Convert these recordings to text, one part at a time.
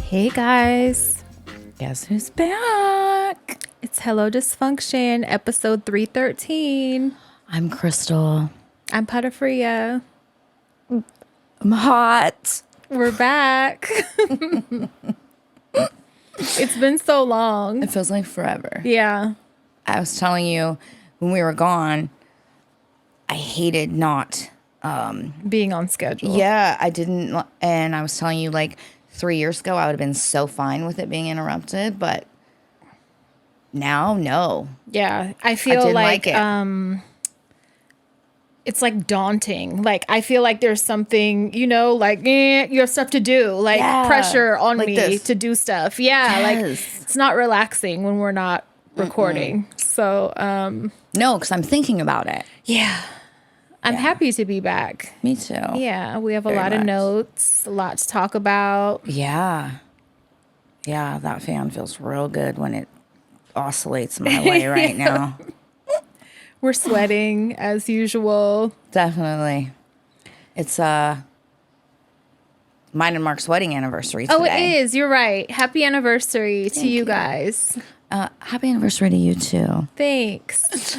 Hey guys, Guess who's back? it's Hello Dysfunction, episode 313. I'm Crystal. I'm Patafria. I'm hot. We're back. It's been so long. It feels like forever. Yeah. I was telling you when we were gone, I hated not. Being on schedule. Yeah, I didn't. And I was telling you, like, 3 years ago, I would have been so fine with it being interrupted. But now, no. Yeah. I feel like it. it's like daunting. Like I feel like there's something, like you have stuff to do, like pressure on like me this. To do stuff. Yeah. Like it's not relaxing when we're not recording. So no, because I'm thinking about it. Yeah. I'm happy to be back. Me too. Yeah, we have a lot of notes, a lot to talk about. Yeah. Yeah, that fan feels real good when it oscillates my way right now. We're sweating as usual. Definitely. It's mine and Mark's wedding anniversary today. Oh, it is. You're right. Happy anniversary to you guys. Happy anniversary to you too. Thanks.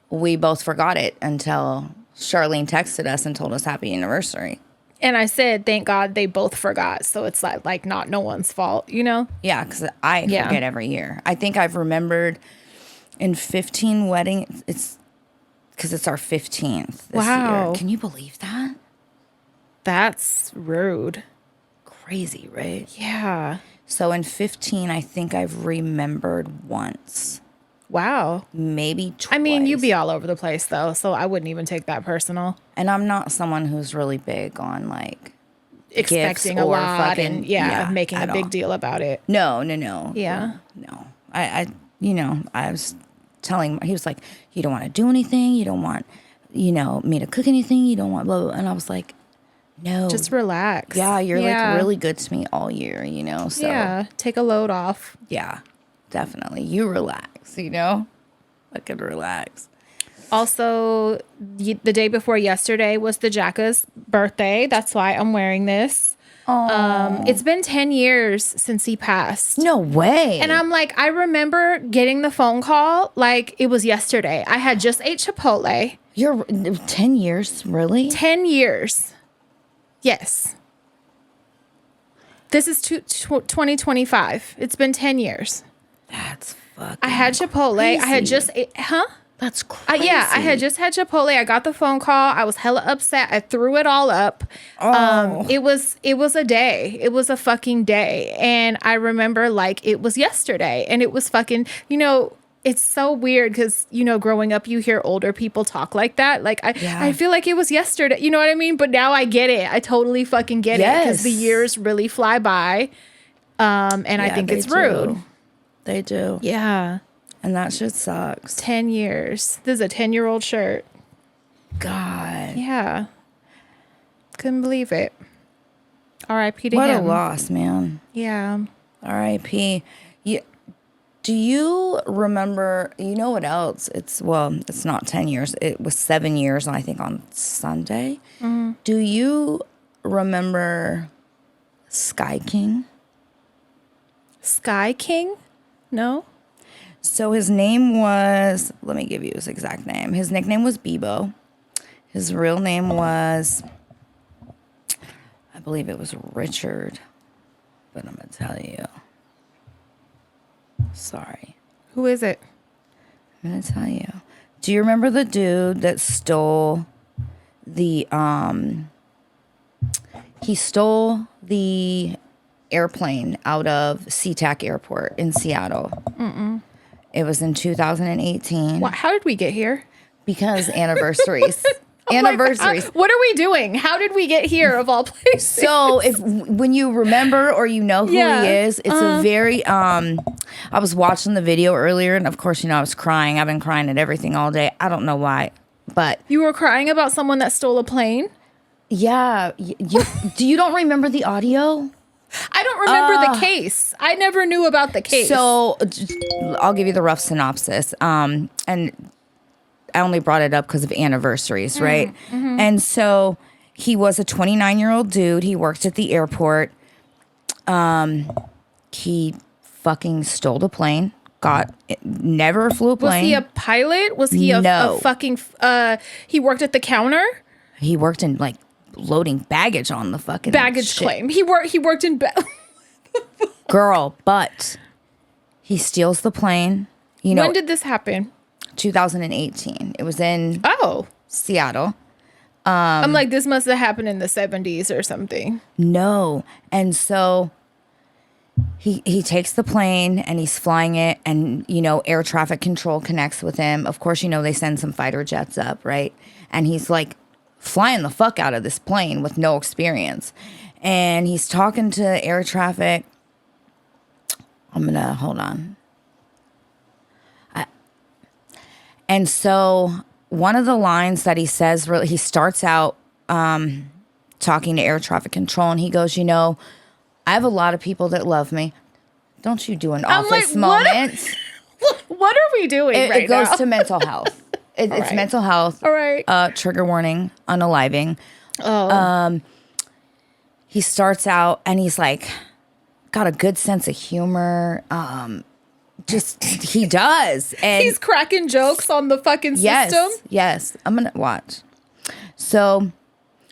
We both forgot it until Charlene texted us and told us happy anniversary. And I said, thank God they both forgot. So it's like not no one's fault, Yeah, because I forget every year. I think I've remembered in 15 weddings. It's because it's our 15th this year. Can you believe that? That's rude. Crazy, right? Yeah. So in 15, I think I've remembered once. Wow. Maybe twice. I mean, you'd be all over the place, though, so I wouldn't even take that personal. And I'm not someone who's really big on, like, expecting a lot and, making a big deal about it. No. Yeah. No. I was telling, he was like, you don't want to do anything. You don't want, me to cook anything. You don't want blah, blah. And I was like, no. Just relax. Yeah, you're, like, really good to me all year, so. Yeah, take a load off. Yeah, definitely. You relax. I could relax. Also, the day before yesterday was the Jacka's birthday. That's why I'm wearing this. It's been 10 years since he passed. No way. And I'm like, I remember getting the phone call like it was yesterday. I had just ate Chipotle. You're 10 years, really? 10 years. Yes. This is 2025. It's been 10 years. That's fucking I had Chipotle. Crazy. I had just That's crazy. I had just had Chipotle. I got the phone call. I was hella upset. I threw it all up. It was a day. It was a fucking day. And I remember like it was yesterday. And it was fucking, it's so weird because, growing up, you hear older people talk like that. Like, I feel like it was yesterday. You know what I mean? But now I get it. I totally fucking get it because the years really fly by. And I think it's rude. They do. Yeah. And that shit sucks. 10 years. This is a 10-year-old shirt. God. Yeah. Couldn't believe it. R.I.P. to him. What a loss, man. Yeah. R.I.P. Do you remember, what else? It's not 10 years. It was 7 years, I think, on Sunday. Mm-hmm. Do you remember Sky King? Sky King? No. So his name was, let me give you his exact name. His nickname was Bebo. His real name was, I believe it was Richard. But I'm going to tell you. Sorry. Who is it? I'm going to tell you. Do you remember the dude that stole the, he stole the airplane out of SeaTac Airport in Seattle? Mm-mm. It was in 2018. How did we get here? Because anniversaries. Anniversaries. What are we doing? How did we get here of all places? So when you remember or who he is, it's a very I was watching the video earlier and of course, I was crying. I've been crying at everything all day. I don't know why. But you were crying about someone that stole a plane? Yeah. You don't remember the audio? I don't remember the case. I never knew about the case. So I'll give you the rough synopsis. And I only brought it up because of anniversaries, right? Mm-hmm. And so he was a 29-year-old dude. He worked at the airport. He fucking stole a plane. Never flew a plane. Was he a pilot? Was he a fucking? He worked at the counter. He worked in like loading baggage on the fucking baggage shit. claim. He worked in. Girl, but he steals the plane. You know, when did this happen? 2018. It was in Seattle. I'm like, this must have happened in the 70s or something. No, and so. He takes the plane and he's flying it, and air traffic control connects with him. Of course, they send some fighter jets up, right? And he's like flying the fuck out of this plane with no experience. And he's talking to air traffic. Hold on. And so one of the lines that he says, really, he starts out talking to air traffic control, and he goes, I have a lot of people that love me. Don't you do an office moment. What are we doing right now? It goes to mental health. It's right. Mental health. All right. Trigger warning, unaliving. Oh. He starts out and he's like, got a good sense of humor. He does. And he's cracking jokes on the fucking system? Yes. I'm going to watch. So...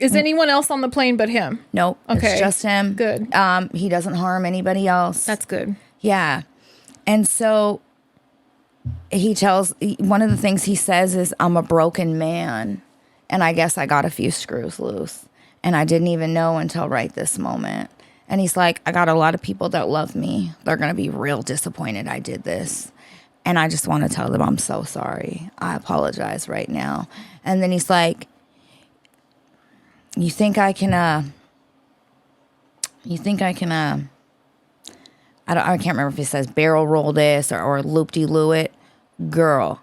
Is anyone else on the plane but him? Nope. Okay. It's just him. Good. He doesn't harm anybody else. That's good. Yeah. And so one of the things he says is, I'm a broken man. And I guess I got a few screws loose. And I didn't even know until right this moment. And he's like, I got a lot of people that love me. They're going to be real disappointed I did this. And I just want to tell them I'm so sorry. I apologize right now. And then he's like, You think I can, I can't remember if he says barrel roll this or loop-de-loo it. Girl,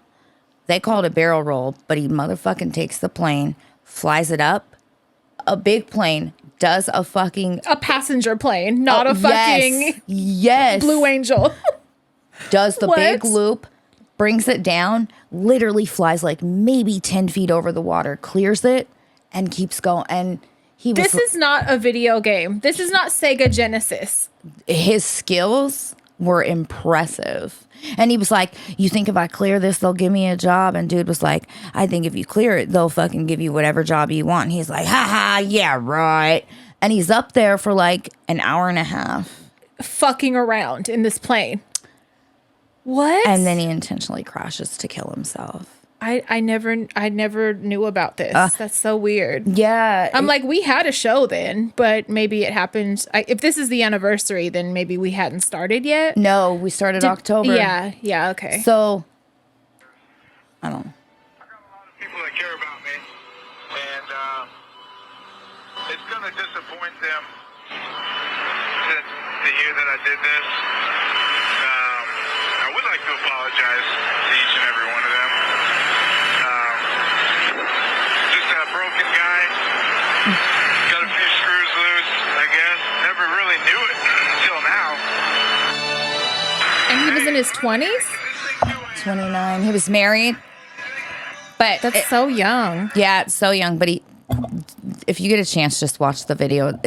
they called it barrel roll, but he motherfucking takes the plane, flies it up. A big plane does a passenger plane, not a fucking Blue Angel. Does the big loop, brings it down, literally flies like maybe 10 feet over the water, clears it, and keeps going. And this is not a video game. This is not Sega Genesis. His skills were impressive. And he was like, you think if I clear this, they'll give me a job? And dude was like, I think if you clear it, they'll fucking give you whatever job you want. And he's like, ha, yeah, right. And he's up there for like an hour and a half. Fucking around in this plane. What? And then he intentionally crashes to kill himself. I never knew about this. That's so weird. Yeah. I'm like, we had a show then, but maybe it happened. If this is the anniversary, then maybe we hadn't started yet. No, we started October. Yeah, okay. So, I don't know. I got a lot of people that care about me, and it's going to disappoint them to hear that I did this. I would like to apologize to each and every one of them. Just a broken guy. Got a few screws loose, I guess. Never really knew it until now. And he was in his 20s? 29. He was married. But that's so young. Yeah, it's so young. But if you get a chance, just watch the video.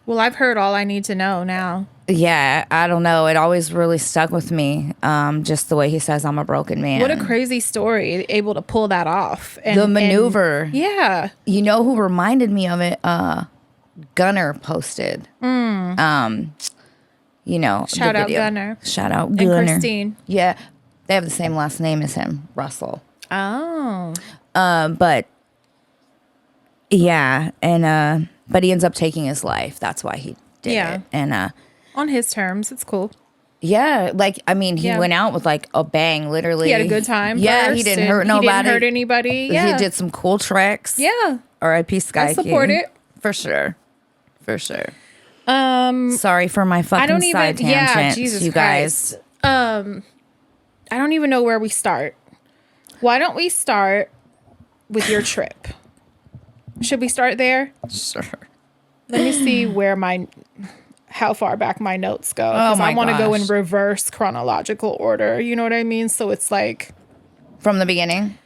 Well, I've heard all I need to know now. Yeah, I don't know. It always really stuck with me. Just the way he says, I'm a broken man. What a crazy story, able to pull that off. And, the maneuver. Yeah. You know who reminded me of it? Gunner posted. Shout out Gunner. Shout out Gunner. And Christine. Yeah. They have the same last name as him, Russell. Oh. But yeah, and but he ends up taking his life. That's why he did it. And on his terms, it's cool. Yeah, he went out with like a bang, literally. He had a good time. Yeah, he didn't hurt nobody. He didn't hurt anybody. Yeah. He did some cool tricks. Yeah. R.I.P. Sky King. I support it. For sure. Sorry for my fucking side tangent, yeah, Jesus you guys. Christ. I don't even know where we start. Why don't we start with your trip? Should we start there? Sure. Let me see how far back my notes go. Because I want to go in reverse chronological order. You know what I mean? So it's like... From the beginning?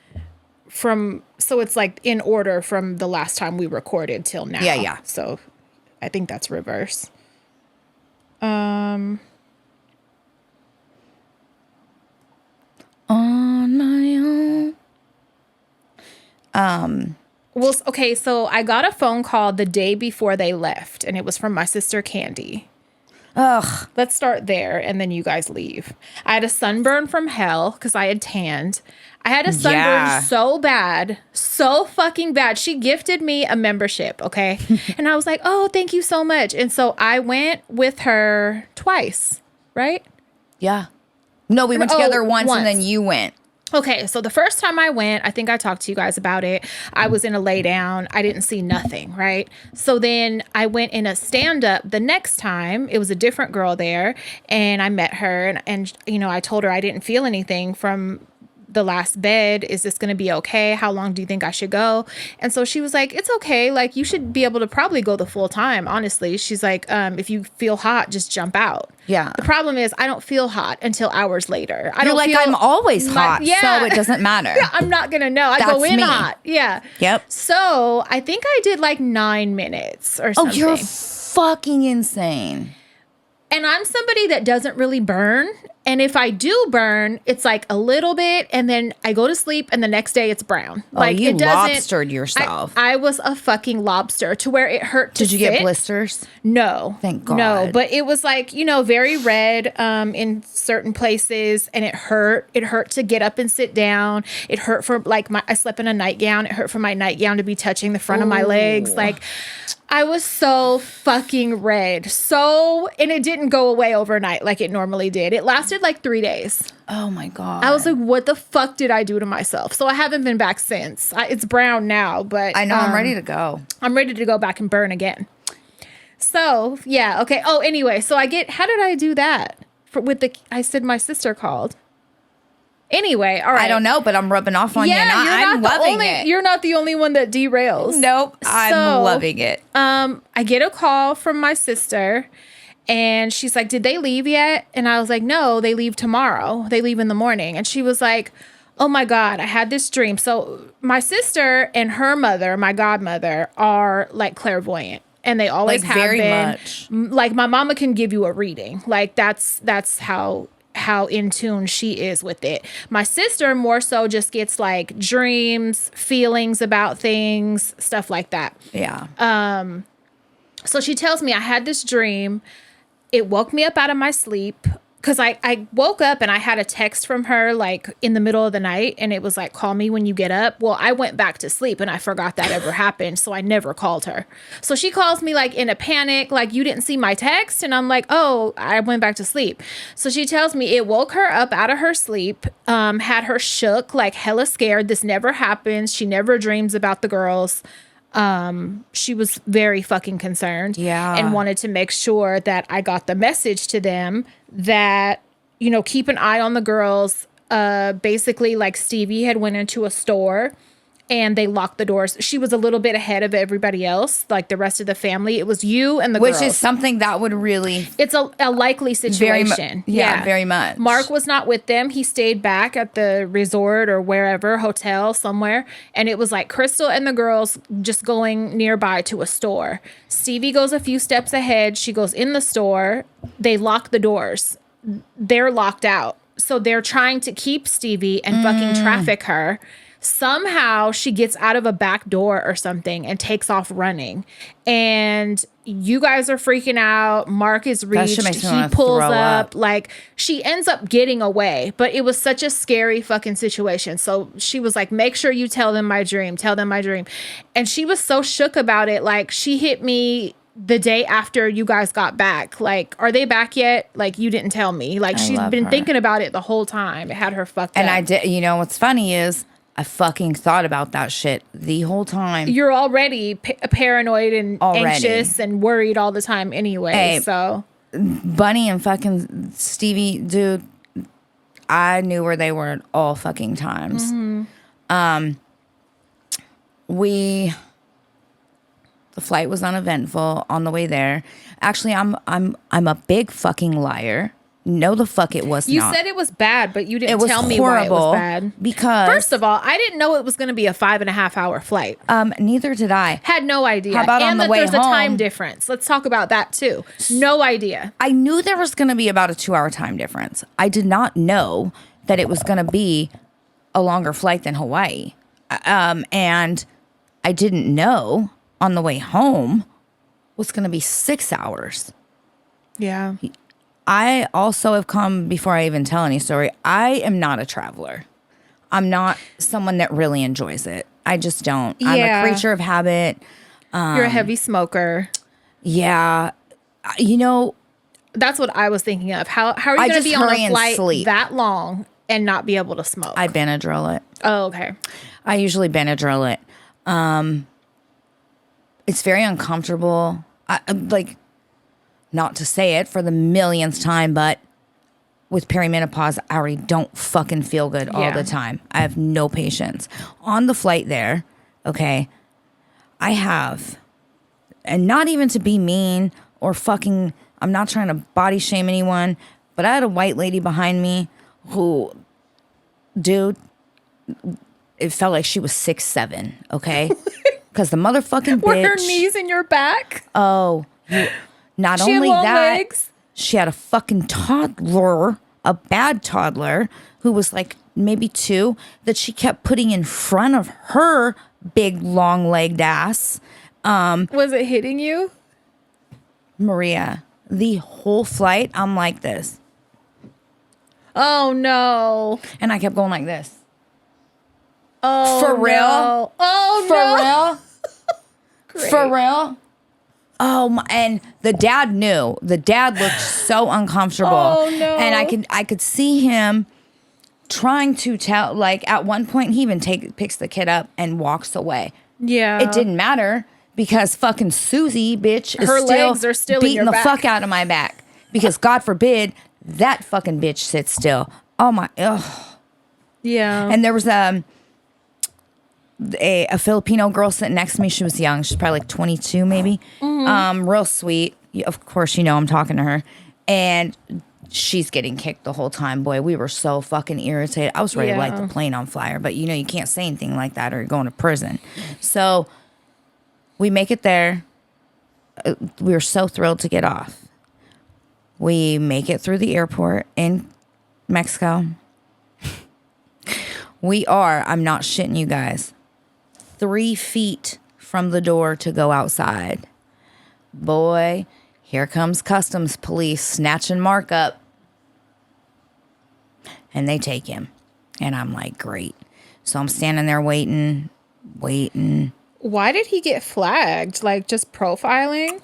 So it's like in order from the last time we recorded till now. Yeah. So I think that's reverse. On my own. Well, okay, so I got a phone call the day before they left, and it was from my sister Candy. Ugh. Let's start there, and then you guys leave. I had a sunburn from hell because I had tanned. I had a sunburn so bad, so fucking bad. She gifted me a membership, okay? And I was like, oh, thank you so much. And so I went with her twice, right? Yeah. No, we went together once, and then you went. Okay, so the first time I went, I think I talked to you guys about it. I was in a lay down. I didn't see nothing, right? So then I went in a stand up the next time. It was a different girl there, and I met her, and you know, I told her I didn't feel anything from the last bed. Is this going to be okay? How long do you think I should go? And so she was like, it's okay. Like, you should be able to probably go the full time, honestly. She's like, if you feel hot, just jump out. Yeah. The problem is I don't feel hot until hours later. You're like, I'm always hot, so it doesn't matter. I'm not going to know. I go in hot. Yeah. Yep. So I think I did like 9 minutes or something. Oh, you're fucking insane. And I'm somebody that doesn't really burn. And if I do burn, it's like a little bit, and then I go to sleep, and the next day it's brown. Like, you it doesn't. lobstered yourself. I was a fucking lobster to where it hurt to Did you sit. get blisters? No. Thank God. No, but it was like, you know, very red in certain places, and it hurt. It hurt to get up and sit down. It hurt for like I slept in a nightgown. It hurt for my nightgown to be touching the front of my legs. Like, I was so fucking red. And it didn't go away overnight like it normally did. It lasted like 3 days. Oh my God. I was like, what the fuck did I do to myself? So I haven't been back since. It's brown now, but I know I'm ready to go. I'm ready to go back and burn again. So yeah, okay. Oh, anyway, so how did I do that? I said my sister called. Anyway, all right. I don't know, but I'm rubbing off on you. And I'm loving it. You're not the only one that derails. Nope. I'm loving it. I get a call from my sister, and she's like, did they leave yet? And I was like, no, they leave tomorrow. They leave in the morning. And she was like, oh my God, I had this dream. So my sister and her mother, my godmother, are like clairvoyant. And they always have very been. Much. Like, my mama can give you a reading. Like, that's how in tune she is with it. My sister more so just gets like dreams, feelings about things, stuff like that. Yeah. So she tells me I had this dream. It woke me up out of my sleep because I woke up and I had a text from her like in the middle of the night, and it was like, call me when you get up. Well, I went back to sleep and I forgot that ever happened. So I never called her. So she calls me like in a panic, like, you didn't see my text? And I'm like, oh, I went back to sleep. So she tells me it woke her up out of her sleep, had her shook, like hella scared. This never happens. She never dreams about the girls. She was very fucking concerned. Yeah. And wanted to make sure that I got the message to them that, you know, keep an eye on the girls. Basically, like, Stevie had went into a store and they locked the doors. She was a little bit ahead of everybody else, like the rest of the family. It was you and the girls. Which is something that would really... It's a likely situation. Very much. Mark was not with them. He stayed back at the resort or wherever, hotel, somewhere. And it was like Crystal and the girls just going nearby to a store. Stevie goes a few steps ahead. She goes in the store. They lock the doors. They're locked out. So they're trying to keep Stevie and fucking traffic her. Somehow she gets out of a back door or something and takes off running. And you guys are freaking out. Mark is reached. He pulls up. Like, she ends up getting away. But it was such a scary fucking situation. So she was like, make sure you tell them my dream. Tell them my dream. And she was so shook about it. Like, she hit me the day after you guys got back. Like, are they back yet? Like, you didn't tell me. Like, she's been thinking about it the whole time. It had her fucked up. And I did. You know, what's funny is I fucking thought about that shit the whole time. You're already paranoid and anxious and worried all the time anyway. Hey, so Bunny and fucking Stevie, dude, I knew where they were at all fucking times. We The flight was uneventful on the way there. Actually, I'm a big fucking liar. No, the fuck it was You not. said it was bad, but you didn't It was tell me why it was horrible bad. because First of all, I didn't know it was going to be a 5.5 hour flight. neither did I. Had no idea. How about and on the that way there's a time home? difference. Let's talk about that too. No idea. I knew there was going to be about a 2-hour time difference. I did not know that it was going to be a longer flight than Hawaii. And I didn't know on the way home was going to be 6 hours. Yeah. I also have come, before I even tell any story, I am not a traveler. I'm not someone that really enjoys it. I just don't. I'm a creature of habit. You're a heavy smoker. Yeah. You know, That's what I was thinking of. How are you going to just be on hurry a and flight sleep. that long and not be able to smoke? I Benadryl it. Oh, okay. I usually Benadryl it. It's very uncomfortable. Like, not to say it for the millionth time, but with perimenopause, I already don't fucking feel good all the time. I have no patience. On the flight there, okay, I have, and not even to be mean or fucking, I'm not trying to body shame anyone, but I had a white lady behind me who, dude, it felt like she was 6'7", okay? Because the motherfucking bitch. Were her knees in your back? Oh, not She had only long that, legs? she had a fucking toddler, a bad toddler, who was like maybe 2, that she kept putting in front of her big long-legged ass. Was it hitting you? Maria, the whole flight, I'm like this. Oh, no. And I kept going like this. Oh, For real? no. Oh, For no. real? Great. For real? Oh my! And the dad knew. The dad looked so uncomfortable. Oh, no. And I could see him trying to tell. Like at one point, he even picks the kid up and walks away. Yeah. It didn't matter because fucking Susie, bitch, is Her still legs are still in beating your the back. fuck out of my back. Because God forbid that fucking bitch sits still. Oh my! Ugh. Yeah. And there was a Filipino girl sitting next to me. She was young. She's probably like 22 maybe. Real sweet. Of course, you know I'm talking to her. And she's getting kicked the whole time. Boy, we were so fucking irritated. I was ready to light the plane on fire. But you know you can't say anything like that or you're going to prison. So we make it there. We were so thrilled to get off. We make it through the airport in Mexico. We are, I'm not shitting you guys, 3 feet from the door to go outside. Boy, here comes customs police snatching Mark up. And they take him. And I'm like, great. So I'm standing there waiting. Why did he get flagged? Like just profiling?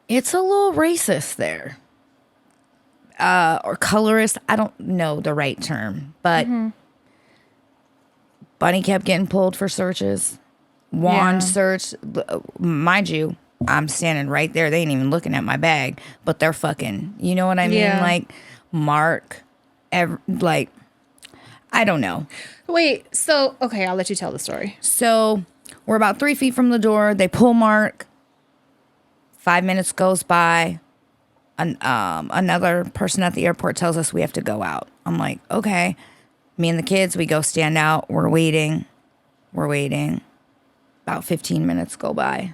It's a little racist there. Or colorist. I don't know the right term. But Bunny kept getting pulled for searches. Wand search. Mind you, I'm standing right there. They ain't even looking at my bag. But they're fucking, you know what I mean? Yeah. Like, Mark, like, I don't know. Wait, so, okay, I'll let you tell the story. So we're about 3 feet from the door. They pull Mark. 5 minutes goes by. Another person at the airport tells us we have to go out. I'm like, okay. Me and the kids, we go stand out. We're waiting. About 15 minutes go by.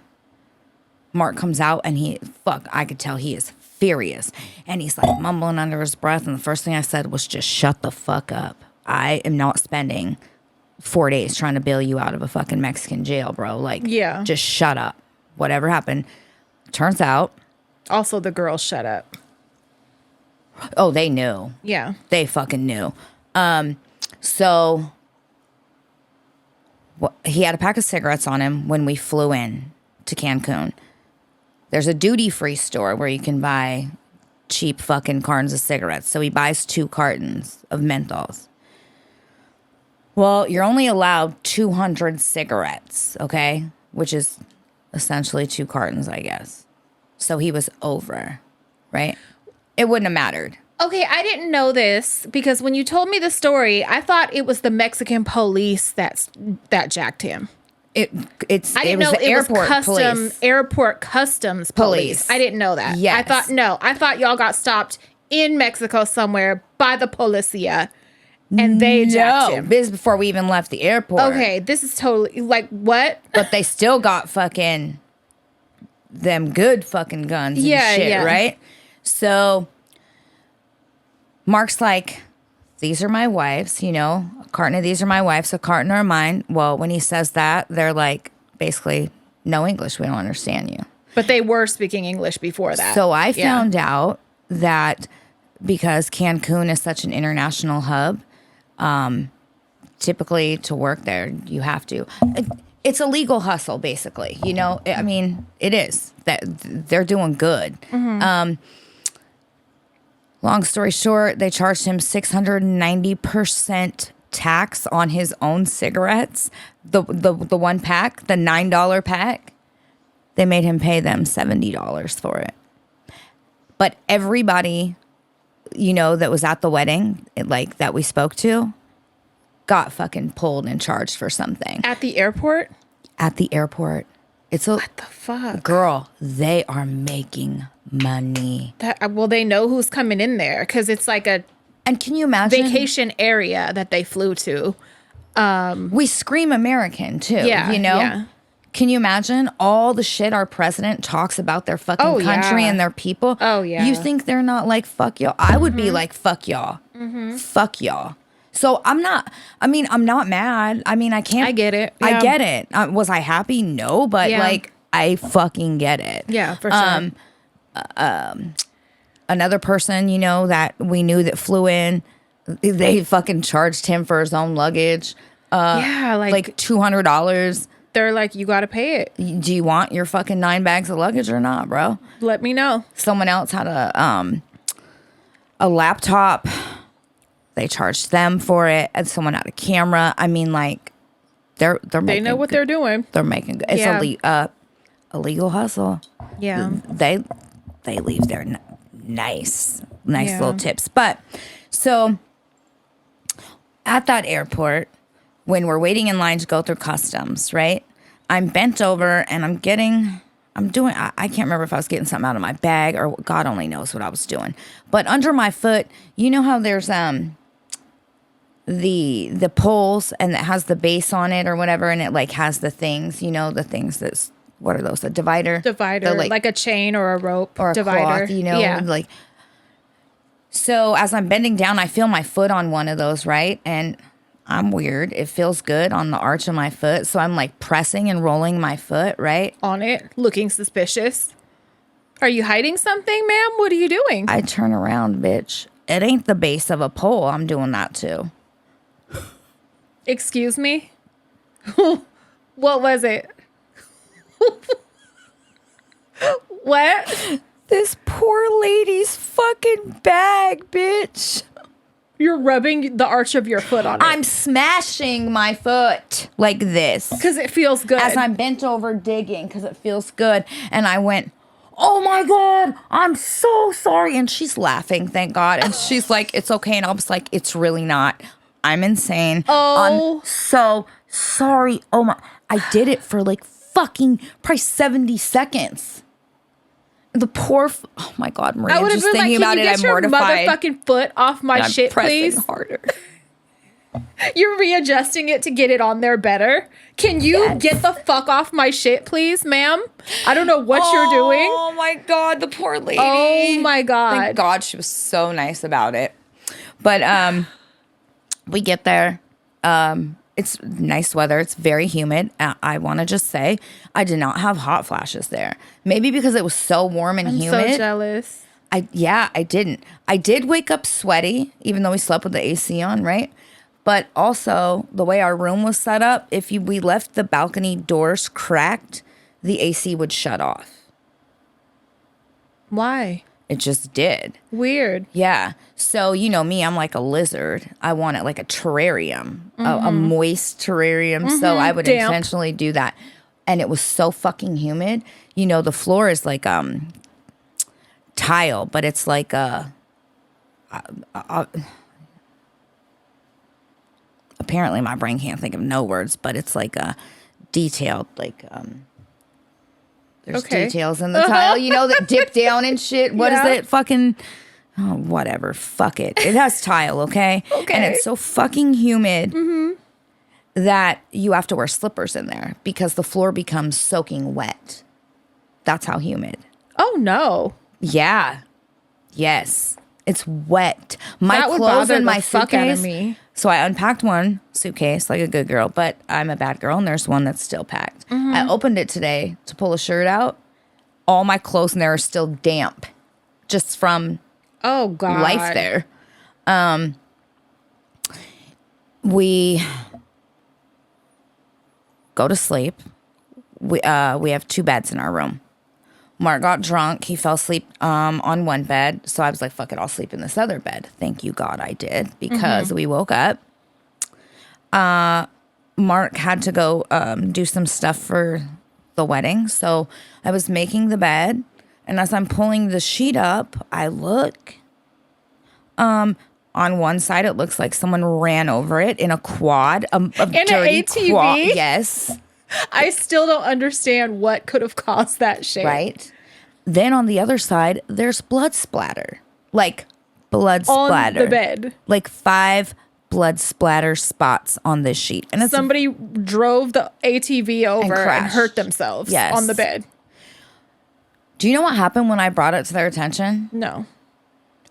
Mark comes out and I could tell he is furious. And he's like mumbling under his breath. And the first thing I said was just shut the fuck up. I am not spending 4 days trying to bail you out of a fucking Mexican jail, bro. Like, just shut up. Whatever happened. Turns out. Also, the girls shut up. Oh, they knew. Yeah. They fucking knew. So he had a pack of cigarettes on him when we flew in to Cancun. There's a duty-free store where you can buy cheap fucking cartons of cigarettes. So he buys 2 cartons of menthols. Well, you're only allowed 200 cigarettes, okay? Which is essentially 2 cartons, I guess. So he was over, right? It wouldn't have mattered. Okay, I didn't know this because when you told me the story, I thought it was the Mexican police that jacked him. It's I didn't was know the it was police. airport customs police. I didn't know that. Yes. I thought y'all got stopped in Mexico somewhere by the policia and they jacked him. This is before we even left the airport. Okay, this is totally like what? But they still got fucking them good fucking guns and shit, right? So Mark's like, these are my wives, you know, a carton of these are my wives, a carton are mine. Well, when he says that, they're like, basically, no English, we don't understand you. But they were speaking English before that. So I found out that because Cancun is such an international hub, typically to work there, you have to. It's a legal hustle, basically. You know, I mean, it is. That they're doing good. Long story short, they charged him 690% tax on his own cigarettes. The one pack, the $9 pack, they made him pay them $70 for it. But everybody, you know, that was at the wedding, like that we spoke to, got fucking pulled and charged for something. At the airport? At the airport. It's a What the fuck? girl, they are making money. Well, they know who's coming in there because it's like a And can you imagine? vacation area that they flew to. We scream American too, Yeah, you know? yeah. Can you imagine all the shit our president talks about their fucking Oh, country yeah. and their people? Oh, yeah. You think they're not like, fuck y'all? I would be like, fuck y'all. Fuck y'all. So I'm not mad. I mean, I can't. I get it. I Yeah. get it. Was I happy? No, but Yeah. like, I fucking get it. Yeah, for sure. Another person, you know, that we knew that flew in, they fucking charged him for his own luggage. Yeah, Like $200. they're like, you got to pay it. Do you want your fucking 9 bags of luggage or not, bro? Let me know. Someone else had a laptop. They charged them for it, and someone had a camera. I mean, like, they're They making know what they're doing. they're making good. It's Yeah. a legal hustle. Yeah. They leave their nice Yeah. little tips. But so at that airport, when we're waiting in line to go through customs, right? I'm bent over and I can't remember if I was getting something out of my bag or God only knows what I was doing. But under my foot, you know how there's the poles and that has the base on it or whatever, and it like has the things, you know, the things that's, what are those? A divider? Divider, They're, like a chain or a rope. or a divider. cloth, you know, Yeah. like. So as I'm bending down, I feel my foot on one of those, right? And I'm weird. It feels good on the arch of my foot. So I'm like pressing and rolling my foot, right? On it, looking suspicious. Are you hiding something, ma'am? What are you doing? I turn around, bitch. It ain't the base of a pole. I'm doing that too. Excuse me? What was it? What? This poor lady's fucking bag, bitch. You're rubbing the arch of your foot on it. I'm smashing my foot like this. Because it feels good. As I'm bent over digging because it feels good. And I went, oh my God, I'm so sorry. And she's laughing, thank God. And she's like, it's okay. And I was like, it's really not. I'm insane. Oh. I'm so sorry. Oh my, I did it for like fucking probably 70 seconds. The poor, oh my God, Maria, I would have just been like, thinking can about you it, get I'm your mortified. motherfucking foot off my And I'm shit, pressing please? harder. You're readjusting it to get it on there better. Can you get the fuck off my shit, please, ma'am? I don't know what you're doing. Oh my God, the poor lady. Oh my God. Thank God she was so nice about it. But we get there. It's nice weather. It's very humid. I want to just say I did not have hot flashes there. Maybe because it was so warm and I'm humid. so jealous. I didn't. I did wake up sweaty, even though we slept with the AC on, right? But also the way our room was set up, if we left the balcony doors cracked, the AC would shut off. Why? It just did. Weird. Yeah. So, you know me, I'm like a lizard. I want it like a terrarium, a moist terrarium. So I would Damp. intentionally do that. And it was so fucking humid. You know, the floor is like tile, but it's like apparently my brain can't think of no words, but it's like a detailed, like, there's Okay. details in the tile, you know, that dip down and shit. What is Yeah. it? Fucking, oh, whatever. Fuck it. It has tile, okay? Okay. And it's so fucking humid that you have to wear slippers in there because the floor becomes soaking wet. That's how humid. Oh no. Yeah. Yes. It's wet. My That would clothes bother and the my fuck out of suitcase. me. So I unpacked one suitcase like a good girl, but I'm a bad girl and there's one that's still packed. I opened it today to pull a shirt out. All my clothes in there are still damp just from Oh God. life there. We go to sleep. We have 2 beds in our room. Mark got drunk. He fell asleep on one bed. So I was like, fuck it, I'll sleep in this other bed. Thank you, God, I did. Because we woke up. Mark had to go do some stuff for the wedding. So I was making the bed. And as I'm pulling the sheet up, I look. On one side, it looks like someone ran over it in a quad. A In an dirty ATV? quad. Yes. I still don't understand what could have caused that shape. Right. Then on the other side, there's blood splatter. Like blood On splatter. the bed. Like 5 blood splatter spots on this sheet. And it's Somebody drove the ATV over and crashed. hurt themselves Yes. on the bed. Do you know what happened when I brought it to their attention? No.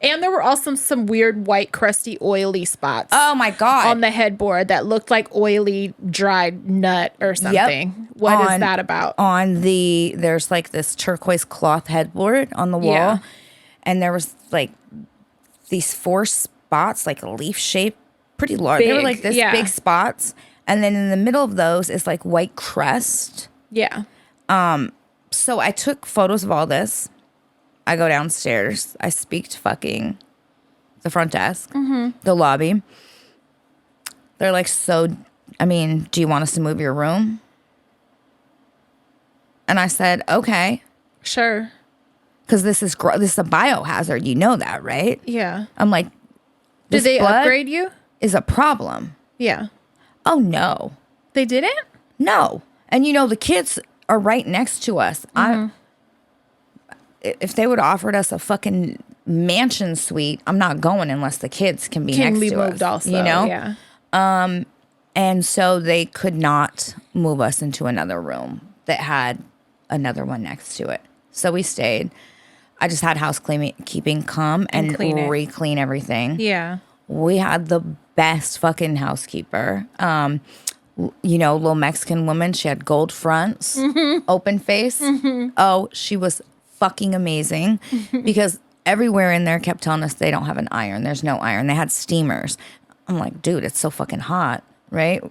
And there were also some weird white, crusty, oily spots Oh my God. on the headboard that looked like oily, dried nut or something. What is that about? There's like this turquoise cloth headboard on the wall. Yeah. And there was like these 4 spots, like a leaf shape, pretty large. They were Big, like this yeah. big spots. And then in the middle of those is like white crust. Yeah. So I took photos of all this. I go downstairs. I speak to fucking the front desk, the lobby. They're like, do you want us to move your room? And I said, okay. Sure. Because this is a biohazard. You know that, right? Yeah. I'm like, Did this they blood upgrade you? is a problem. Yeah. Oh, no. They didn't? No. And you know, the kids are right next to us. If they would have offered us a fucking mansion suite, I'm not going unless the kids can be next to moved us. also. You know? Yeah. And so they could not move us into another room that had another one next to it. So we stayed. I just had housekeeping come and clean it. re-clean everything. Yeah. We had the best fucking housekeeper. You know, little Mexican woman. She had gold fronts, open face. Oh, she was fucking amazing because everywhere in there kept telling us they don't have an iron. There's no iron. They had steamers. I'm like, dude, it's so fucking hot, right?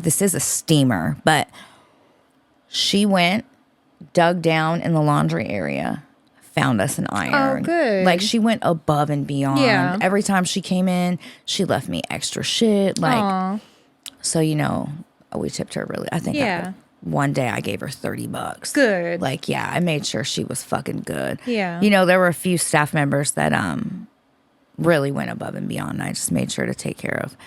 This is a steamer. But she went, dug down in the laundry area, found us an iron. Oh, good. Like she went above and beyond. Yeah. Every time she came in, she left me extra shit. Like, Aw. so, you know, we tipped her really. I think Yeah. one day I gave her $30. Good. Like, yeah, I made sure she was fucking good. Yeah. You know, there were a few staff members that really went above and beyond. And I just made sure to take care of.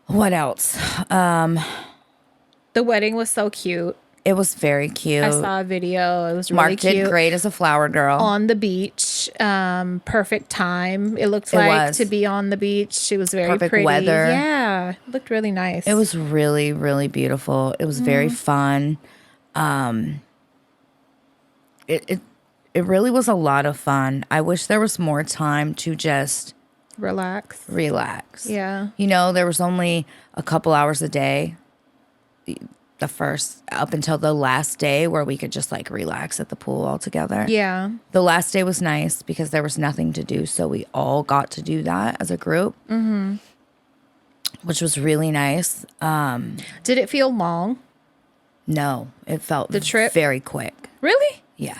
What else? The wedding was so cute. It was very cute. I saw a video. It was really Mark cute. did great as a flower girl. On the beach. Perfect time. It looked It like was. to be on the beach. She was very Perfect pretty. weather. Yeah. Looked really nice. It was really, really beautiful. It was very fun. It really was a lot of fun. I wish there was more time to just relax. relax. Yeah. You know, there was only a couple hours a day, the first up until the last day where we could just like relax at the pool all together. Yeah. The last day was nice because there was nothing to do. So we all got to do that as a group, which was really nice. Did it feel long? No, it felt The trip? very quick. Really? Yeah.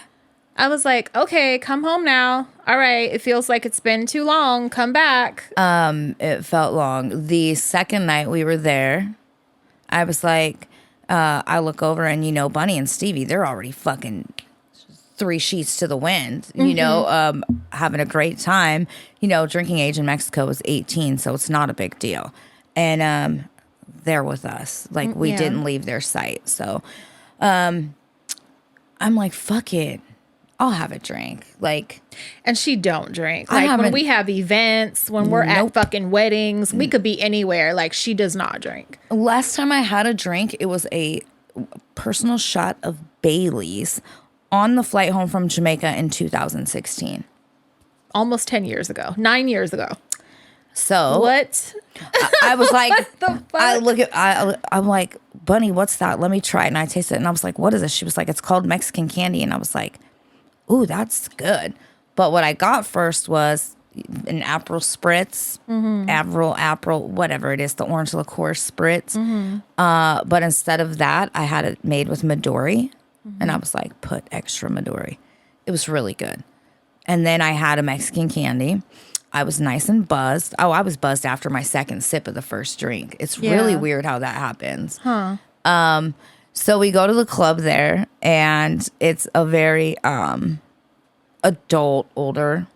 I was like, okay, come home now. All right. It feels like it's been too long. Come back. It felt long. The second night we were there, I was like, I look over and, you know, Bunny and Stevie, they're already fucking three sheets to the wind, you know, having a great time. You know, drinking age in Mexico was 18, so it's not a big deal. And they're with us. Like, we didn't leave their sight. So I'm like, fuck it. I'll have a drink. Like, and she don't drink. Like, when we have events, when we're at fucking weddings, we could be anywhere. Like, she does not drink. Last time I had a drink, it was a personal shot of Bailey's on the flight home from Jamaica in 2016. Almost 10 years ago. 9 years ago. So what? I was like, the fuck? I'm like, Bunny, what's that? Let me try it. And I tasted it and I was like, what is this? She was like, it's called Mexican candy. And I was like, ooh, that's good. But what I got first was an April spritz, April, whatever it is, the orange liqueur spritz. But instead of that, I had it made with Midori. And I was like, put extra Midori. It was really good. And then I had a Mexican candy. I was nice and buzzed. Oh, I was buzzed after my second sip of the first drink. It's really weird how that happens. So we go to the club there, and it's a very adult, older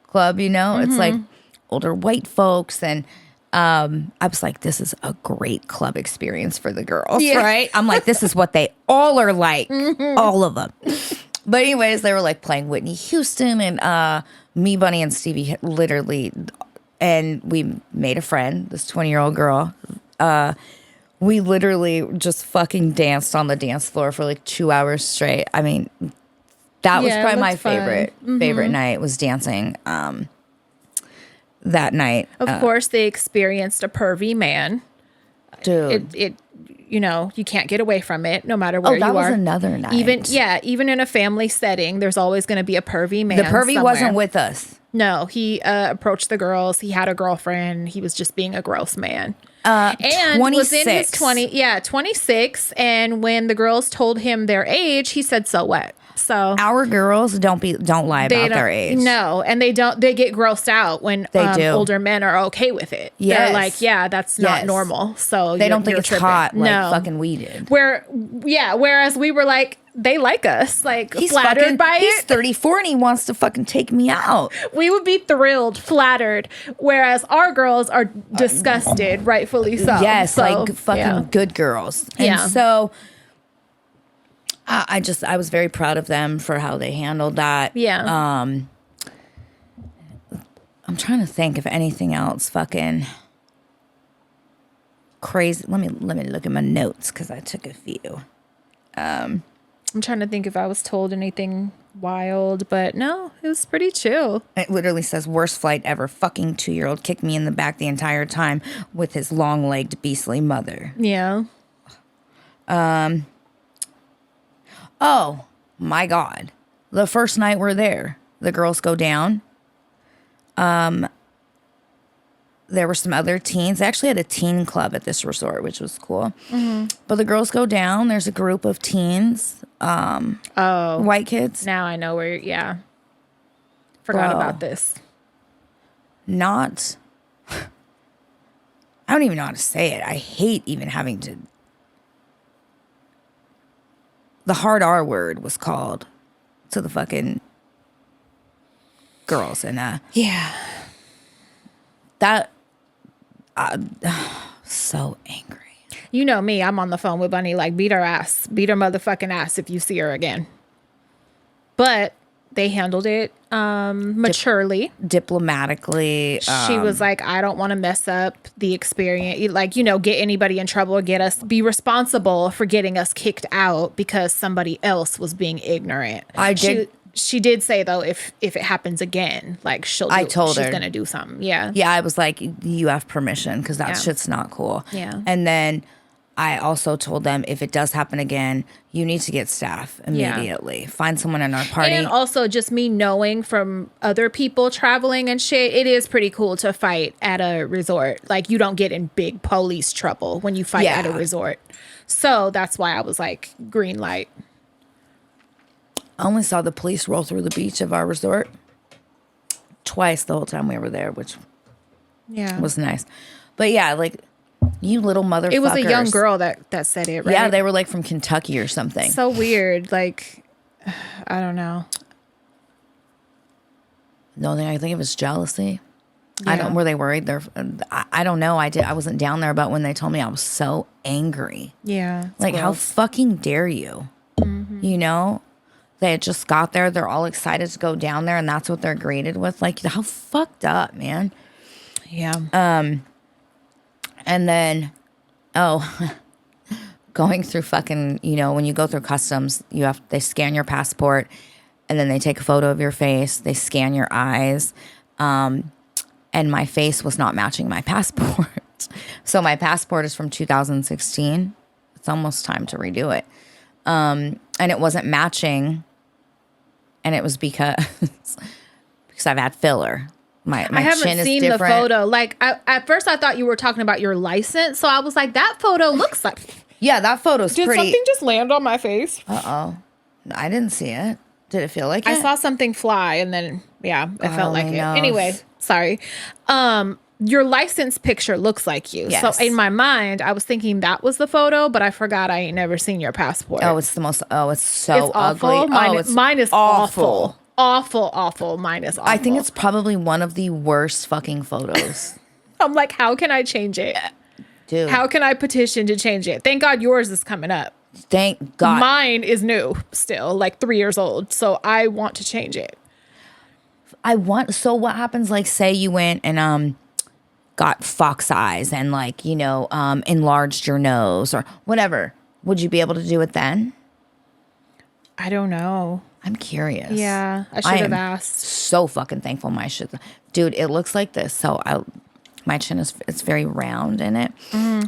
club, you know? It's like older white folks, and I was like, this is a great club experience for the girls, right? I'm like, this is what they all are like, all of them. But anyways, they were like playing Whitney Houston, and me, Bunny, and Stevie literally, and we made a friend, this 20-year-old girl. We literally just fucking danced on the dance floor for like 2 hours straight. I mean, that was probably my favorite night, was dancing that night. Of course, they experienced a pervy man. Dude. It you know, you can't get away from it no matter where you are. Oh, that was another night. Even in a family setting, there's always going to be a pervy man. The pervy somewhere. wasn't with us. No, he approached the girls. He had a girlfriend. He was just being a gross man. And 26. Was in his 26. And when the girls told him their age, he said, "So what?" So our girls don't lie about their age. No, and they don't. They get grossed out when older men are okay with it. Yes. They're like, yeah, that's not normal. So they don't think it's tripping. hot like fucking we did. Whereas we were like, they like us, like he's flattered by it. He's 34 and he wants to fucking take me out. We would be thrilled, flattered, whereas our girls are disgusted, rightfully so. Yes, so, like fucking good girls. And so I was very proud of them for how they handled that. Yeah. I'm trying to think if anything else fucking crazy. Let me look at my notes because I took a few. I'm trying to think if I was told anything wild, but no, it was pretty chill. It literally says, worst flight ever. Fucking 2-year-old kicked me in the back the entire time with his long-legged beastly mother. Yeah. Oh, my God. The first night we're there, the girls go down. There were some other teens. They actually had a teen club at this resort, which was cool. But the girls go down. There's a group of teens, white kids. Now I know where, Forgot about this. I don't even know how to say it. I hate even having to. The hard R word was called to the fucking girls. And that so angry. You know me, I'm on the phone with Bunny, like, beat her motherfucking ass if you see her again. But they handled it maturely, diplomatically. She was like, I don't want to mess up the experience, like, get anybody in trouble or be responsible for getting us kicked out because somebody else was being ignorant. She did say, though, if it happens again, like, she's going to do something. Yeah. Yeah, I was like, you have permission because that shit's not cool. Yeah. And then I also told them, if it does happen again, you need to get staff immediately. Yeah. Find someone in our party. And also just me knowing from other people traveling and shit, it is pretty cool to fight at a resort. Like, you don't get in big police trouble when you fight at a resort. So that's why I was like, green light. I only saw the police roll through the beach of our resort twice the whole time we were there, which was nice. But yeah, like, you little motherfuckers. It was a young girl that said it, right? Yeah, they were like from Kentucky or something. So weird. Like, I don't know. The only thing I think of is jealousy. Yeah. Were they worried? I don't know. I wasn't down there, but when they told me, I was so angry. Yeah. It's Like, how gross. fucking dare you? You know? They had just got there. They're all excited to go down there, and that's what they're greeted with. Like, how fucked up, man. Yeah. And then, going through fucking, when you go through customs, they scan your passport, and then they take a photo of your face. They scan your eyes. And my face was not matching my passport. So my passport is from 2016. It's almost time to redo it. And it wasn't matching. And it was because I've had filler. My I haven't chin is seen different. the photo. Like, at first I thought you were talking about your license. So I was like, that photo looks like. Yeah, that photo's Did pretty. something just land on my face? Uh-oh. I didn't see it. Did it feel like it? I saw something fly and then, yeah, it felt like it. knows. Anyway, sorry. Your license picture looks like you. Yes. So in my mind, I was thinking that was the photo, but I forgot I ain't never seen your passport. it's the most, it's so It's awful. ugly. Mine is awful. Awful. Mine is awful. I think it's probably one of the worst fucking photos. I'm like, how can I change it? Dude. How can I petition to change it? Thank God yours is coming up. Thank God. Mine is new still, like 3 years old. So I want to change it. So what happens, like, say you went and got fox eyes and, like, enlarged your nose or whatever. Would you be able to do it then? I don't know. I'm curious. Yeah, I should have asked. So fucking thankful my shit. Dude, it looks like this. So my chin it's very round in it.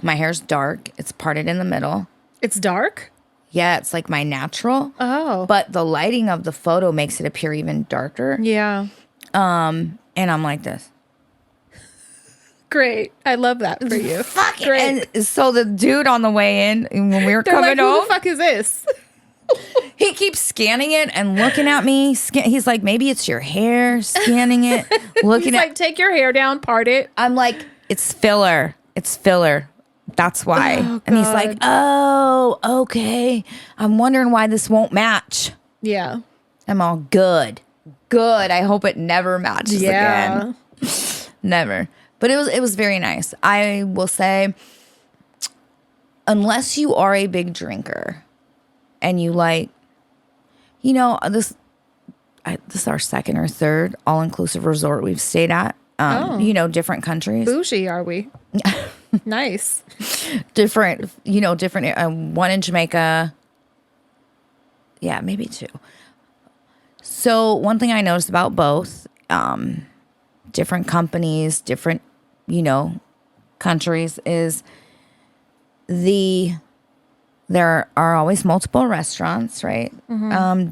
My hair's dark. It's parted in the middle. It's dark? Yeah, it's like my natural. Oh. But the lighting of the photo makes it appear even darker. Yeah. And I'm like this. Great. I love that for you. Fuck it. Great. And so the dude on the way in, when we were They're coming like, who home, the fuck is this? he keeps scanning it and looking at me. He's like, maybe it's your hair. Scanning it, looking He's at. like, take your hair down, part it. I'm like, it's filler. It's filler. That's why. Oh, and he's like, oh, okay. I'm wondering why this won't match. Yeah. I'm all good. I hope it never matches again. Never. But it was very nice. I will say, unless you are a big drinker and you like, this is our second or third all-inclusive resort we've stayed at. Different countries. Bougie, are we? Nice. Different, one in Jamaica. Yeah, maybe two. So one thing I noticed about both, different companies, different, countries is there are always multiple restaurants, right?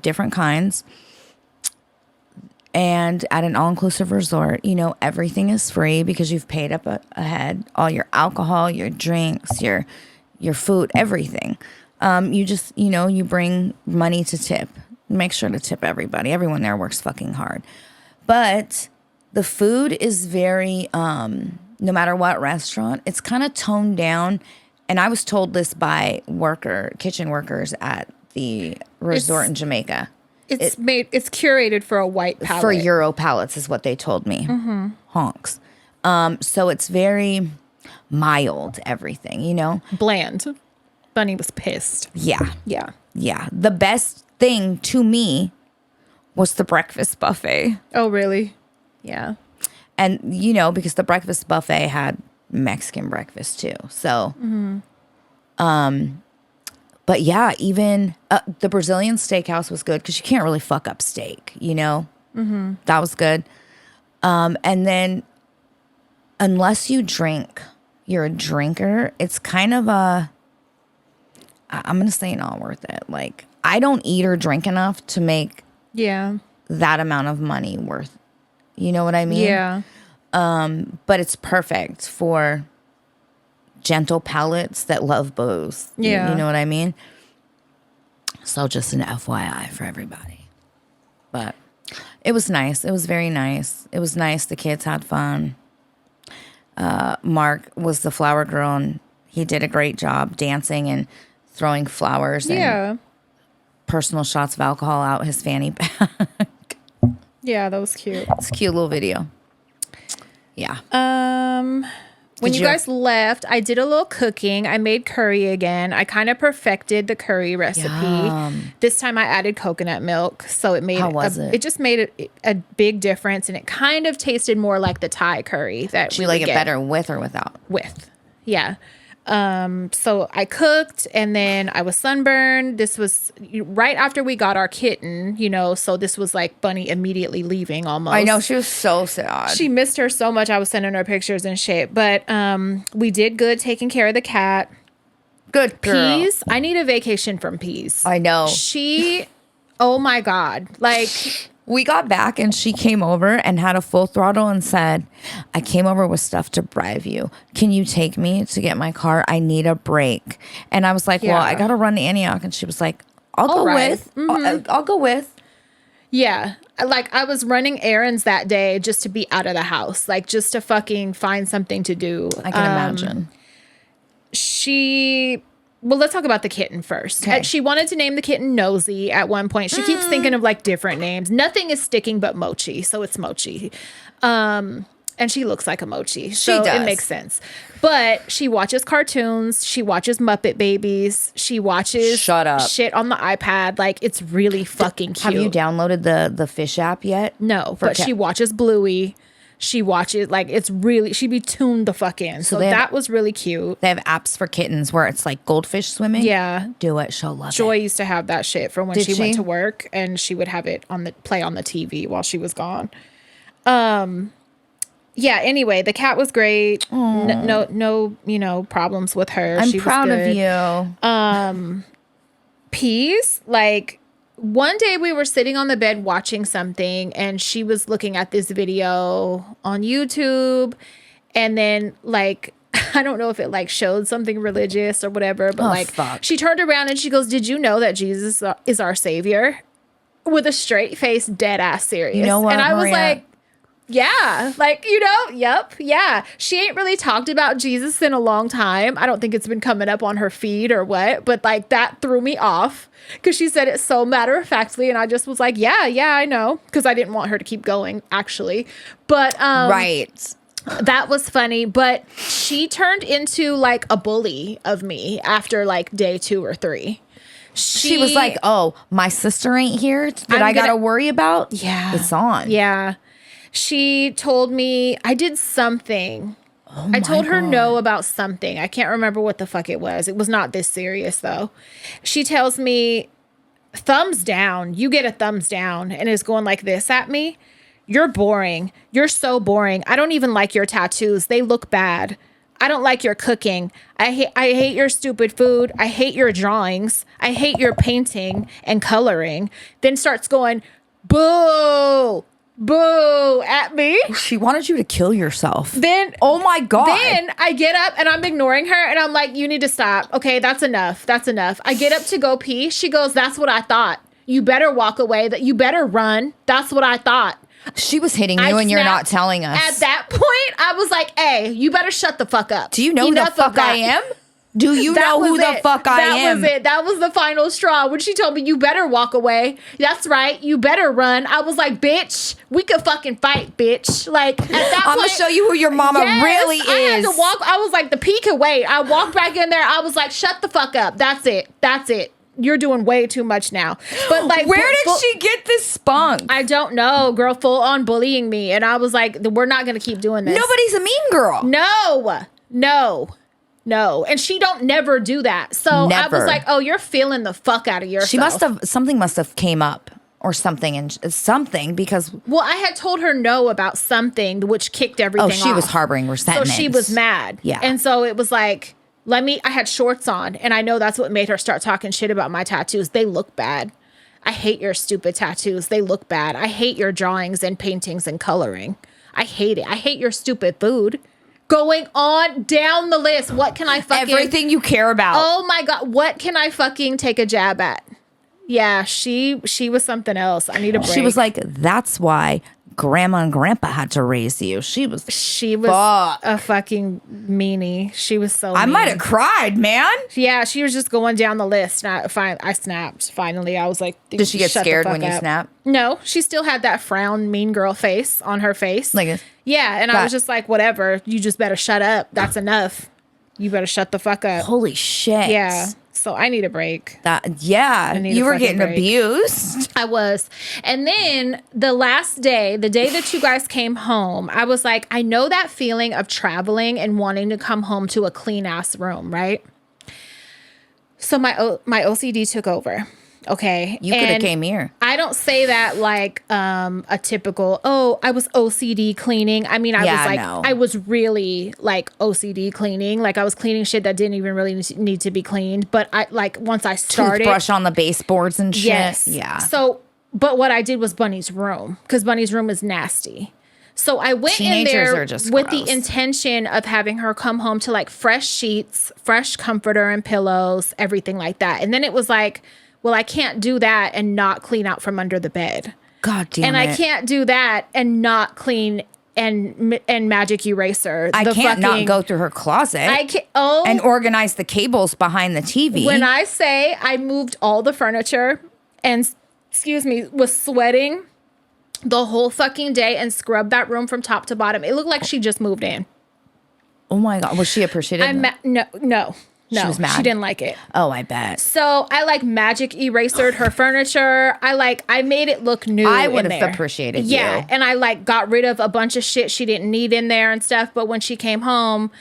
Different kinds. And at an all-inclusive resort, everything is free because you've paid up ahead. All your alcohol, your drinks, your food, everything. You just, you bring money to tip. Make sure to tip everybody. Everyone there works fucking hard. But the food is very, no matter what restaurant, it's kind of toned down. And I was told this by kitchen workers at the resort in Jamaica. It's curated for a white palate. For Euro palates is what they told me. Honks. So it's very mild, everything, Bland. Bunny was pissed. Yeah. Yeah. Yeah. The best thing to me was the breakfast buffet. Oh, really? Yeah. And, because the breakfast buffet had Mexican breakfast too. So, but yeah, even the Brazilian steakhouse was good because you can't really fuck up steak, That was good. And then unless you drink, you're a drinker, it's kind of I'm going to say not worth it. Like, I don't eat or drink enough to make that amount of money worth, you know what I mean? Yeah. But it's perfect for gentle palates that love booze. Yeah. You know what I mean? So just an FYI for everybody. But it was nice. It was very nice. It was nice. The kids had fun. Mark was the flower girl, and he did a great job dancing and throwing flowers. And personal shots of alcohol out his fanny pack. Yeah, that was cute. It's a cute little video. Yeah. When you guys left, I did a little cooking. I made curry again. I kind of perfected the curry recipe. This time I added coconut milk, so it made it just made a big difference, and it kind of tasted more like the Thai curry that Do you like it better with or without? With. Yeah. So I cooked, and then I was sunburned. This was right after we got our kitten, so this was like Bunny immediately leaving almost. I know, she was so sad. She missed her so much. I was sending her pictures and shit, but we did good taking care of the cat. Good girl. Peez, I need a vacation from Peez. I know. Oh my God. Like, we got back and she came over and had a full throttle and said, I came over with stuff to bribe you. Can you take me to get my car? I need a break. And I was like, well, I got to run to Antioch. And she was like, I'll go with. I'll go with. Yeah. Like, I was running errands that day just to be out of the house. Like, just to fucking find something to do. I can imagine. Well, let's talk about the kitten first. Okay. She wanted to name the kitten Nosy at one point. She keeps thinking of like different names. Nothing is sticking but Mochi, so it's Mochi. And she looks like a Mochi, so it makes sense. But she watches cartoons. She watches Muppet Babies. She watches shit on the iPad. Like, it's really fucking cute. Have you downloaded the Fish app yet? No, but she watches Bluey. She watches, like, it's really, she be tuned the fuck in. So that was really cute. They have apps for kittens where it's like goldfish swimming. Yeah. Do it. She'll love it. Joy used to have that shit from when she went to work, and she would have it play on the TV while she was gone. Yeah, anyway, the cat was great. No, problems with her. I'm proud of you. Peez, like, one day we were sitting on the bed watching something, and she was looking at this video on YouTube, and then, like, I don't know if it like showed something religious or whatever, but she turned around and she goes, "Did you know that Jesus is our savior?" With a straight face, dead ass serious. You know what, and I was Maria? like, yeah, like, yep, yeah. She ain't really talked about Jesus in a long time. I don't think it's been coming up on her feed or what, but like, that threw me off because she said it so matter-of-factly, and I just was like, yeah, I know, because I didn't want her to keep going, actually. But right. That was funny, but she turned into like a bully of me after like day 2 or 3. She was like, oh, my sister ain't here that I got to worry about? Yeah. It's on. Yeah. She told me I did something. I told her no about something. I can't remember what the fuck it was. It was not this serious, though. She tells me, thumbs down. You get a thumbs down, and is going like this at me. You're boring. You're so boring. I don't even like your tattoos. They look bad. I don't like your cooking. I hate your stupid food. I hate your drawings. I hate your painting and coloring. Then starts going, boo at me. She wanted you to kill yourself. Then, oh my God. Then I get up and I'm ignoring her, and I'm like, you need to stop. Okay, that's enough. That's enough. I get up to go pee. She goes, that's what I thought. You better walk away. That you better run. That's what I thought. She was hitting you and you're not telling us. At that point, I was like, hey, you better shut the fuck up. Do you know who the fuck I am? Do you know who the fuck I am? That was it. That was the final straw. When she told me, you better walk away. That's right. You better run. I was like, bitch, we could fucking fight, bitch. Like, at that point, I'm going to show you who your mama really is. I had to walk. I was like, the pee can wait. I walked back in there. I was like, shut the fuck up. That's it. You're doing way too much now. But like, where did she get this spunk? I don't know, girl. Full on bullying me, and I was like, we're not gonna keep doing this. Nobody's a mean girl. No. And she don't never do that. So I was like, oh, you're feeling the fuck out of yourself. Something must have came up or something, and something because. Well, I had told her no about something, which kicked everything off. Oh, she was harboring resentment. So she was mad. Yeah. And so it was like, I had shorts on, and I know that's what made her start talking shit about my tattoos. They look bad. I hate your stupid tattoos. They look bad. I hate your drawings and paintings and coloring. I hate it. I hate your stupid food. Going on down the list. What can I fucking... Everything you care about. Oh my God. What can I fucking take a jab at? Yeah, she was something else. I need a break. She was like, that's why grandma and grandpa had to raise you. She was a fucking meanie. She was so I mean. might have cried, man. Yeah, she was just going down the list. And I snapped. Finally, I was like, Did she get shut the scared fuck when you up. snapped? No, she still had that frown mean girl face on her face. Like this? Yeah, and I was just like, whatever. You just better shut up. That's enough. You better shut the fuck up. Holy shit. Yeah. So I need a break. You were getting abused. I was. And then the last day, the day that you guys came home, I was like, I know that feeling of traveling and wanting to come home to a clean ass room, right? So my OCD took over. Okay. You could have came here. I don't say that like a typical, I was OCD cleaning. I mean, I was really like OCD cleaning. Like I was cleaning shit that didn't even really need to be cleaned. But I like once I started. Toothbrush on the baseboards and shit. Yes. Yeah. So, but what I did was Bunny's room because Bunny's room is nasty. So I went in there with the intention of having her come home to like fresh sheets, fresh comforter and pillows, everything like that. And then it was like, well, I can't do that and not clean out from under the bed. God damn and it. And I can't do that and not clean and magic eraser. I can't not go through her closet. And organize the cables behind the TV. When I say I moved all the furniture and, was sweating the whole fucking day and scrubbed that room from top to bottom. It looked like she just moved in. Oh my God. Was she appreciative? No. She was mad. She didn't like it. Oh, I bet. So I like magic erasered her furniture. I made it look new. I would have appreciated you. Yeah. And I like got rid of a bunch of shit she didn't need in there and stuff. But when she came home,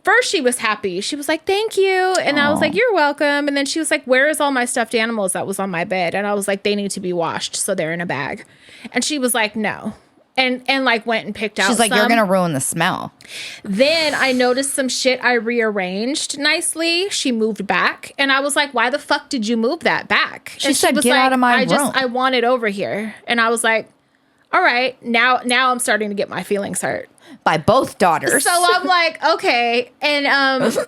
first she was happy. She was like, thank you. And I was like, you're welcome. And then she was like, where is all my stuffed animals that was on my bed? And I was like, they need to be washed. So they're in a bag. And she was like, no. And like went and picked out She's like, some. you're going to ruin the smell. Then I noticed some shit I rearranged nicely. She moved back. And I was like, why the fuck did you move that back? She said, get out of my room. I want it over here. And I was like, all right, now I'm starting to get my feelings hurt. By both daughters. So I'm like, okay. And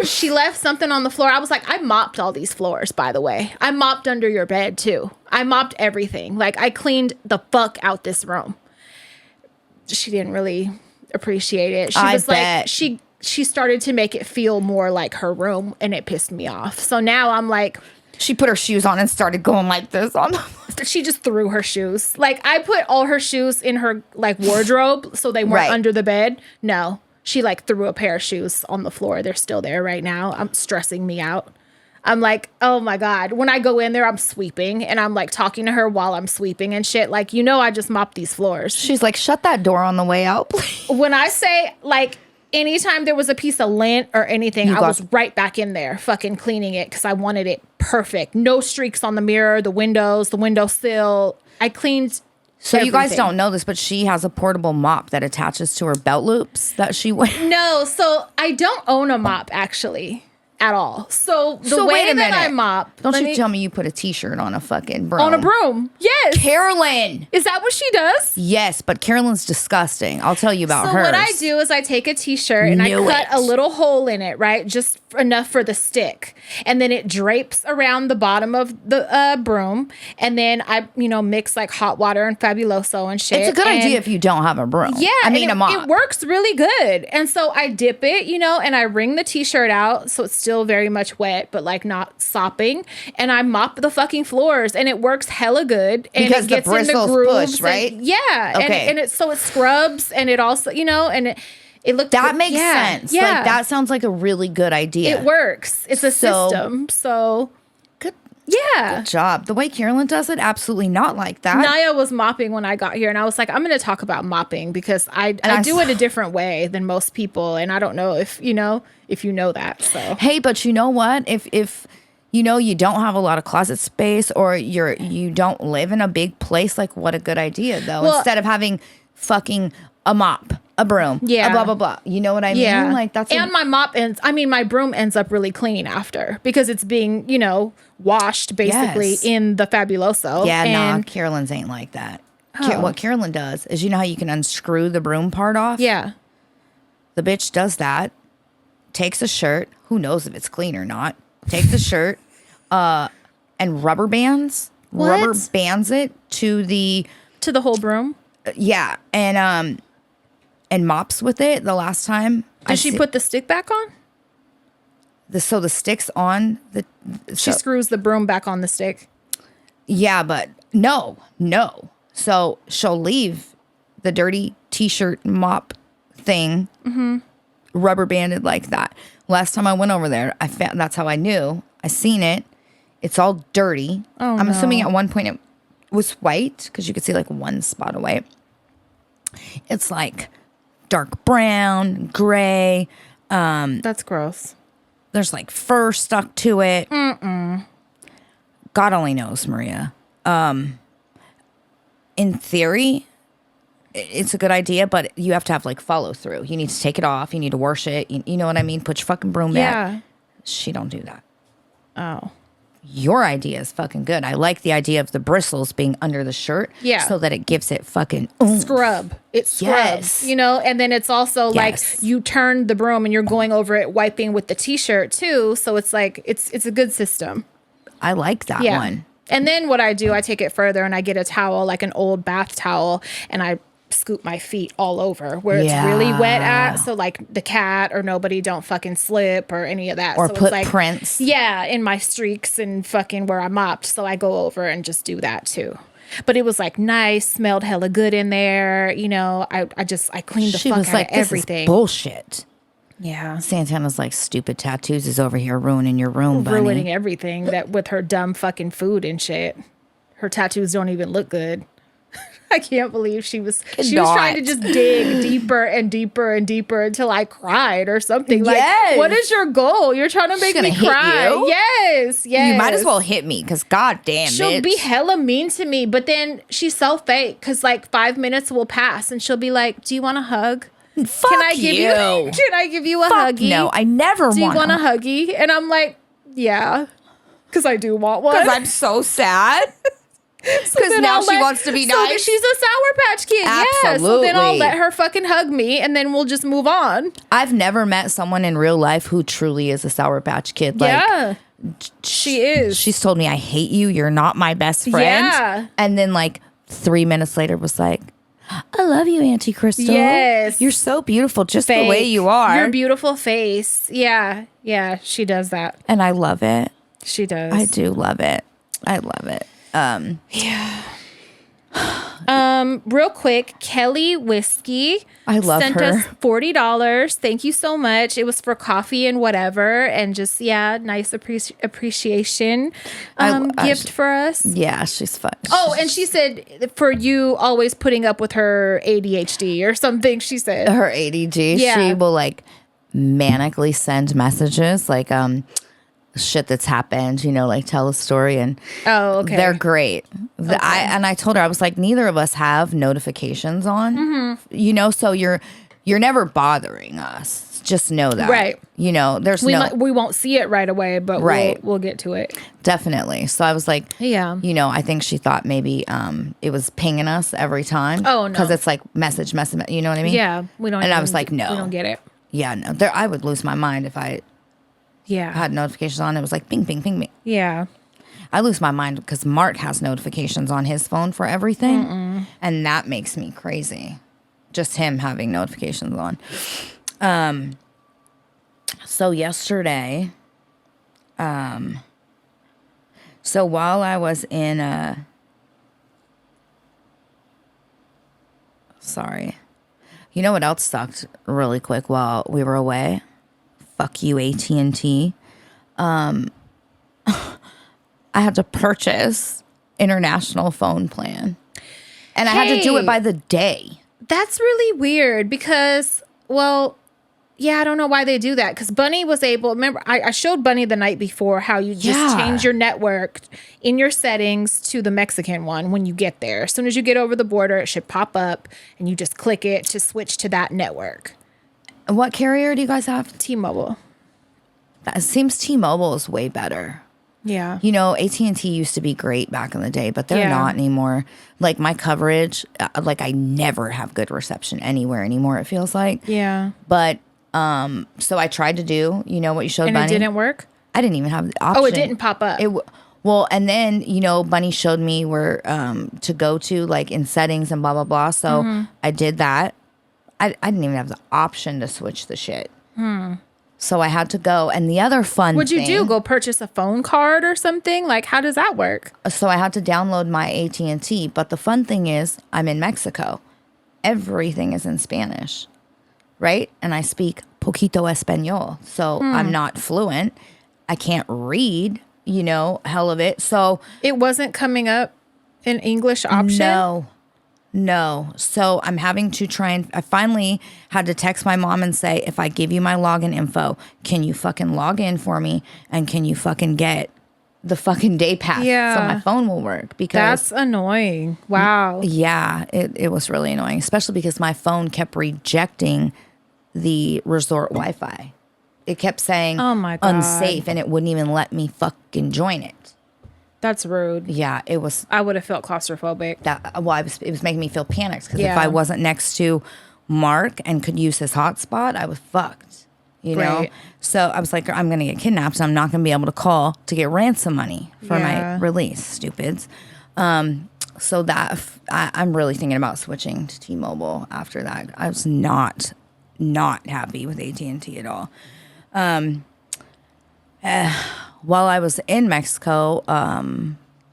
she left something on the floor. I was like, I mopped all these floors, by the way. I mopped under your bed too. I mopped everything. Like I cleaned the fuck out this room. She didn't really appreciate it. She was like, she started to make it feel more like her room, and it pissed me off. So now I'm like, she put her shoes on and started going like this on the she just threw her shoes. Like I put all her shoes in her like wardrobe so they weren't under the bed. No, she like threw a pair of shoes on the floor. They're still there right now. I'm stressing me out. I'm like, oh my God. When I go in there, I'm sweeping and I'm like talking to her while I'm sweeping and shit. Like, I just mopped these floors. She's like, shut that door on the way out, please. When I say like anytime there was a piece of lint or anything, I was right back in there fucking cleaning it because I wanted it perfect. No streaks on the mirror, the windows, the windowsill. I cleaned So everything. You guys don't know this, but she has a portable mop that attaches to her belt loops that she wears. No, so I don't own a mop actually. At all. So the way that I mop. Don't you tell me you put a t-shirt on a fucking broom. On a broom. Yes. Carolyn. Is that what she does? Yes, but Carolyn's disgusting. I'll tell you about hers. So what I do is I take a t-shirt and I cut a little hole in it, right? Just enough for the stick. And then it drapes around the bottom of the broom. And then I, mix like hot water and Fabuloso and shit. It's a good idea if you don't have a broom. Yeah. I mean, a mop. It works really good. And so I dip it, and I wring the t-shirt out. So it's still very much wet, but like not sopping. And I mop the fucking floors and it works hella good. And because it gets the bristles in the grooves push, right? Yeah. Okay. And it scrubs and it also, and it looked that makes sense. Yeah. Like that sounds like a really good idea. It works. It's a system. So good. Yeah. Good job. The way Carolyn does it, absolutely not like that. Naya was mopping when I got here and I was like, I'm going to talk about mopping because I do it a different way than most people. And I don't know if you know that. So hey, but you know what? If you don't have a lot of closet space or you don't live in a big place, like what a good idea though. Well, instead of having fucking a mop, a broom, a blah blah blah. You know what I mean? Like that's my broom ends up really clean after because it's being, washed basically in the Fabuloso. Yeah, Carolyn's ain't like that. What Carolyn does is how you can unscrew the broom part off? Yeah. The bitch does that, takes a shirt, who knows if it's clean or not, takes a shirt, and rubber bands it to the whole broom? Yeah, and mops with it the last time. Does she put the stick back on? So the stick's on the... She screws the broom back on the stick. Yeah, but no. So she'll leave the dirty t-shirt mop thing rubber banded like that. Last time I went over there, I found that's how I knew. I seen it. It's all dirty. Oh, I'm assuming at one point it was white because you could see like one spot of white. It's like dark brown, gray. That's gross. There's like fur stuck to it. God only knows, Maria. In theory, it's a good idea, but you have to have like follow through. You need to take it off. You need to wash it. You know what I mean? Put your fucking broom back. She don't do that. Oh. Your idea is fucking good. I like the idea of the bristles being under the shirt. Yeah. So that it gives it fucking oomph. Scrub. It scrubs, Yes. you know, and then it's also like Yes. you turn the broom and you're going over it, wiping with the t-shirt too. So it's like, it's a good system. I like that one. And then what I do, I take it further and I get a towel, like an old bath towel, and I scoop my feet all over where it's really wet at. So like the cat or nobody don't fucking slip or any of that. Or so put it's like, prints. Yeah, in my streaks and fucking where I mopped. So I go over and just do that too. But it was like nice, smelled hella good in there. You know, I cleaned the She fuck was out like, of this everything. is bullshit. Yeah. Santana's like, stupid tattoos is over here ruining your room, bunny. Ruining everything that with her dumb fucking food and shit. Her tattoos don't even look good. I can't believe she was trying to just dig deeper and deeper and deeper until I cried or something. Yes. Like, what is your goal? You're trying to make me hit cry. you? Yes. You might as well hit me because goddamn, She'll bitch. be hella mean to me, but then she's so fake because like 5 minutes will pass and she'll be like, "Do you want a hug? Fuck Can I give you? Can I give you a huggy? No, I never Do you want want a huggy?" And I'm like, "Yeah," because I do want one. because I'm so sad. Because then now I'll she let- wants to be so nice. she's a Sour Patch Kid. Yeah. So then I'll Absolutely. let her fucking hug me and then we'll just move on. I've never met someone in real life who truly is a Sour Patch Kid. Like, Yeah. She is. she's told me, I hate you. You're not my best friend. Yeah. And then like 3 minutes later was like, I love you, Auntie Crystal. Yes. You're so beautiful just the Fake. way you are. Your beautiful face. Yeah. Yeah. She does that. And I love it. She does. I do love it. I love it. Real quick, Kelly Whiskey I love sent her. us $40. Thank you so much. It was for coffee and whatever, and just nice appreciation gift for us. Yeah, she's fun. Oh, and she said for you always putting up with her ADHD or something. She said Her ADD, Yeah. she will like manically send messages like shit that's happened, you know, like tell a story, and Oh, okay. they're great. I told her, I was like, neither of us have notifications on, Mm-hmm. you know, so you're never bothering us. Just know that, Right. You know, there's we won't see it right away, but Right. we'll get to it. definitely. So I was like, Yeah. you know, I think she thought maybe it was pinging us every time. Oh, no. because it's like message, you know what I mean? Yeah, we don't. And I even- was like, no. we don't get it. Yeah, no, I would lose my mind if I Yeah, had notifications on. It was like ping, ping, ping, ping. yeah. I lose my mind because Mark has notifications on his phone for everything, and that makes me crazy. Just him having notifications on. So yesterday, so while I was in sorry, you know what else sucked really quick while we were away? Fuck you, AT&T. I had to purchase international phone plan. And I had to do it Hey. by the day. That's really weird because, well, yeah, I don't know why they do that. Because Bunny was able. Remember, I showed Bunny the night before how you just Yeah. change your network in your settings to the Mexican one when you get there. As soon as you get over the border, it should pop up, and you just click it to switch to that network. And what carrier do you guys have? T-Mobile. It seems T-Mobile is way better. Yeah. You know, AT&T used to be great back in the day, but they're Yeah. not anymore. Like my coverage, like I never have good reception anywhere anymore, it feels like. Yeah. But so I tried to do, you know what you showed And Bunny? it didn't work? I didn't even have the option. Oh, it didn't pop up. Well, and then, Bunny showed me where to go to, like in settings and blah, blah, blah. So I did that. I didn't even have the option to switch the shit. So I had to go. And the other fun What'd you do? Go purchase a phone card or something? Like, how does that work? So I had to download my AT&T. But the fun thing is, I'm in Mexico. Everything is in Spanish, right? And I speak poquito español. So I'm not fluent. I can't read, hell of it. So it wasn't coming up an English option? No. So I'm having to I finally had to text my mom and say, if I give you my login info, can you fucking log in for me? And can you fucking get the fucking day pass so my phone will work? Because that's annoying. Wow. Yeah, it was really annoying, especially because my phone kept rejecting the resort Wi-Fi. It kept saying oh my God, unsafe, and it wouldn't even let me fucking join it. That's rude. Yeah, it was. I would have felt claustrophobic. It was making me feel panicked because if I wasn't next to Mark and could use his hotspot, I was fucked. Know? So I was like, I'm going to get kidnapped, and I'm not going to be able to call to get ransom money for my release, stupids. So that I'm really thinking about switching to T-Mobile after that. I was not happy with AT&T at all. While I was in Mexico,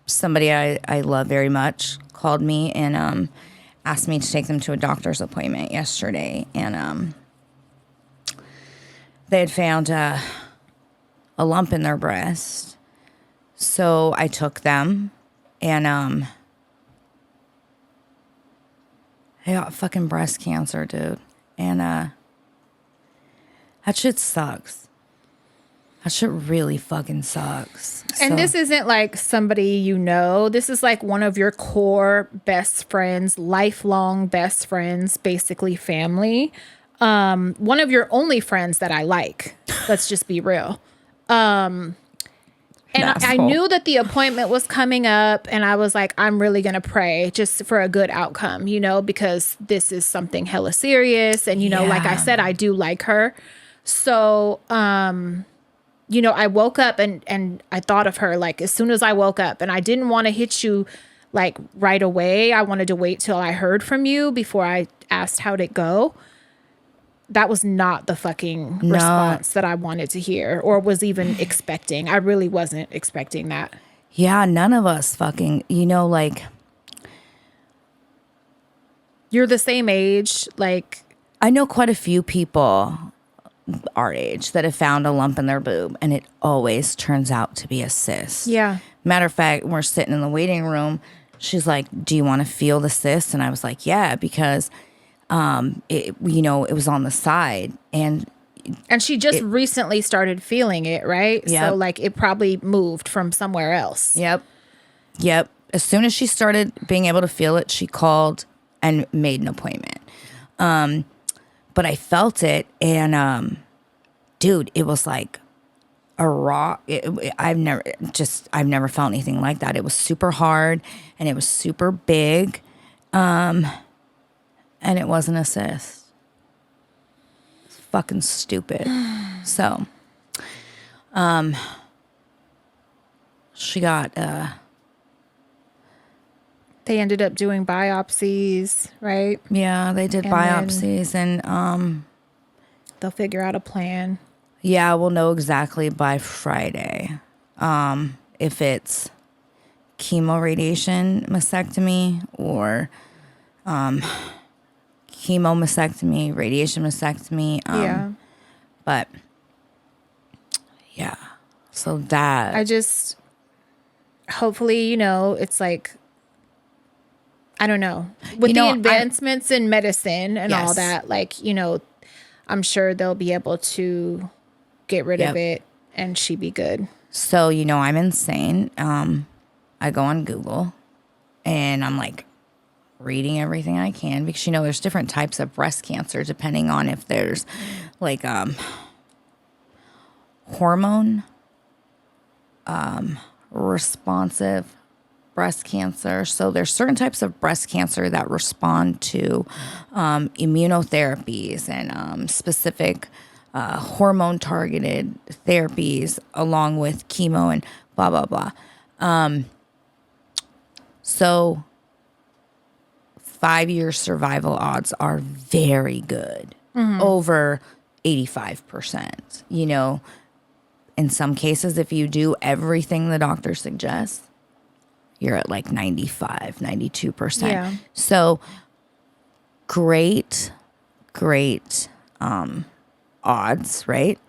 somebody I love very much called me and asked me to take them to a doctor's appointment yesterday. And they had found a lump in their breast. So I took them and I got fucking breast cancer, dude. And that shit sucks. That shit really fucking sucks. And this isn't like somebody this is like one of your core best friends, lifelong best friends, basically family. One of your only friends that I like. Let's just be real. And I knew that the appointment was coming up, and I was like, I'm really going to pray just for a good outcome, because this is something hella serious. And, like I said, I do like her. So, I woke up and I thought of her like as soon as I woke up, and I didn't want to hit you like right away. I wanted to wait till I heard from you before I asked how'd it go. That was not the fucking response that I wanted to hear or was even expecting. I really wasn't expecting that. Yeah, none of us fucking, like. You're the same age, like. I know quite a few people our age that have found a lump in their boob, and it always turns out to be a cyst. Yeah. Matter of fact, we're sitting in the waiting room. She's like, do you want to feel the cyst? And I was like, yeah, because it was on the side, and she just recently started feeling it, right? Yep. So like it probably moved from somewhere else. Yep. As soon as she started being able to feel it, she called and made an appointment. But I felt it, and dude, it was like a raw. I've never felt anything like that. It was super hard, and it was super big, and it wasn't a cyst. It's fucking stupid. So, she got. They ended up doing biopsies, right? Yeah, they did biopsies, and they'll figure out a plan. Yeah, we'll know exactly by Friday if it's chemoradiation mastectomy or chemomastectomy, radiation mastectomy. Yeah. But yeah, so that I just hopefully, it's like, I don't know, with the advancements in medicine and all that, like, I'm sure they'll be able to get rid of it and she be good. So, I'm insane. I go on Google and I'm like reading everything I can because, there's different types of breast cancer depending on if there's like hormone responsive breast cancer. So there's certain types of breast cancer that respond to immunotherapies and specific hormone targeted therapies along with chemo and blah, blah, blah. So 5-year survival odds are very good, over 85%. You know, in some cases, if you do everything the doctor suggests, you're at like 95, 92%. Yeah. So great odds, right?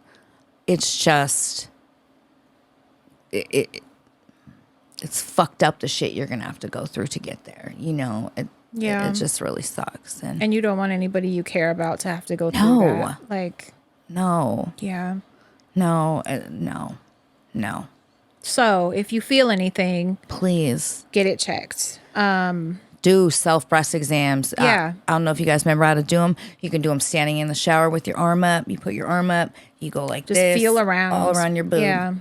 It's just, it's fucked up the shit you're going to have to go through to get there. You know, it just really sucks. And you don't want anybody you care about to have to go through No. that. Like, No. yeah. No. So if you feel anything, Please. get it checked. Do self-breast exams. Yeah. I don't know if you guys remember how to do them. You can do them standing in the shower with your arm up. You put your arm up. You go like Just this. feel around. All around your boob. Yeah.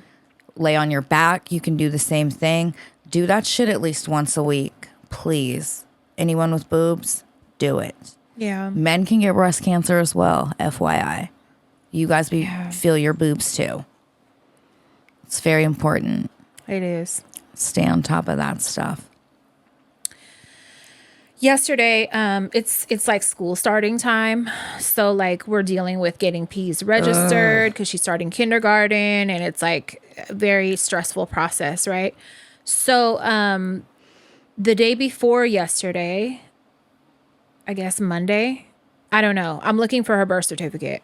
Lay on your back. You can do the same thing. Do that shit at least once a week. Please. Anyone with boobs, do it. Yeah. Men can get breast cancer as well, FYI. You guys feel your boobs too. It's very important. It is. Stay on top of that stuff. Yesterday, it's like school starting time. So like we're dealing with getting Peez registered because she's starting kindergarten, and it's like a very stressful process, right? So the day before yesterday, I guess Monday, I don't know. I'm looking for her birth certificate.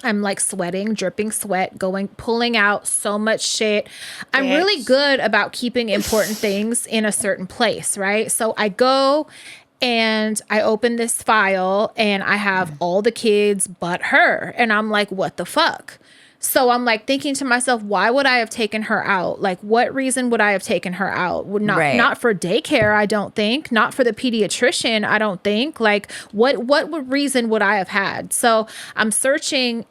I'm like sweating, dripping sweat, pulling out so much shit. I'm really good about keeping important things in a certain place, right? So I go and I open this file and I have all the kids but her. And I'm like, what the fuck? So I'm like thinking to myself, why would I have taken her out? Like, what reason would I have taken her out? Not for daycare, I don't think. Not for the pediatrician, I don't think. Like, what reason would I have had? So I'm searching.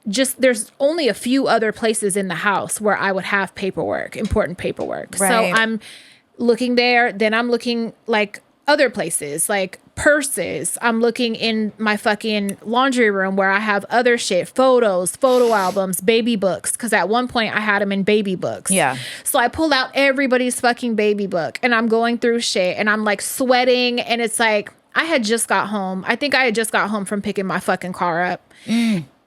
There's only a few other places in the house where I would have paperwork, important paperwork. Right. So I'm looking there. Then I'm looking like other places, like purses. I'm looking in my fucking laundry room where I have other shit, photos, photo albums, baby books. Cause at one point I had them in baby books. Yeah. So I pulled out everybody's fucking baby book and I'm going through shit and I'm like sweating. And it's like, I had just got home. I think I had just got home from picking my fucking car up.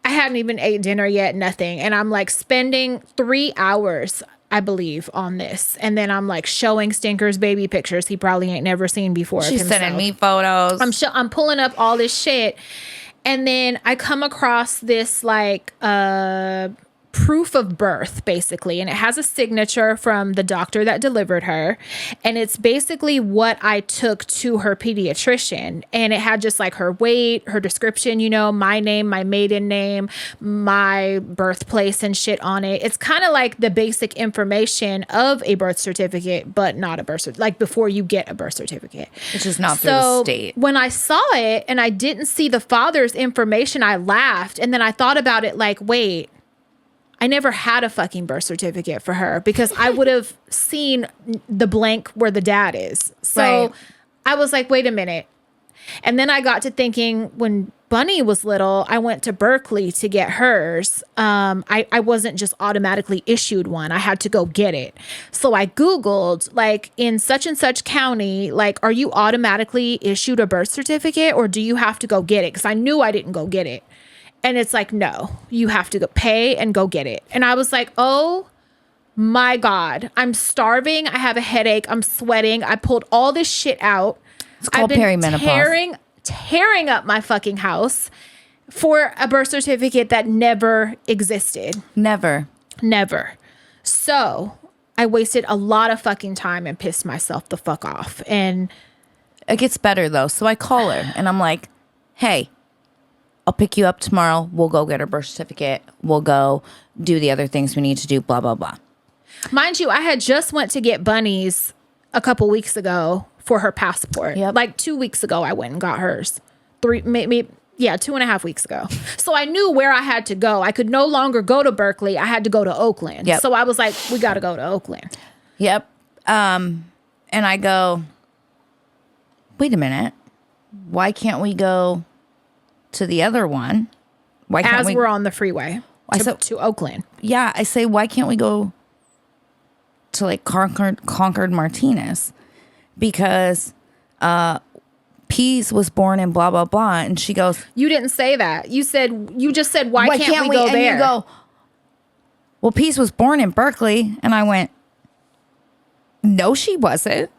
I hadn't even ate dinner yet, nothing. And I'm like spending 3 hours, I believe, on this. And then I'm like showing Stinker's baby pictures he probably ain't never seen before. She's sending me photos. I'm pulling up all this shit. And then I come across this like proof of birth, basically. And it has a signature from the doctor that delivered her. And it's basically what I took to her pediatrician. And it had just like her weight, her description, you know, my name, my maiden name, my birthplace and shit on it. It's kind of like the basic information of a birth certificate, but not a birth certificate, like before you get a birth certificate. Which is not through the state. When I saw it and I didn't see the father's information, I laughed. And then I thought about it like, wait, I never had a fucking birth certificate for her because I would have seen the blank where the dad is. So I was like, wait a minute. And then I got to thinking when Bunny was little, I went to Berkeley to get hers. I wasn't just automatically issued one. I had to go get it. So I Googled, like, in such and such county, like, are you automatically issued a birth certificate or do you have to go get it? Because I knew I didn't go get it. And it's like, no, you have to go pay and go get it. And I was like, oh my God, I'm starving. I have a headache. I'm sweating. I pulled all this shit out. It's called perimenopause. Tearing up my fucking house for a birth certificate that never existed. Never. So I wasted a lot of fucking time and pissed myself the fuck off. And it gets better though. So I call her and I'm like, hey, I'll pick you up tomorrow. We'll go get her birth certificate. We'll go do the other things we need to do, blah, blah, blah. Mind you, I had just went to get Bunny's a couple weeks ago for her passport. Yep. Like 2 weeks ago, I went and got hers. 2.5 weeks ago. So I knew where I had to go. I could no longer go to Berkeley. I had to go to Oakland. Yep. So I was like, we got to go to Oakland. Yep. And I go, wait a minute. Why can't we go to the other one? Why can't we're on the freeway to Oakland. Yeah, I say, why can't we go to like Concord Martinez because Peez was born in blah, blah, blah. And she goes, You didn't say that. You just said, why can't we go there? And you go, well, Peez was born in Berkeley. And I went, no, she wasn't.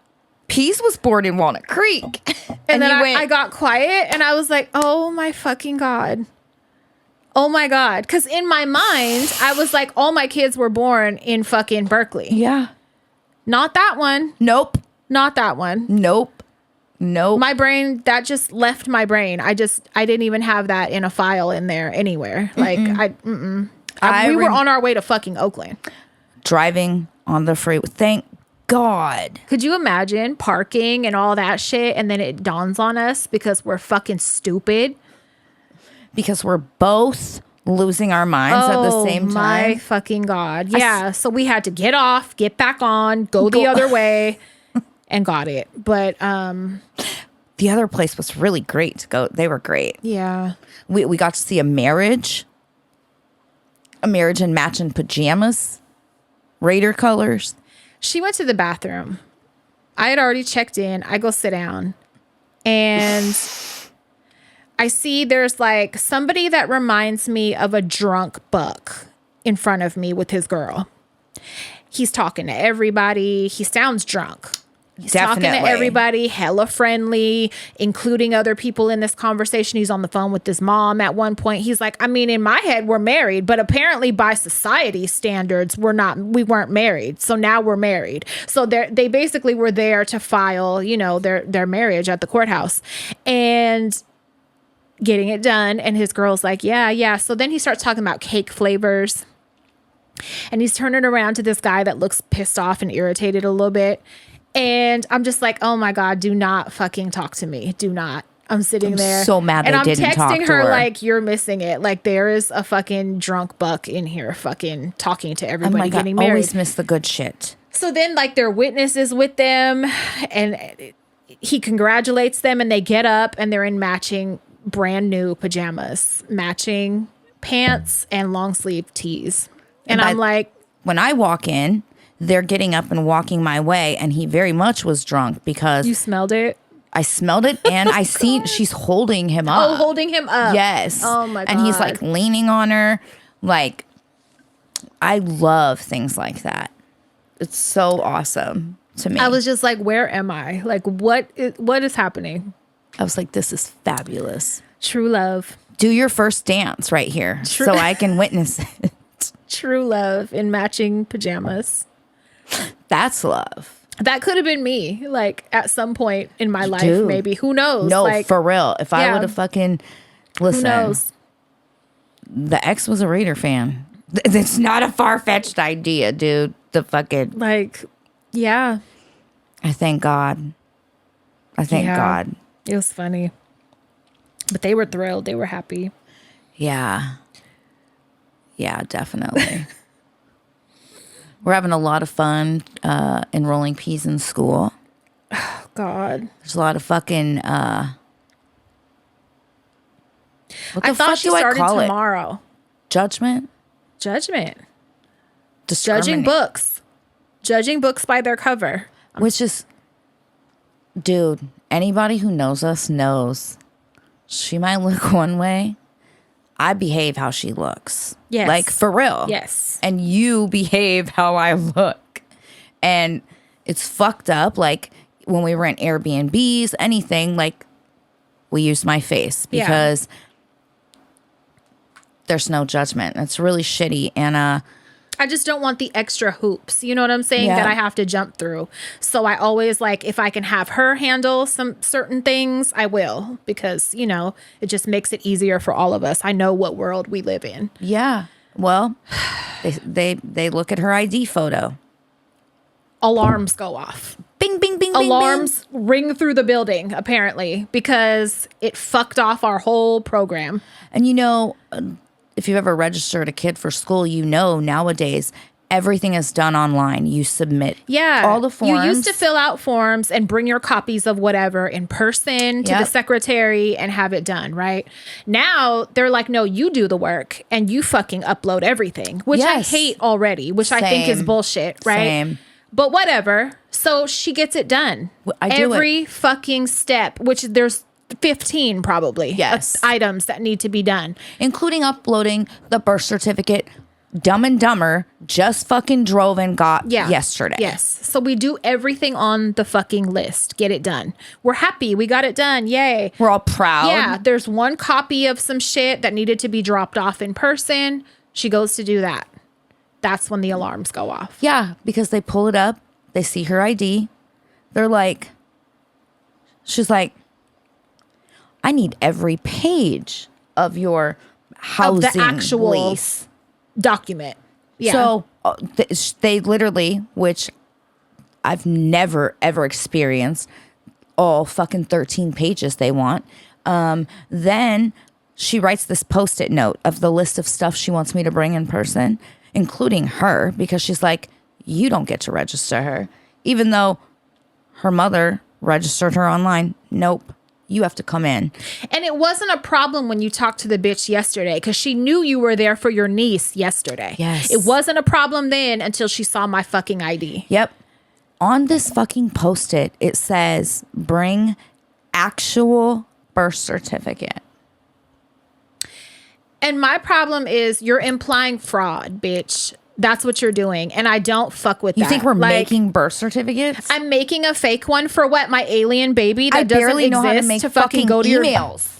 Peez was born in Walnut Creek. And then I got quiet and I was like, oh my fucking God. Oh my God. Because in my mind, I was like, all my kids were born in fucking Berkeley. Yeah. Not that one. Nope. Not that one. Nope. My brain, that just left my brain. I didn't even have that in a file in there anywhere. Like, we were on our way to fucking Oakland. Driving on the freeway. Thank God. Could you imagine parking and all that shit and then it dawns on us because we're fucking stupid? Because we're both losing our minds at the same time. Oh my fucking God. Yeah. So we had to get off, get back on, go the other way and got it. But the other place was really great to go. They were great. Yeah. We got to see a marriage in matching pajamas, Raider colors. She went to the bathroom. I had already checked in. I go sit down and I see there's like somebody that reminds me of a drunk buck in front of me with his girl. He's talking to everybody. He sounds drunk. He's talking to everybody, hella friendly, including other people in this conversation. He's on the phone with his mom at one point. He's like, I mean, in my head, we're married, but apparently by society standards, we weren't married. So now we're married. So they basically were there to file, their marriage at the courthouse and getting it done. And his girl's like, yeah. So then he starts talking about cake flavors and he's turning around to this guy that looks pissed off and irritated a little bit. And I'm just like, oh my God, do not fucking talk to me. Do not. I'm sitting there. So mad and they didn't talk to her. And I'm texting her like, you're missing it. Like there is a fucking drunk buck in here fucking talking to everybody getting married. Always miss the good shit. So then like their witness is with them and he congratulates them and they get up and they're in matching brand new pajamas, matching pants and long sleeve tees. And I'm like, when I walk in, they're getting up and walking my way, and he very much was drunk because you smelled it. I smelled it, and I seen she's holding him up. Oh, holding him up. Yes. Oh my God. And he's like leaning on her. Like, I love things like that. It's so awesome to me. I was just like, where am I? Like, what is happening? I was like, this is fabulous. True love. Do your first dance right here so I can witness it. True love in matching pajamas. That's love. That could have been me, like at some point in my life, Dude. maybe. Who knows? No, like, for real. If I would have fucking listen, who knows? The ex was a Raider fan. It's not a far-fetched idea, dude. The fucking like, yeah. I thank God. God. It was funny, but they were thrilled. They were happy. Yeah, definitely. We're having a lot of fun enrolling Peez in school. Oh, God. There's a lot of fucking... what I thought she started tomorrow. Judgment? Judging books. Judging books by their cover. Which is... Dude, anybody who knows us knows she might look one way. I behave how she looks. Yes. Like, for real. Yes. And you behave how I look. And it's fucked up. Like, when we rent Airbnbs, anything, like, we use my face because there's no judgment. It's really shitty. And I just don't want the extra hoops. You know what I'm saying? Yeah. That I have to jump through. So I always like, if I can have her handle some certain things, I will, because, it just makes it easier for all of us. I know what world we live in. yeah, well, they look at her ID photo. Alarms go off. Bing, bing, bing, Alarms bing, bing. ring through the building, apparently, because it fucked off our whole program. And if you've ever registered a kid for school, nowadays everything is done online. You submit all the forms. You used to fill out forms and bring your copies of whatever in person to the secretary and have it done, right? Now they're like, no, you do the work and you fucking upload everything, which I hate already, which I think is bullshit, right? Same. But whatever. So she gets it done. I do every fucking step, which there's 15 probably Yes. items that need to be done. Including uploading the birth certificate. Dumb and Dumber just fucking drove and got yesterday. Yes. So we do everything on the fucking list. Get it done. We're happy. We got it done. Yay. We're all proud. Yeah. There's one copy of some shit that needed to be dropped off in person. She goes to do that. That's when the alarms go off. Yeah, because they pull it up. They see her ID. They're like, she's like, I need every page of your housing Of the actual lease document. Yeah. So they literally, which I've never ever experienced, all fucking 13 pages they want. Then she writes this post-it note of the list of stuff she wants me to bring in person, including her, because she's like, you don't get to register her, even though her mother registered her online. Nope. You have to come in. And it wasn't a problem when you talked to the bitch yesterday because she knew you were there for your niece yesterday. Yes. It wasn't a problem then until she saw my fucking ID. Yep. On this fucking post-it, it says, bring actual birth certificate. And my problem is you're implying fraud, bitch. That's what you're doing. And I don't fuck with that. You think we're making birth certificates? I'm making a fake one for what? My alien baby that I doesn't barely know exist how to make fucking fucking go to emails.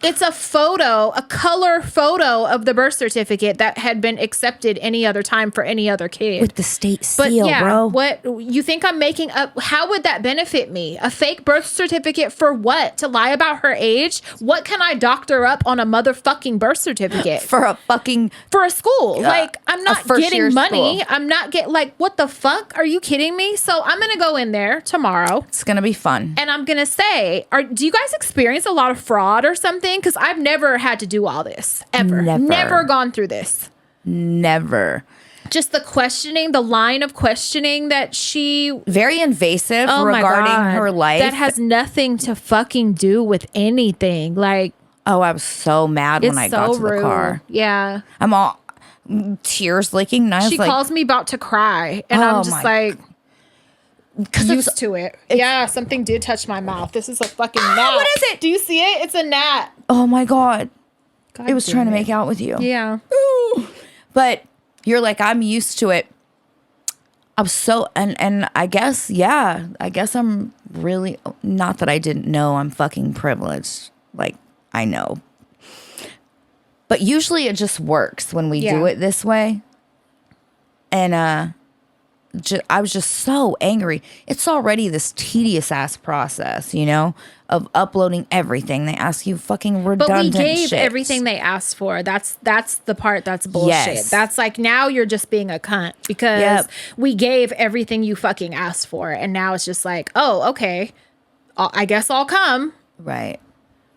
It's a photo, a color photo of the birth certificate that had been accepted any other time for any other kid. With the state seal, bro. What you think I'm making up? How would that benefit me? A fake birth certificate for what? To lie about her age? What can I doctor up on a motherfucking birth certificate? For a fucking... For a school. Like, I'm not first-year getting money. school. I'm not getting, like, what the fuck? Are you kidding me? So I'm going to go in there tomorrow. It's going to be fun. And I'm going to say, do you guys experience a lot of fraud or something? Because I've never had to do all this, ever. Never gone through this. Never. Just the questioning, the line of questioning that she... Very invasive Oh my regarding God. her life. That has nothing to fucking do with anything. Like, Oh, I was so mad when I got to the car. Yeah. I'm all tears leaking. And I was She like, calls me about to cry. And Oh I'm just my like... because used to it. Yeah, something did touch my mouth. This is a fucking gnat. what is it? Do you see it? It's a gnat. oh my God. God It was damn trying to it. make out with you. Yeah. But you're like, I'm used to it. I'm so, and I guess, yeah, I guess I'm really, not that I didn't know I'm fucking privileged. Like, I know. But usually it just works when we do Yeah. it this way. And I was just so angry. It's already this tedious ass process, you know, of uploading everything. They ask you fucking But redundant we gave shit. everything they asked for. That's the part that's bullshit. Yes. That's like, now you're just being a cunt because Yep. we gave everything you fucking asked for. And now it's just like, oh, okay. I guess I'll come. Right.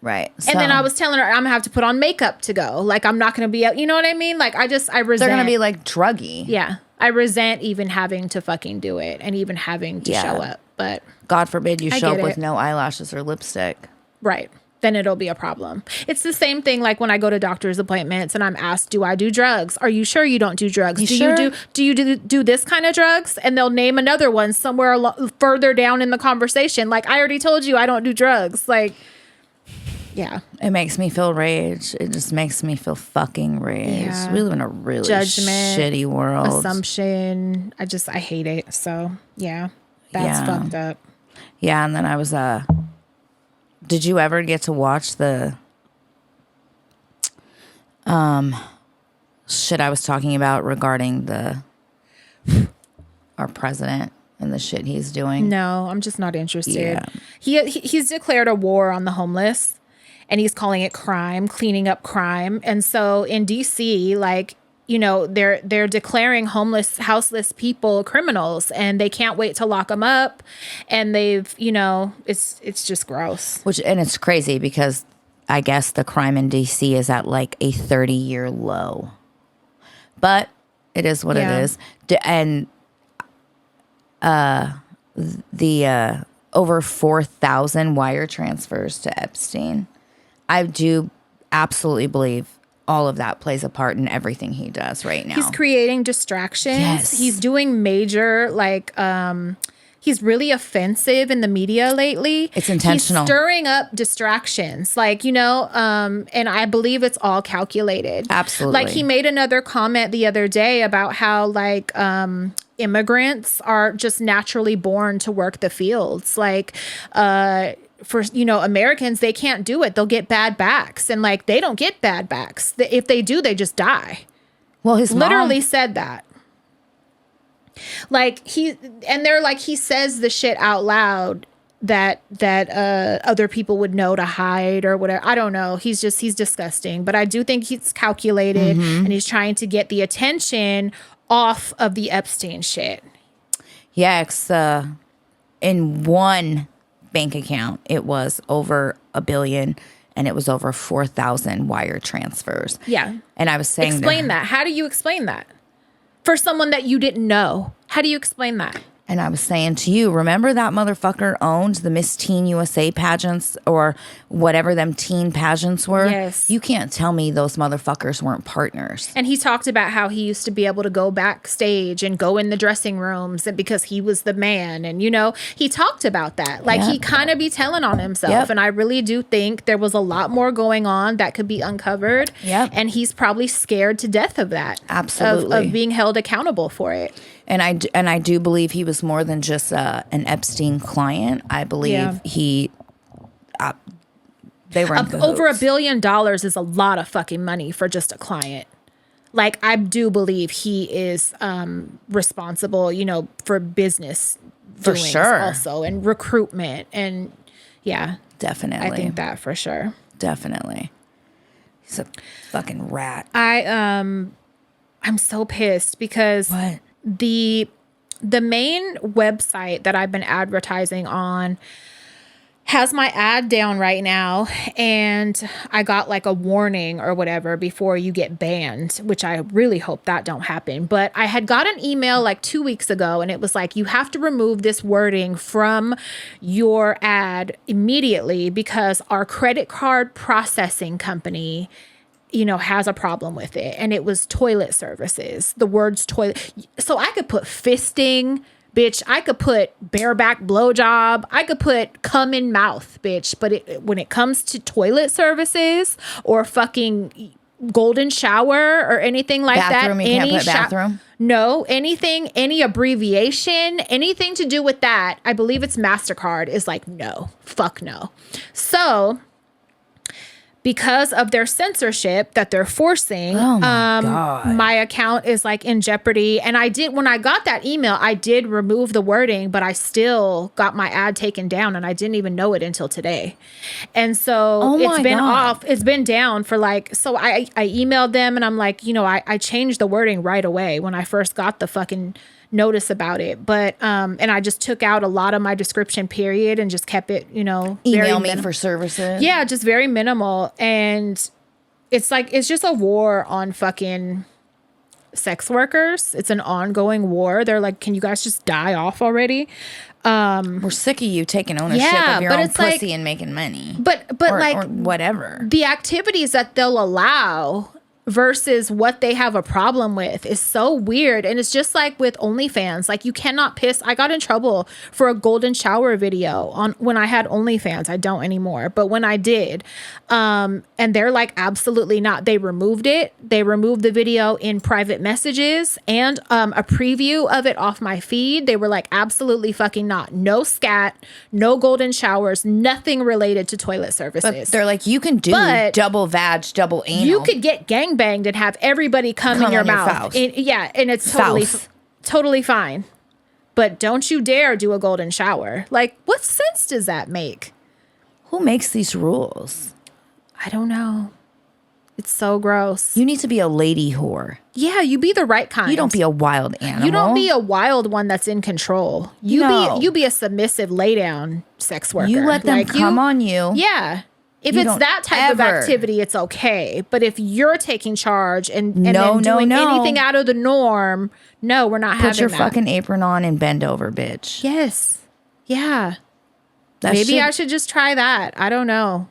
Right. And then So- I was telling her I'm gonna have to put on makeup to go. Like, I'm not gonna be out. You know what I mean? Like, I resent. they're gonna be like druggy. Yeah. I resent even having to fucking do it and even having to Yeah. show up. But God forbid you I show get up with it. no eyelashes or lipstick. right. Then it'll be a problem. It's the same thing like when I go to doctor's appointments and I'm asked, do I do drugs? Are you sure you don't do drugs? You do sure? you do this kind of drugs? And they'll name another one somewhere further down in the conversation. Like, I already told you I don't do drugs. Like, yeah. It makes me feel rage. It just makes me feel fucking rage. Yeah. We live in a really Judgment, shitty world. Assumption. I hate it. So yeah, that's Yeah. fucked up. Yeah, and then I was did you ever get to watch the shit I was talking about regarding our president and the shit he's doing? No, I'm just not interested. Yeah. He's declared a war on the homeless, and he's calling it crime, cleaning up crime. And so in DC, like, you know, they're declaring houseless people criminals, and they can't wait to lock them up. And they've, you know, it's just gross. And it's crazy because I guess the crime in DC is at like a 30-year low. But it is what Yeah. it is. And the over 4,000 wire transfers to Epstein. I do absolutely believe all of that plays a part in everything he does right now. He's creating distractions. Yes. He's doing major, like, he's really offensive in the media lately. It's intentional. He's stirring up distractions, like, you know, and I believe it's all calculated. Absolutely. Like, he made another comment the other day about how, like, immigrants are just naturally born to work the fields. Like, for, you know, Americans, they can't do it. They'll get bad backs. And, like, they don't get bad backs. If they do, they just die. Well, his Literally mom said that. Like, they're like, he says the shit out loud that other people would know to hide or whatever. I don't know. He's disgusting. But I do think he's calculated and he's trying to get the attention off of the Epstein shit. Yeah, it's, in one bank account, it was over $1 billion, and it was over 4,000 wire transfers. Yeah. And I was saying, Explain that. How do you explain that? For someone that you didn't know. How do you explain that? And I was saying to you, remember that motherfucker owned the Miss Teen USA pageants or whatever them teen pageants were? Yes. You can't tell me those motherfuckers weren't partners. And he talked about how he used to be able to go backstage and go in the dressing rooms because he was the man. And, you know, he talked about that. Like, he kind of be telling on himself. Yep. And I really do think there was a lot more going on that could be uncovered. Yep. And he's probably scared to death of that. Absolutely. Of being held accountable for it. And I do believe he was more than just an Epstein client. I believe they were in cahoots. Over $1 billion is a lot of fucking money for just a client. Like, I do believe he is responsible, you know, for business For doings sure. also, and recruitment, and yeah, Definitely. I think that for sure. Definitely. He's a fucking rat. I'm so pissed because What? the main website that I've been advertising on has my ad down right now, and I got like a warning or whatever before you get banned, which I really hope that don't happen. But I had got an email like 2 weeks ago, and it was like, you have to remove this wording from your ad immediately because our credit card processing company, you know, has a problem with it. And it was toilet services, the words toilet. So I could put fisting, bitch. I could put bareback blowjob. I could put cum in mouth, bitch. But when it comes to toilet services or fucking golden shower or anything like Bathroom, that. you can't put bathroom? No, anything, any abbreviation, anything to do with that. I believe it's MasterCard is like, no, fuck no. So because of their censorship that they're forcing, Oh my God. my account is like in jeopardy. And when I got that email, I did remove the wording, but I still got my ad taken down, and I didn't even know it until today. And so it's been off. It's been down for like, so I emailed them, and I'm like, you know, I changed the wording right away when I first got the fucking notice about it. But and I just took out a lot of my description period and just kept it, you know, Email me for services. yeah, just very minimal. And it's like, it's just a war on fucking sex workers. It's an ongoing war. They're like, can you guys just die off already? We're sick of you taking ownership Yeah, of your but own it's like- pussy and making money. But or, like or whatever. the activities that they'll allow versus what they have a problem with is so weird. And it's just like with OnlyFans, like you cannot piss. I got in trouble for a golden shower video on when I had OnlyFans. I don't anymore, but when I did, and they're like, absolutely not. They removed it. They removed the video in private messages and a preview of it off my feed. They were like, absolutely fucking not. No scat, no golden showers, nothing related to toilet services. But they're like, you can do But double vag, double anal. you could get gangbanged and have everybody come in your on your mouth. fouse. And it's Fouse. totally fine. But don't you dare do a golden shower. Like, what sense does that make? Who makes these rules? I don't know. It's so gross. You need to be a lady whore. Yeah, you be the right kind. You don't be a wild animal. You don't be a wild one that's in control. No. You be a submissive lay down sex worker. You let them Like, come on you. Yeah. If You it's don't that type of ever- activity, it's okay. But if you're taking charge and No, then doing no. anything out of the norm, no, we're not having Put your that. fucking apron on and bend over, bitch. Yes. Yeah. That Maybe shit- I should just try that. I don't know.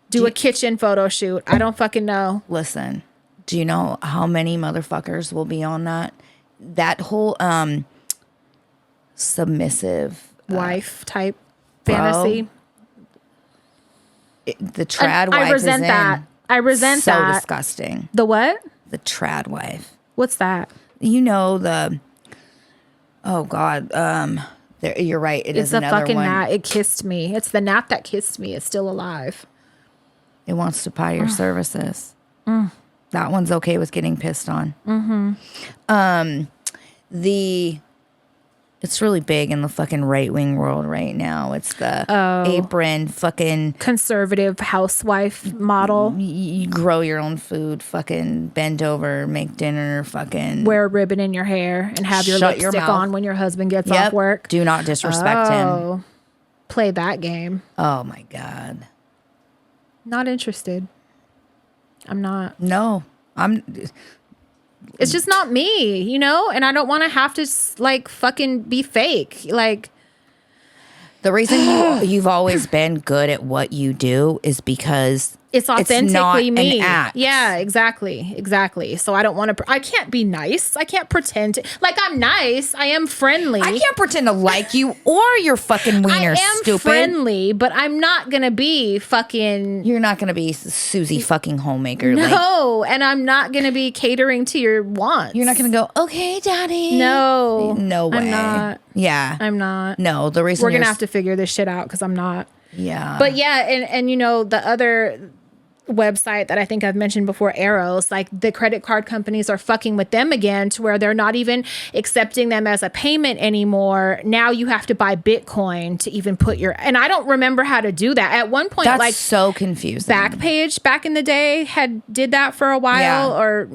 Do a kitchen photo shoot. I don't fucking know. Listen, do you know how many motherfuckers will be on that whole submissive Wife type fantasy. The trad wife I resent that. I resent so that. disgusting. The what? The trad wife. What's that? You know oh God, you're right. It's another a fucking one. gnat. It kissed me. It's the gnat that kissed me. It's still alive. It wants to buy your services. That one's okay with getting pissed on. It's really big in the fucking right-wing world right now. It's the apron fucking Conservative housewife model. you grow your own food, fucking bend over, make dinner, fucking Wear a ribbon in your hair and have your Shut your lipstick mouth. on when your husband gets Yep. off work. Do not disrespect him. Play that game. Oh my God. Not interested. I'm not. No. It's just not me, you know? And I don't want to have to like fucking be fake. Like, The reason you've always been good at what you do is because it's authentically not me. an act. Yeah, exactly. So I don't want to. I can't be nice. I can't pretend like I'm nice. I am friendly. I can't pretend to like you or your fucking wiener, I am stupid. friendly, but I'm not gonna be fucking. You're not gonna be Susie fucking homemaker. No, and I'm not gonna be catering to your wants. You're not gonna go, okay, daddy. No, No way. I'm not. Yeah. I'm not. No, the reason We're gonna have to figure this shit out because I'm not. Yeah. But yeah, and you know the other website that I think I've mentioned before, Arrows, like the credit card companies are fucking with them again to where they're not even accepting them as a payment anymore. Now you have to buy Bitcoin to even put your, and I don't remember how to do that. At one point, That's like so confusing. Backpage back in the day did that for a while, or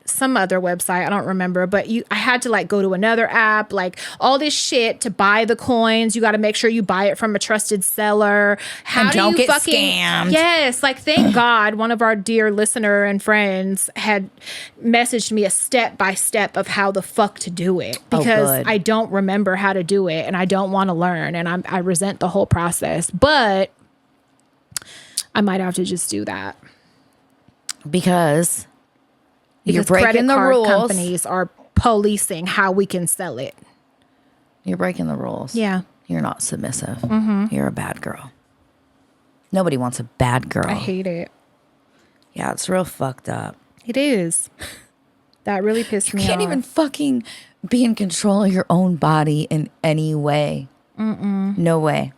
some other website, I don't remember, but I had to like go to another app, like all this shit to buy the coins. You got to make sure you buy it from a trusted seller. And don't get scammed. Yes, like thank God one of our dear listener and friends had messaged me a step by step of how the fuck to do it, because I don't remember how to do it and I don't want to learn, and I resent the whole process, but I might have to just do that because you're breaking credit the card rules. companies are policing how we can sell it. You're breaking the rules. Yeah. You're not submissive. You're a bad girl. Nobody wants a bad girl. I hate it. Yeah, it's real fucked up. It is. That really pissed me off. You can't even fucking be in control of your own body in any way. No way.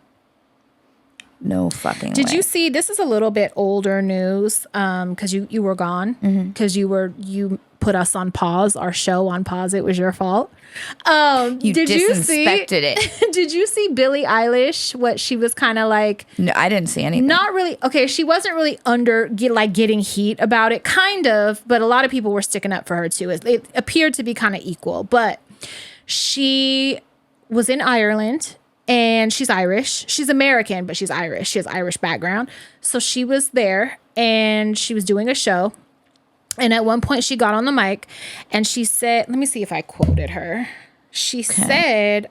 No fucking way. Did you see, this is a little bit older news, because you were gone, because you put us on pause, our show on pause. It was your fault. You disinspected it. Did you see Billie Eilish, what she was kind of like? No, I didn't see anything. Not really. Okay, she wasn't really getting heat about it, kind of, but a lot of people were sticking up for her too. It appeared to be kind of equal, but she was in Ireland. And she's Irish. She's American, but she's Irish. She has Irish background. So she was there and she was doing a show. And at one point she got on the mic and she said, let me see if I quoted her. She said,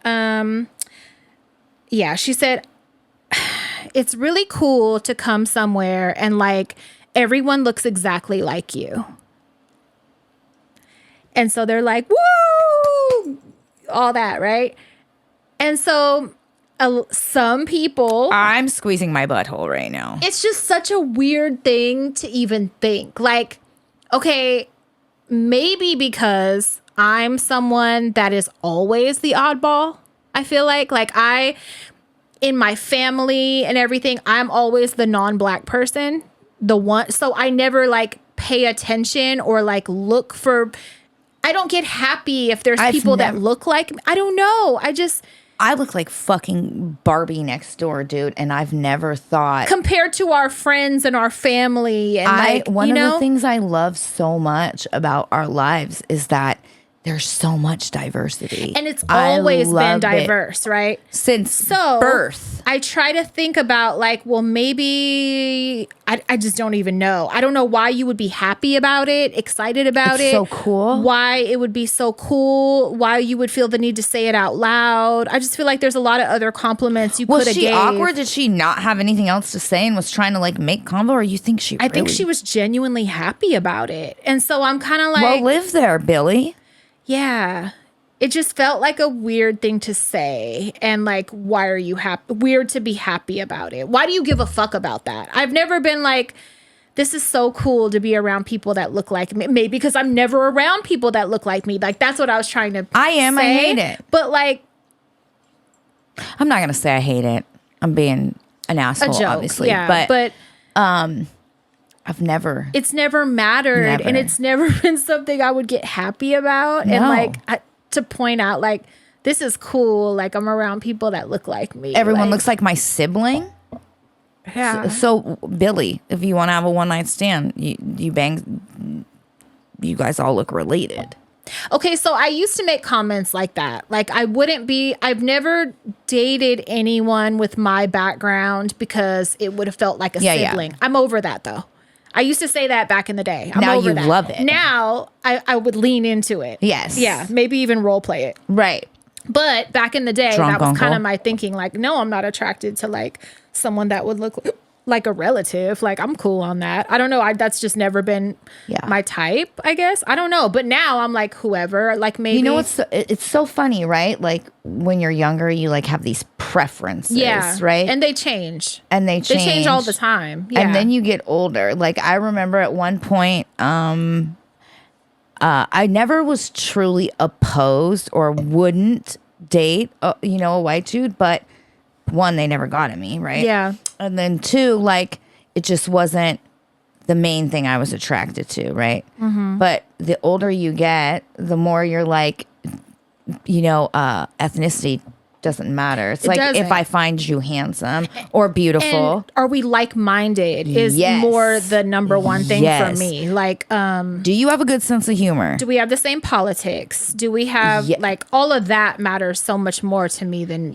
she said, it's really cool to come somewhere and like everyone looks exactly like you. And so they're like, woo, all that, right? And so some people, I'm squeezing my butthole right now. it's just such a weird thing to even think. Like, okay, maybe because I'm someone that is always the oddball. I feel like in my family and everything, I'm always the non-black person, the one. So I never like pay attention or like look for, I don't get happy if there's people that look like me. I don't know. I look like fucking Barbie next door, dude, and I've never thought compared to our friends and our family, and one of the things I love so much about our lives is that there's so much diversity. And it's always been love it. diverse, right? Since birth. I try to think about like, well, maybe I just don't even know. I don't know why you would be happy about it, excited about it. So cool. Why it would be so cool. Why you would feel the need to say it out loud. I just feel like there's a lot of other compliments you could have Was she gave. awkward? Did she not have anything else to say and was trying to like make convo, or you think she I think she was genuinely happy about it. And so I'm kind of like, well, live there, Billy. yeah. It just felt like a weird thing to say. And like, why are you happy? Weird to be happy about it. Why do you give a fuck about that? I've never been like, this is so cool to be around people that look like me. Maybe because I'm never around people that look like me. Like, that's what I was trying to I say. hate it. But like, I'm not going to say I hate it. I'm being an asshole, a joke. obviously. Yeah. But I've never. it's never mattered. Never. And it's never been something I would get happy about. And No. like, to point out, like, this is cool. Like, I'm around people that look like me. Everyone like, looks like my sibling. yeah. So, Billy, if you want to have a one night stand, you bang. You guys all look related. Okay, so I used to make comments like that. Like, I've never dated anyone with my background because it would have felt like a sibling. Yeah. I'm over that, though. I used to say that back in the day. I'm now over you that. love it. Now, I would lean into it. Yes. Yeah, maybe even role play it. Right. But back in the day, Drunk that was kind uncle. of my thinking. Like, no, I'm not attracted to, like, someone that would look like a relative. Like, I'm cool on that. I don't know. That's just never been my type, I guess. I don't know. But now I'm like, whoever, like maybe. You know what's it's so funny, right? Like when you're younger, you like have these preferences, right? And they change. They change all the time. Yeah. And then you get older. Like I remember at one point, I never was truly opposed or wouldn't date, a white dude, but one, they never got at me, right? Yeah. And then two, like it just wasn't the main thing I was attracted to, right? Mm-hmm. But the older you get, the more you're like, ethnicity doesn't matter. It's like doesn't. if I find you handsome or beautiful. And are we like-minded is more the number one thing for me. Like, do you have a good sense of humor? do we have the same politics? Do we have like all of that matters so much more to me than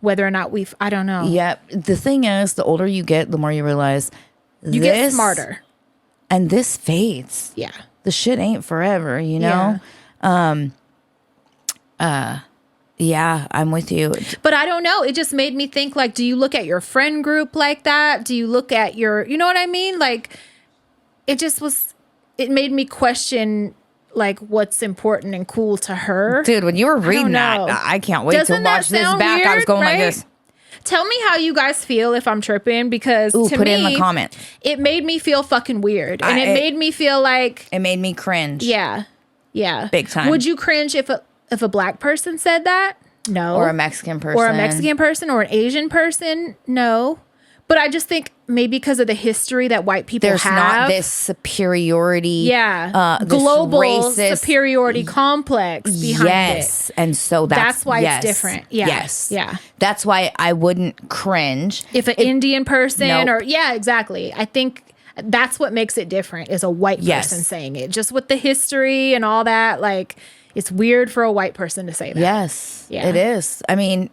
whether or not I don't know. Yep. The thing is, the older you get, the more you realize you get smarter. And this fades. Yeah. The shit ain't forever, you know? Yeah, I'm with you. But I don't know. It just made me think, like, do you look at your friend group like that? Do you look at you know what I mean? Like, it made me question, like, what's important and cool to her. Dude, when you were reading that, I can't wait to watch this back. Weird, I was going right? like this. Tell me how you guys feel if I'm tripping, because to put me, it in the comments. It made me feel fucking weird. And it made me feel like... It made me cringe. Yeah. Yeah. Big time. Would you cringe if a black person said that? No. Or a Mexican person. Or a Mexican person or an Asian person? No. But I just think maybe because of the history that white people There's have. not this superiority. Yeah. Global racist, superiority complex behind it. And so that's why it's different. Yeah. Yes. Yeah. That's why I wouldn't cringe. If an Indian person Nope. exactly. I think that's what makes it different is a white person saying it. Just with the history and all that, like, it's weird for a white person to say that. Yes. Yeah. It is. I mean,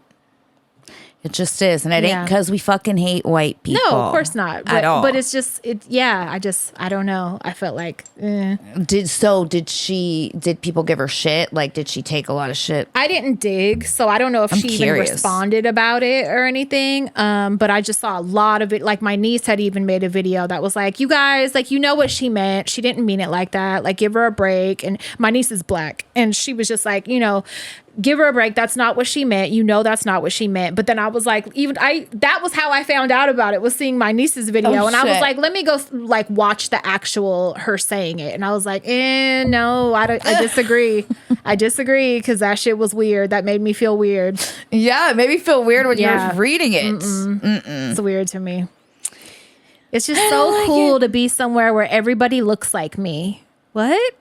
it just is. And it ain't because we fucking hate white people. No, of course not. At all. But it's just, I don't know. I felt like, Did people give her shit? Like, did she take a lot of shit? I didn't dig, so I don't know if she even responded about it or anything. But I just saw a lot of it. Like, my niece had even made a video that was like, you guys, like, you know what she meant. She didn't mean it like that. Like, give her a break. And my niece is black. And she was just like, give her a break. That's not what she meant. That's not what she meant. But then I was like, that was how I found out about it, was seeing my niece's video. And I was like, let me go like watch the actual her saying it. And I was like, no, I disagree. I disagree, because that shit was weird. That made me feel weird. Yeah, it made me feel weird when you were reading it. It's weird to me. It's just so cool to be somewhere where everybody looks like me. What?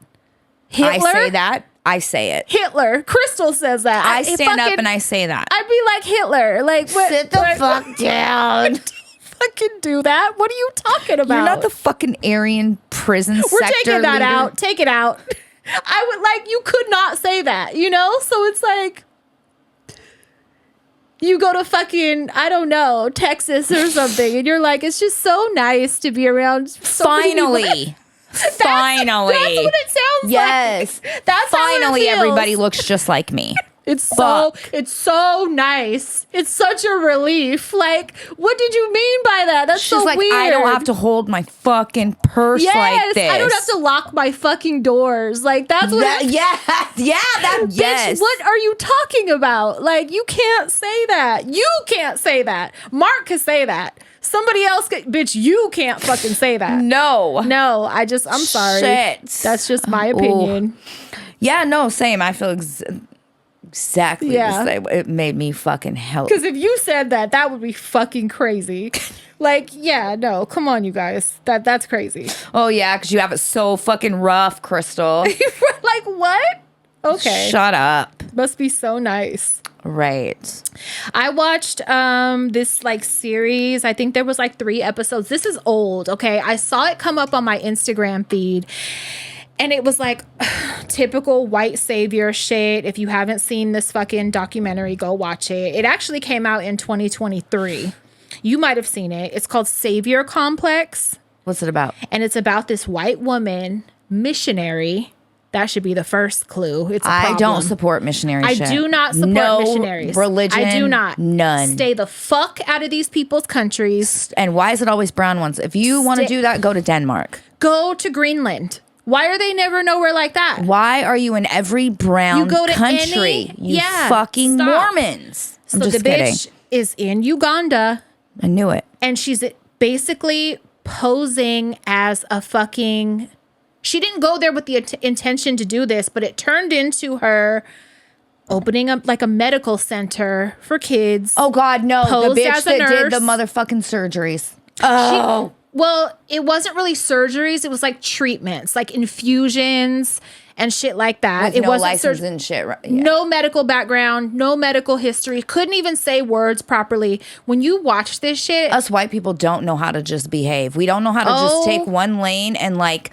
Hitler? I say that. I say it. Hitler. Crystal says that. I stand up and I say that. I'd be like Hitler. Like, what? Sit the fuck down. Fucking do that. What are you talking about? You're not the fucking Aryan prison sector We're taking that leader. out. Take it out. I would like, you could not say that, you know? So it's like, you go to fucking, I don't know, Texas or something, and you're like, it's just so nice to be around. Finally. Finally. That's what it sounds like. That's finally how it feels. everybody looks just like me. It's so nice. It's such a relief. Like, what did you mean by that? That's She's so like, weird. I don't have to hold my fucking purse like this. I don't have to lock my fucking doors. Like, that's what. Yes. Bitch, what are you talking about? Like, you can't say that. You can't say that. Mark can say that. Somebody else bitch, you can't fucking say that. No, I'm sorry. Shit. That's just my opinion. Ooh. Yeah, no, same. I feel exactly the same. It made me fucking hell. Because if you said that, that would be fucking crazy. Like, yeah, no, come on, you guys. That's crazy. Oh, yeah, because you have it so fucking rough, Crystal. Like, what? Okay. Shut up. Must be so nice. Right. I watched this like series. I think there was like 3 episodes. This is old, okay? I saw it come up on my Instagram feed. And it was like typical white savior shit. If you haven't seen this fucking documentary, go watch it. It actually came out in 2023. You might have seen it. It's called Savior Complex. What's it about? And it's about this white woman, missionary. That should be the first clue. It's a problem. I don't support missionary shit. I do not support missionaries. Religion. I do not. None. Stay the fuck out of these people's countries. And why is it always brown ones? If you want to do that, go to Denmark. Go to Greenland. Why are they never nowhere like that? Why are you in every brown country? You fucking Mormons. I'm just kidding. Bitch is in Uganda. I knew it. And she's basically posing as a fucking... She didn't go there with the intention to do this, but it turned into her opening up like a medical center for kids. Oh, God, no. Posed The bitch as a that did nurse. the motherfucking surgeries. Oh. Well, it wasn't really surgeries. It was like treatments, like infusions and shit like that. With it wasn't license and shit. Right? Yeah. No medical background, no medical history. Couldn't even say words properly. When you watch this shit, us white people don't know how to just behave. We don't know how to just take one lane and like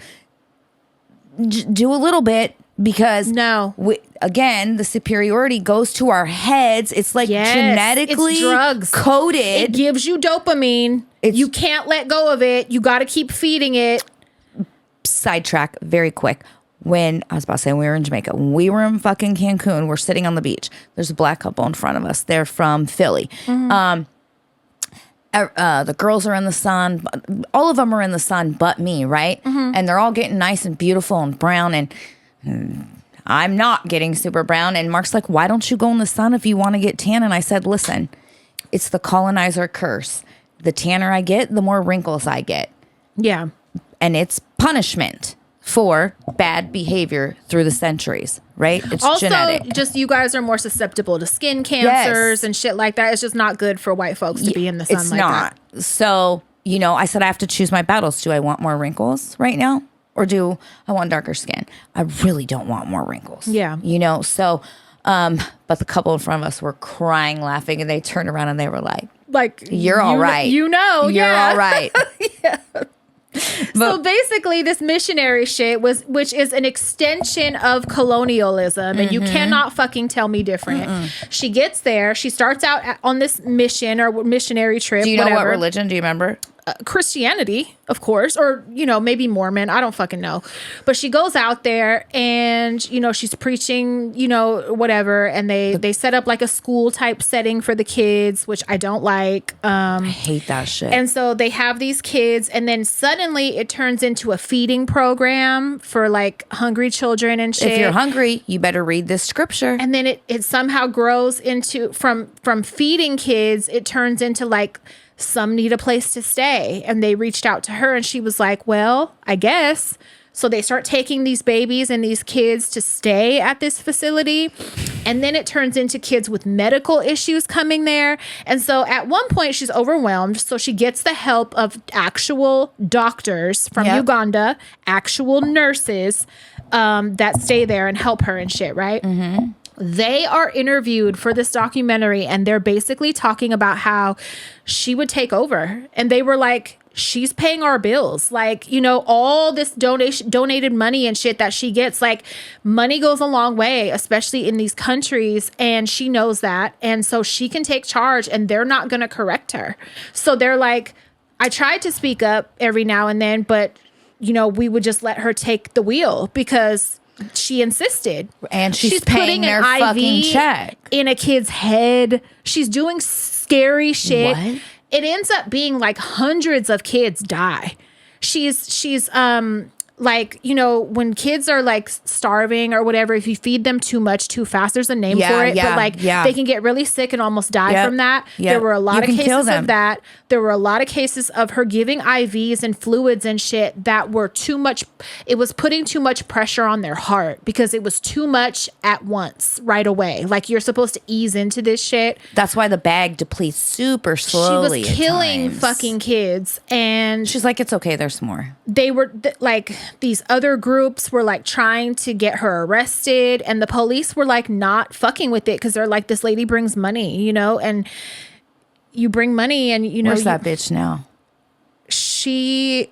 do a little bit because again, the superiority goes to our heads. It's like genetically it's drugs. Coded. It gives you dopamine. You can't let go of it. You got to keep feeding it. Sidetrack very quick. When I was about to say, when we were in Jamaica, when we were in fucking Cancun, we're sitting on the beach. There's a black couple in front of us. They're from Philly. Mm-hmm. The girls are in the sun. All of them are in the sun but me, right? Mm-hmm. And they're all getting nice and beautiful and brown. And I'm not getting super brown. And Mark's like, why don't you go in the sun if you want to get tan? And I said, listen, it's the colonizer curse. The tanner I get, the more wrinkles I get. Yeah. And it's punishment for bad behavior through the centuries, right? It's also, genetic. Just you guys are more susceptible to skin cancers and shit like that. It's just not good for white folks to be in the sun it's like not. That. So, I said I have to choose my battles. Do I want more wrinkles right now? Or do I want darker skin? I really don't want more wrinkles. Yeah. So, but the couple in front of us were crying, laughing, and they turned around and they were like, you're all right. You're all right. Yeah. So basically this missionary shit which is an extension of colonialism, and you cannot fucking tell me different. She gets there, she starts out on this mission or missionary trip. Do you know what religion? Do you remember? Christianity, of course, or maybe Mormon, I don't fucking know. But she goes out there and she's preaching, whatever, and they set up like a school type setting for the kids, which I don't like. I hate that shit. And so they have these kids, and then suddenly it turns into a feeding program for like hungry children and shit. If you're hungry, you better read this scripture. And then it somehow grows into from feeding kids, it turns into like some need a place to stay. And they reached out to her and she was like, well, I guess. So they start taking these babies and these kids to stay at this facility. And then it turns into kids with medical issues coming there. And so at one point she's overwhelmed. So she gets the help of actual doctors from Uganda, actual nurses that stay there and help her and shit, right? Mm-hmm. They are interviewed for this documentary and they're basically talking about how she would take over. And they were like, she's paying our bills. Like, you know, all this donated money and shit that she gets, like, money goes a long way, especially in these countries. And she knows that. And so she can take charge and they're not going to correct her. So they're like, I tried to speak up every now and then, but, you know, we would just let her take the wheel because she insisted. And she's paying their fucking check in a kid's head. She's doing scary shit. What? It ends up being like hundreds of kids die. She's like, you know, when kids are like starving or whatever, if you feed them too much too fast, there's a name for it, but like they can get really sick and almost die from that. There were a lot of cases of that. There were a lot of cases of her giving IVs and fluids and shit that were too much. It was putting too much pressure on their heart because it was too much at once, right away. Like, you're supposed to ease into this shit. That's why the bag depletes super slowly. She was killing fucking kids. And she's like, it's okay, there's more. They were like, these other groups were like trying to get her arrested, and the police were like not fucking with it because they're like, this lady brings money, you know, and you bring money, and you know, where's that bitch now? She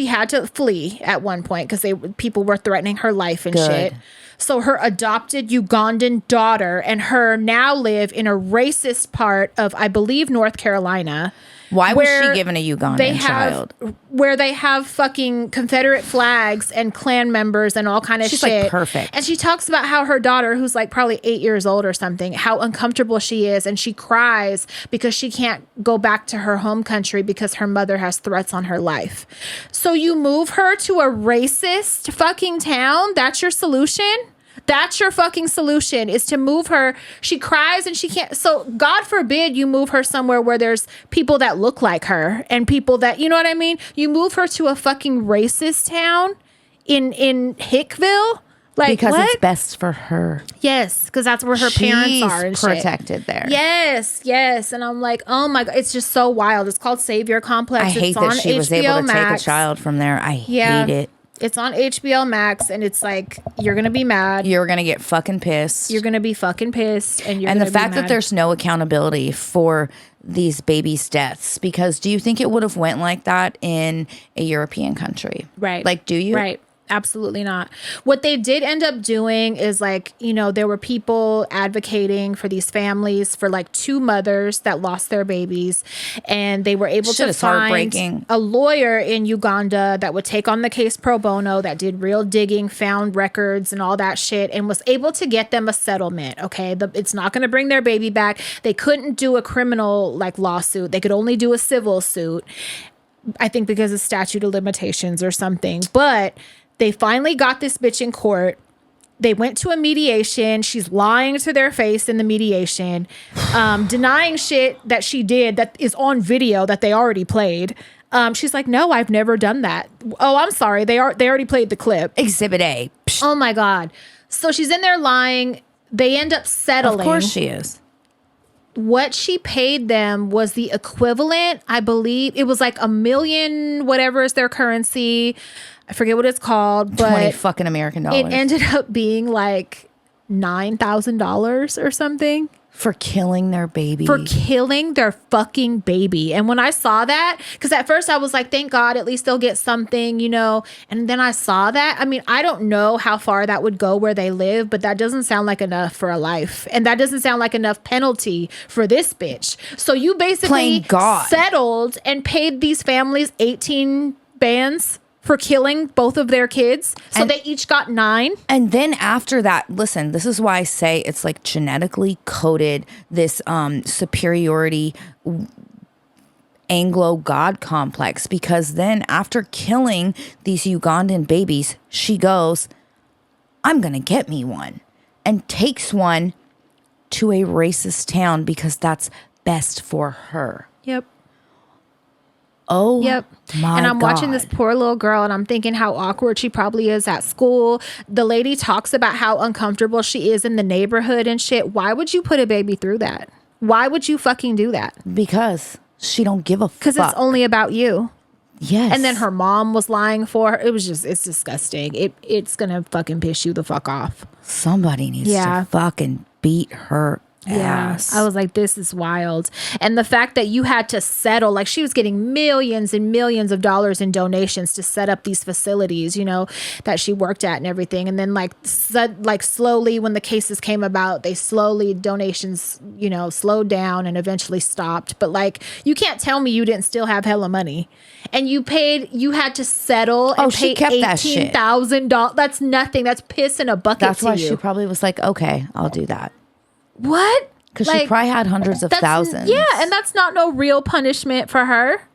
had to flee at one point because people were threatening her life and shit. So her adopted Ugandan daughter and her now live in a racist part of, I believe, North Carolina. Why was she given a Ugandan child? Where they have fucking Confederate flags and Klan members and all kind of shit. She's like perfect. And she talks about how her daughter, who's like probably 8 years old or something, how uncomfortable she is. And she cries because she can't go back to her home country because her mother has threats on her life. So you move her to a racist fucking town? That's your solution? That's your fucking solution, is to move her. She cries and she can't. So God forbid you move her somewhere where there's people that look like her and people that, you know what I mean? You move her to a fucking racist town in Hickville. Like, because what? It's best for her. Yes, because that's where her parents are and protected shit. there. Yes. And I'm like, oh my God, it's just so wild. It's called Savior Complex. I hate that she was able to take a child from there. I hate it. It's on HBO Max, and it's like, you're going to be mad. You're going to get fucking pissed. You're going to be fucking pissed. And the fact that there's no accountability for these babies' deaths, because do you think it would have went like that in a European country? Right. Like, do you? Right. Absolutely not. What they did end up doing is, like, you know, there were people advocating for these families, for like 2 mothers that lost their babies, and they were able to find a lawyer in Uganda that would take on the case pro bono, that did real digging, found records and all that shit, and was able to get them a settlement. Okay. It's not going to bring their baby back. They couldn't do a criminal like lawsuit. They could only do a civil suit, I think because of statute of limitations or something. But they finally got this bitch in court. They went to a mediation. She's lying to their face in the mediation, denying shit that she did that is on video that they already played. She's like, no, I've never done that. Oh, I'm sorry. They already played the clip. Exhibit A. Psh. Oh my God. So she's in there lying. They end up settling. Of course she is. What she paid them was the equivalent, I believe. It was like $1 million, whatever is their currency. I forget what it's called, but 20 fucking American dollars. It ended up being like $9,000 or something. For killing their baby. For killing their fucking baby. And when I saw that, because at first I was like, thank God, at least they'll get something, you know. And then I saw that. I mean, I don't know how far that would go where they live, but that doesn't sound like enough for a life. And that doesn't sound like enough penalty for this bitch. So you basically settled and paid these families 18 bands for killing both of their kids. So they each got 9. And then after that, listen, this is why I say it's like genetically coded, this superiority Anglo God complex. Because then after killing these Ugandan babies, she goes, I'm going to get me one. And takes one to a racist town because that's best for her. Yep. Oh, yep. My and I'm God. watching this poor little girl, and I'm thinking how awkward she probably is at school. The lady talks about how uncomfortable she is in the neighborhood and shit. Why would you put a baby through that? Why would you fucking do that? Because she don't give a fuck. Because it's only about you. Yes. And then her mom was lying for her. It was just, it's disgusting. It's gonna fucking piss you the fuck off. Somebody needs to fucking beat her ass. I was like, this is wild. And the fact that you had to settle, like she was getting millions and millions of dollars in donations to set up these facilities, you know, that she worked at and everything. And then like slowly when the cases came about, they slowly donations, you know, slowed down and eventually stopped. But like, you can't tell me you didn't still have hella money. And you had to settle and she pay kept that shit. $18,000. That's nothing. That's piss in a bucket. That's to why you. she probably was like, okay, I'll do that. What? Because she probably had hundreds of thousands. Yeah, and that's not no real punishment for her.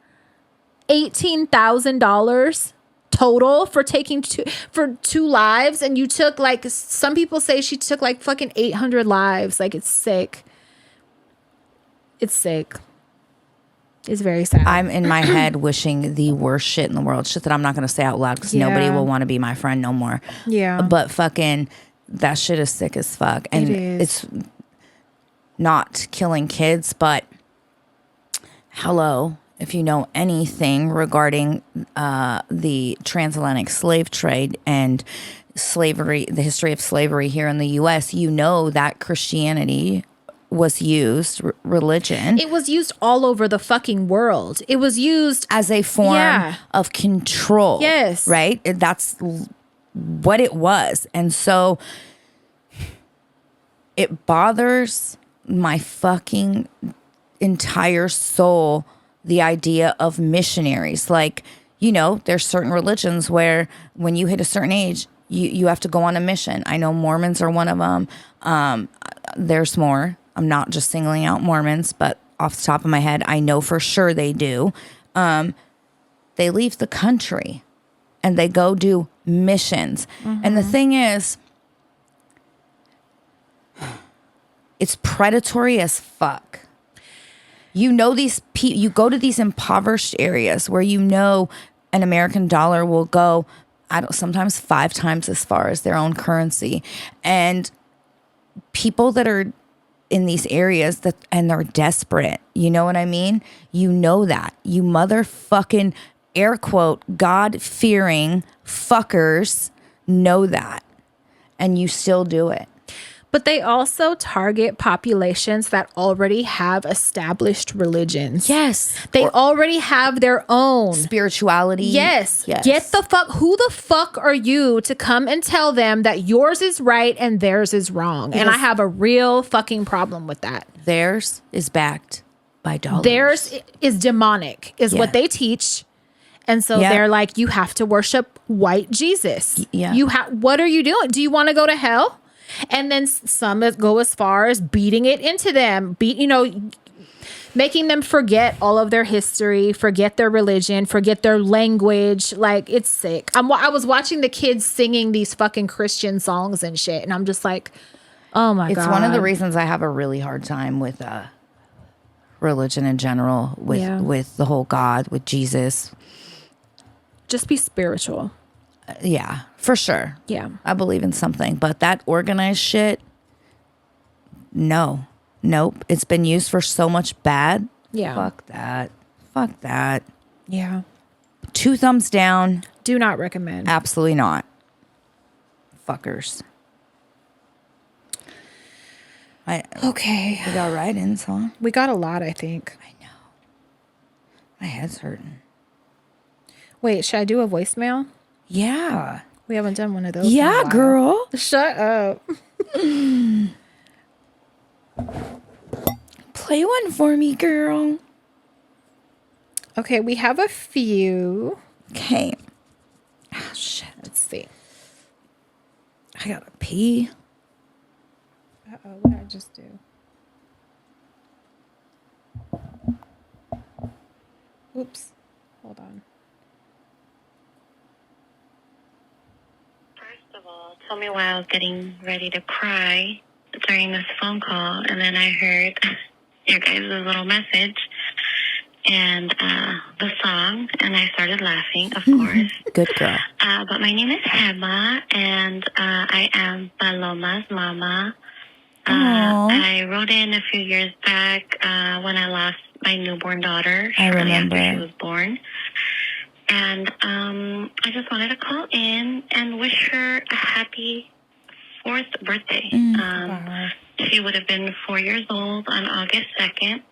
$18,000 total for taking two lives, and you took like some people say she took like fucking 800 lives. Like it's sick. It's sick. It's very sad. I'm in my head wishing the worst shit in the world. Shit that I'm not going to say out loud because nobody will want to be my friend no more. Yeah. But fucking that shit is sick as fuck. And it's not killing kids, but hello, if you know anything regarding the transatlantic slave trade and slavery, the history of slavery here in the U.S., you know that Christianity was used, religion. It was used all over the fucking world. It was used as a form of control. Yes. Right? That's what it was. And so it bothers my fucking entire soul, the idea of missionaries. Like, you know, there's certain religions where when you hit a certain age, you have to go on a mission. I know Mormons are one of them. There's more. I'm not just singling out Mormons, but off the top of my head, I know for sure they do. They leave the country and they go do missions. Mm-hmm. And the thing is, it's predatory as fuck. You know, you go to these impoverished areas where you know an American dollar will go, sometimes 5 times as far as their own currency. And people that are in these areas and they're desperate, you know what I mean? You know that. You motherfucking, air quote, God-fearing fuckers know that. And you still do it. But they also target populations that already have established religions. Yes. They already have their own spirituality. Yes. Who the fuck are you to come and tell them that yours is right and theirs is wrong? Because and I have a real fucking problem with that. Theirs is backed by dollars. Theirs is demonic, is what they teach. And so they're like, you have to worship white Jesus. Yeah. What are you doing? Do you want to go to hell? And then some go as far as beating it into them, making them forget all of their history, forget their religion, forget their language. Like, it's sick. I was watching the kids singing these fucking Christian songs and shit, and I'm just like, oh my God. It's one of the reasons I have a really hard time with religion in general, with the whole God, with Jesus. Just be spiritual. Yeah, for sure. Yeah. I believe in something. But that organized shit, no. Nope. It's been used for so much bad. Yeah. Fuck that. Yeah. 2 thumbs down. Do not recommend. Absolutely not. Fuckers. Okay. We got write-ins, huh? We got a lot, I think. I know. My head's hurting. Wait, should I do a voicemail? Yeah. We haven't done one of those. Yeah, girl. Shut up. Play one for me, girl. Okay, we have a few. Okay. Oh, shit. Let's see. I gotta pee. Uh-oh, what did I just do? Oops. Hold on. First of all, tell me why I was getting ready to cry during this phone call, and then I heard your guys' little message and the song, and I started laughing, of course. Good girl. But my name is Emma, and I am Paloma's mama. I wrote in a few years back when I lost my newborn daughter. I remember. After she was born. And I just wanted to call in and wish her a happy 4th birthday. She would have been 4 years old on August 2nd.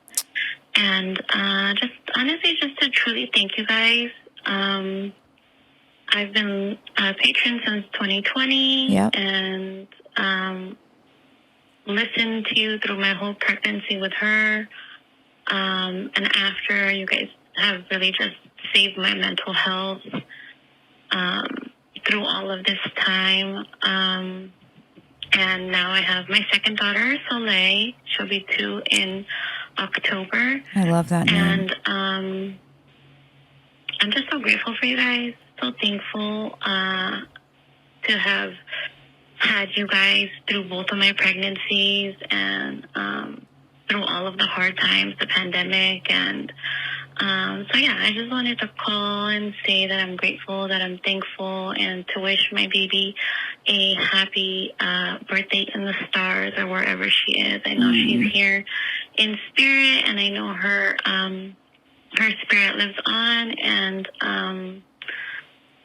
And just honestly, just to truly thank you guys. I've been a patron since 2020 and listened to you through my whole pregnancy with her. And after, you guys have really just saved my mental health through all of this time. And now I have my second daughter, Soleil. She'll be 2 in October. I love that name. And I'm just so grateful for you guys. So thankful to have had you guys through both of my pregnancies and through all of the hard times, the pandemic. And so, yeah, I just wanted to call and say that I'm grateful, that I'm thankful, and to wish my baby a happy birthday in the stars or wherever she is. I know she's here in spirit, and I know her spirit lives on.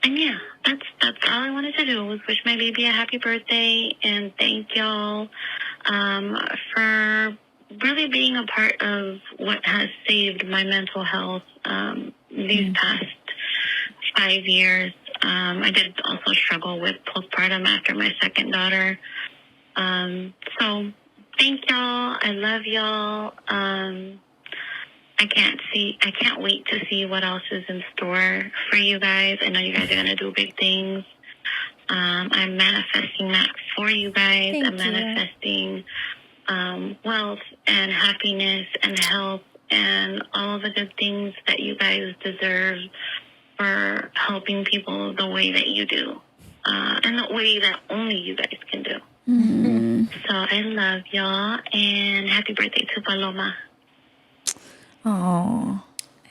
And yeah, that's all I wanted to do was wish my baby a happy birthday and thank y'all for really being a part of what has saved my mental health these past 5 years. I did also struggle with postpartum after my second daughter. So thank y'all. I love y'all. I can't wait to see what else is in store for you guys. I know you guys are going to do big things. I'm manifesting that for you guys. I'm manifesting wealth and happiness and health and all the good things that you guys deserve for helping people the way that you do. And the way that only you guys can do. Mm-hmm. So I love y'all and happy birthday to Paloma. Oh,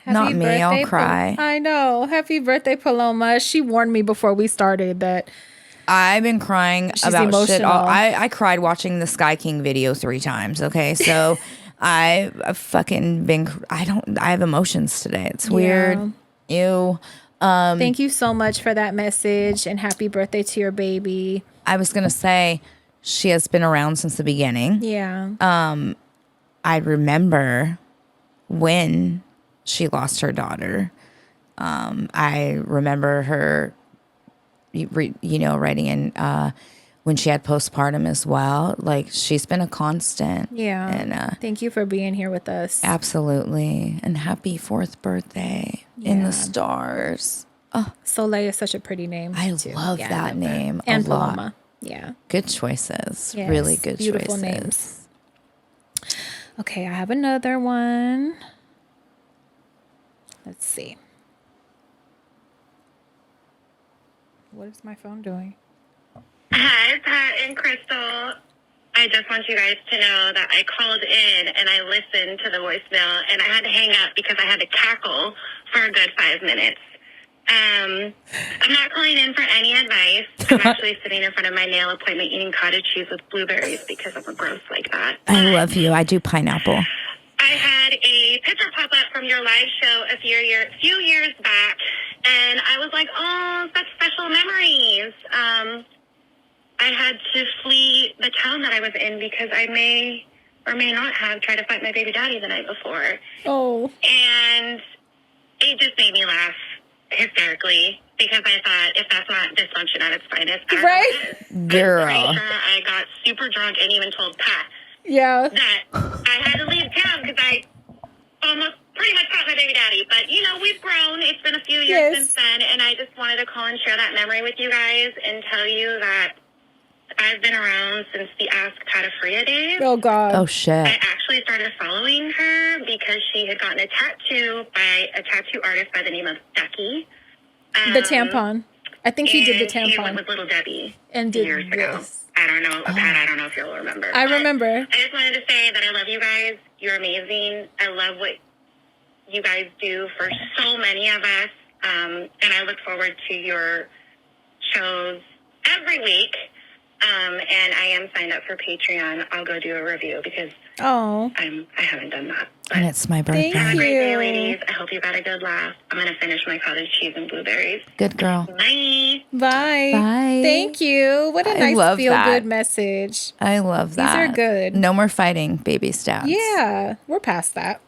not me. I'll cry. I know. Happy birthday, Paloma. She warned me before we started that I've been crying she's about emotional. shit. I cried watching the Sky King video 3 times. Okay, so I've fucking been. I have emotions today. It's weird. Ew. Thank you so much for that message and happy birthday to your baby. I was gonna say she has been around since the beginning. Yeah. I remember when she lost her daughter. I remember her, writing in when she had postpartum as well. Like, she's been a constant. Yeah. And thank you for being here with us. Absolutely. And happy 4th birthday in the stars. Oh, Soleil is such a pretty name. I too. love that name and a lot. Paloma. Yeah. Good choices. Yes, Really good beautiful choices. names. Okay, I have another one. Let's see. What is my phone doing? Hi, Pat and Crystal. I just want you guys to know that I called in and I listened to the voicemail and I had to hang up because I had to cackle for a good 5 minutes. I'm not calling in for any advice. I'm actually sitting in front of my nail appointment eating cottage cheese with blueberries because I'm a gross like that. I love you. I do pineapple. I had a picture pop up from your live show a few years back, and I was like, oh, such special memories. I had to flee the town that I was in because I may or may not have tried to fight my baby daddy the night before. Oh. And it just made me laugh hysterically because I thought, if that's not dysfunction at its finest, I don't know right? what is. Girl. I'm pretty sure I got super drunk and even told Pat Yeah. that I had to leave town because I almost pretty much caught my baby daddy. But, we've grown. It's been a few years since then, and I just wanted to call and share that memory with you guys and tell you that I've been around since the Ask Patafria days. Oh, God. Oh, shit. I actually started following her because she had gotten a tattoo by a tattoo artist by the name of Ducky. The tampon. I think she did the She went tampon. with Little Debbie And did years ago. this. I don't know, Pat, I don't know if you'll remember. I But remember. I just wanted to say that I love you guys. You're amazing. I love what you guys do for so many of us. And I look forward to your shows every week. And I am signed up for Patreon. I'll go do a review because I haven't done that. But And it's my birthday. have a great day, ladies. I hope you got a good laugh. I'm going to finish my cottage cheese and blueberries. Good girl. Bye. Bye. Bye. Thank you. What a I love nice feel that. good message. I love that. These are good. No more fighting, baby stabs. Yeah, we're past that.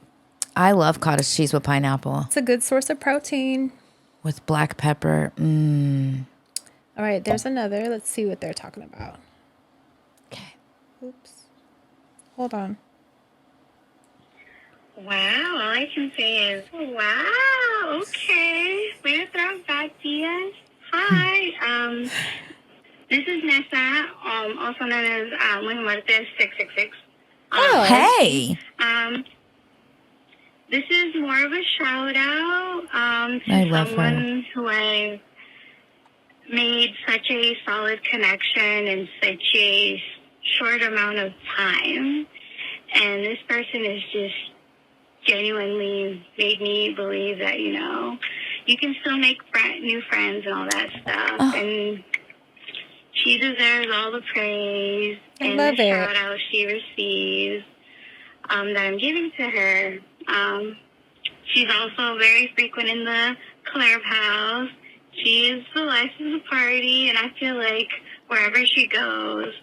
I love cottage cheese with pineapple. It's a good source of protein. With black pepper. All right, there's another. Let's see what they're talking about. Okay. Oops. Hold on. Wow, all I can say is, wow, okay. Way to throw back, Diaz. Hi, this is Nessa, also known as Muy Muertes 666. Hey. This is more of a shout out to I love someone who I've made such a solid connection in such a short amount of time. And this person has just genuinely made me believe that, you know, you can still make new friends and all that stuff. Oh. And she deserves all the praise and love the it. shout out she receives that I'm giving to her. She's also very frequent in the clubhouse. She is the life of the party, and I feel like wherever she goes,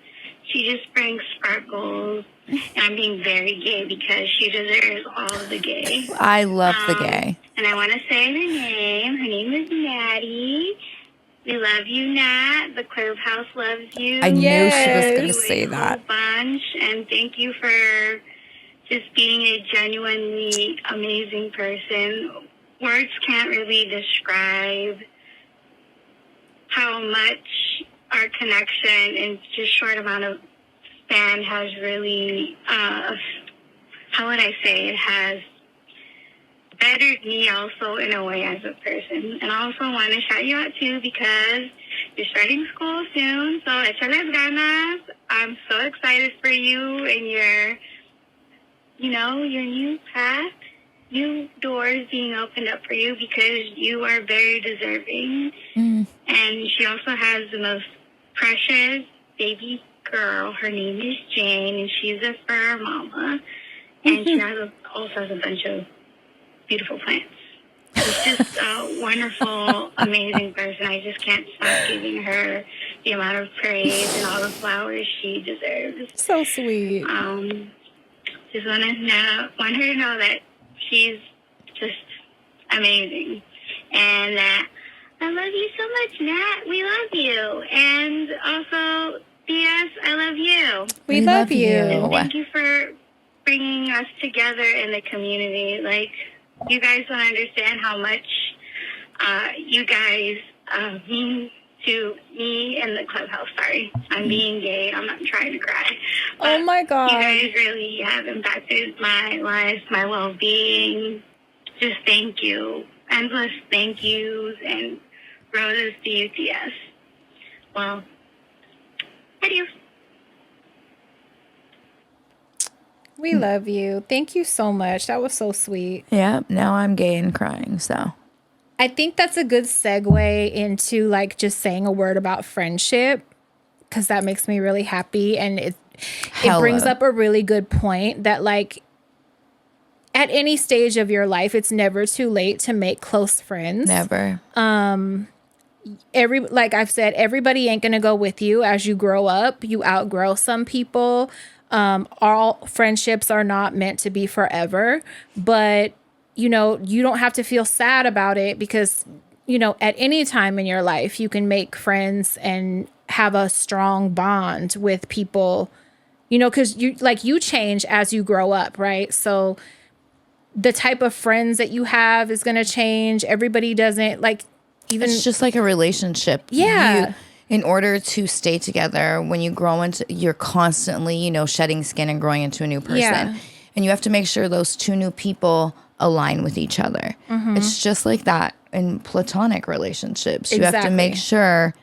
she just brings sparkles. And I'm being very gay because she deserves all of the gay. I love the gay. And I want to say her name. Her name is Maddie. We love you, Nat. The clubhouse loves you. I knew she was Yes. going to say that. A bunch, and thank you for just being a genuinely amazing person. Words can't really describe how much our connection in just short amount of span has really, how would I say, it has bettered me also in a way as a person. And I also want to shout you out too because you're starting school soon, so échales ganas. I'm so excited for you and your new path, new doors being opened up for you because you are very deserving. And she also has the most precious baby girl. Her name is Jane, and she's a fur mama. And she also has a bunch of beautiful plants. She's just a wonderful, amazing person. I just can't stop giving her the amount of praise and all the flowers she deserves. So sweet. Just want her to know that she's just amazing, and that I love you so much, Nat. We love you, and also, P.S. I love you. We love you. And thank you for bringing us together in the community. Like, you guys don't understand how much you guys mean to me in the clubhouse. Sorry, I'm being gay. I'm not trying to cry. Oh my God. You guys really have impacted my life, my well-being. Just thank you. Endless thank yous and roses to you, TS. Well, adios. We love you. Thank you so much. That was so sweet. Yeah, now I'm gay and crying, so. I think that's a good segue into like just saying a word about friendship because that makes me really happy. And it brings up a really good point that like at any stage of your life, it's never too late to make close friends. Never. Like I've said, everybody ain't going to go with you as you grow up. You outgrow some people. All friendships are not meant to be forever, but you know, you don't have to feel sad about it because, you know, at any time in your life, you can make friends and have a strong bond with people, you know, because you change as you grow up, right? So the type of friends that you have is going to change. Everybody doesn't like even. It's just like a relationship. Yeah. In order to stay together, when you grow into, you're constantly, you know, shedding skin and growing into a new person. Yeah. And you have to make sure those two new people align with each other. It's just like that in platonic relationships. You have to make sure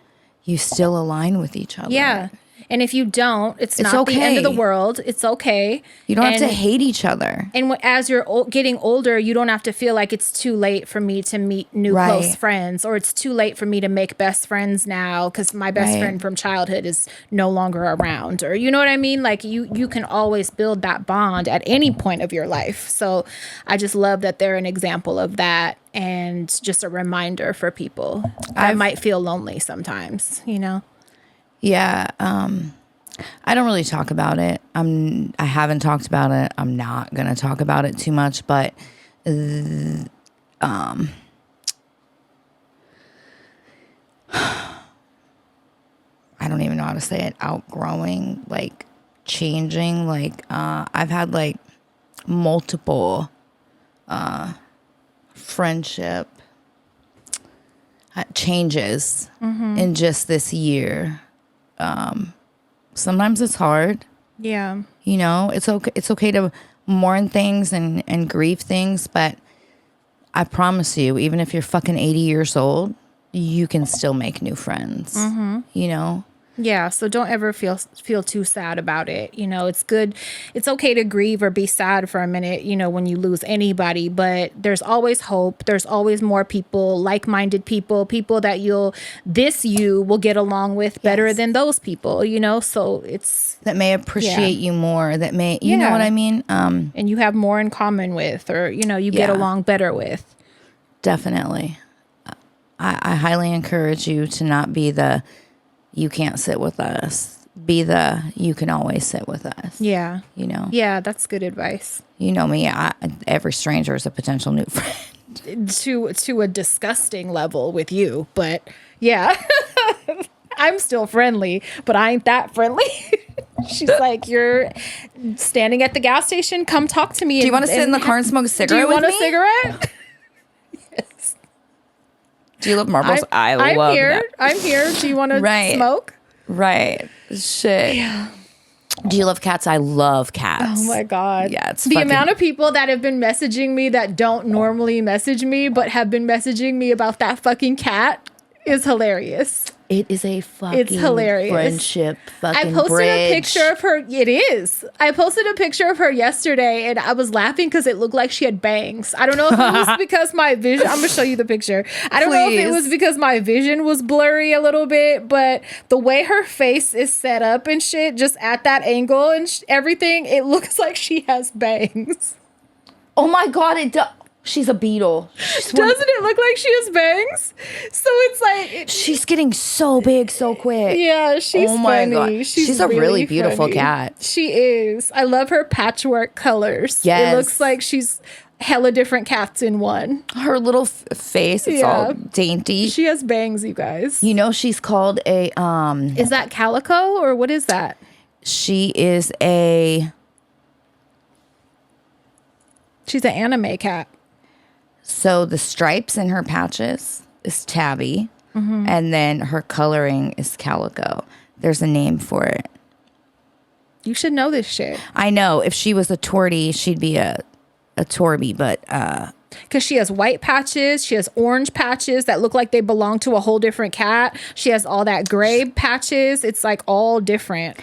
you still align with each other. Yeah. And if you don't, it's not the end of the world. It's okay. You don't have to hate each other. And as you're getting older, you don't have to feel like it's too late for me to meet new close friends, or it's too late for me to make best friends now because my best friend from childhood is no longer around. Or you know what I mean? Like you can always build that bond at any point of your life. So I just love that they're an example of that, and just a reminder for people that might feel lonely sometimes, you know? Yeah. I don't really talk about it. I haven't talked about it. I'm not going to talk about it too much, but I don't even know how to say it. Outgrowing, like changing, like I've had like multiple friendship changes in just this year. Sometimes it's hard. Yeah. You know, it's okay to mourn things and grieve things, but I promise you, even if you're fucking 80 years old, you can still make new friends. You know? Yeah, so don't ever feel too sad about it. You know, it's good. It's okay to grieve or be sad for a minute, you know, when you lose anybody, but there's always hope. There's always more people, like-minded people that you will get along with better than those people, you know? So it's that may appreciate you more, that may, you know what I mean? And you have more in common with, or, you know, you get along better with. Definitely. I highly encourage you to not be the you can't sit with us. Be the you can always sit with us. Yeah. You know? Yeah, that's good advice. You know me. Every stranger is a potential new friend. To a disgusting level with you. But yeah. I'm still friendly, but I ain't that friendly. She's like, you're standing at the gas station. Come talk to me. Do you want to sit in the car and smoke a cigarette with me? Do you want a cigarette? Yes. Do you love marbles? I love here. that. I'm here. Do you want to smoke? Right. Shit. Yeah. Do you love cats? I love cats. Oh my God. Yeah, it's the amount of people that have been messaging me that don't normally message me, but have been messaging me about that fucking cat is hilarious. It is a fucking hilarious friendship fucking I posted bridge. A picture of her. It is. I posted a picture of her yesterday, and I was laughing because it looked like she had bangs. I don't know if it was because my vision. I'm gonna show you the picture. I don't know if it was because my vision was blurry a little bit, but the way her face is set up and shit, just at that angle and everything, it looks like she has bangs. Oh my God! It does. She's a beetle. Doesn't it look like she has bangs? So it's like she's getting so big so quick. Yeah, she's funny. God. She's a really beautiful funny. Cat. She is. I love her patchwork colors. Yes. It looks like she's hella different cats in one. Her little face, it's all dainty. She has bangs, you guys. You know, she's called a Is that calico or what is that? She is a She's an anime cat. So the stripes in her patches is tabby, and then her coloring is calico. There's a name for it. You should know this shit. I know. If she was a tortie, she'd be a torby, but because she has white patches, she has orange patches that look like they belong to a whole different cat. She has all that gray patches. It's like all different.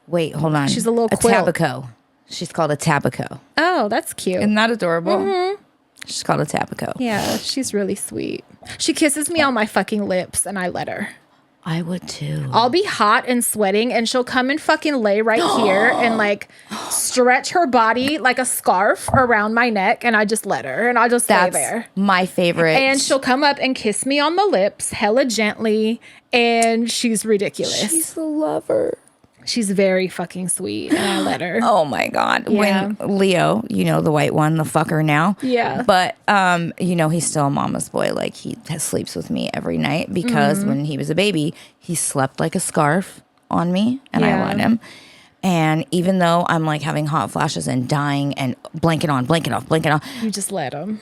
Wait, hold on. She's a little quilt. Tabaco. She's called a tabaco. Oh, that's cute. Isn't that adorable? She's called a tabaco. Yeah, she's really sweet. She kisses me on my fucking lips, and I let her. I would too. I'll be hot and sweating, and she'll come and fucking lay right here and like stretch her body like a scarf around my neck, and I just let her, and I just lay there. My favorite. And she'll come up and kiss me on the lips, hella gently, and she's ridiculous. She's a lover. She's very fucking sweet, and I let her. Oh my God. Yeah. When Leo, you know, the white one, the fucker now. Yeah. But, you know, he's still a mama's boy. Like, he sleeps with me every night because when he was a baby, he slept like a scarf on me, and I let him. And even though I'm like having hot flashes and dying and blanket on, blanket off, blanket off. You just let him.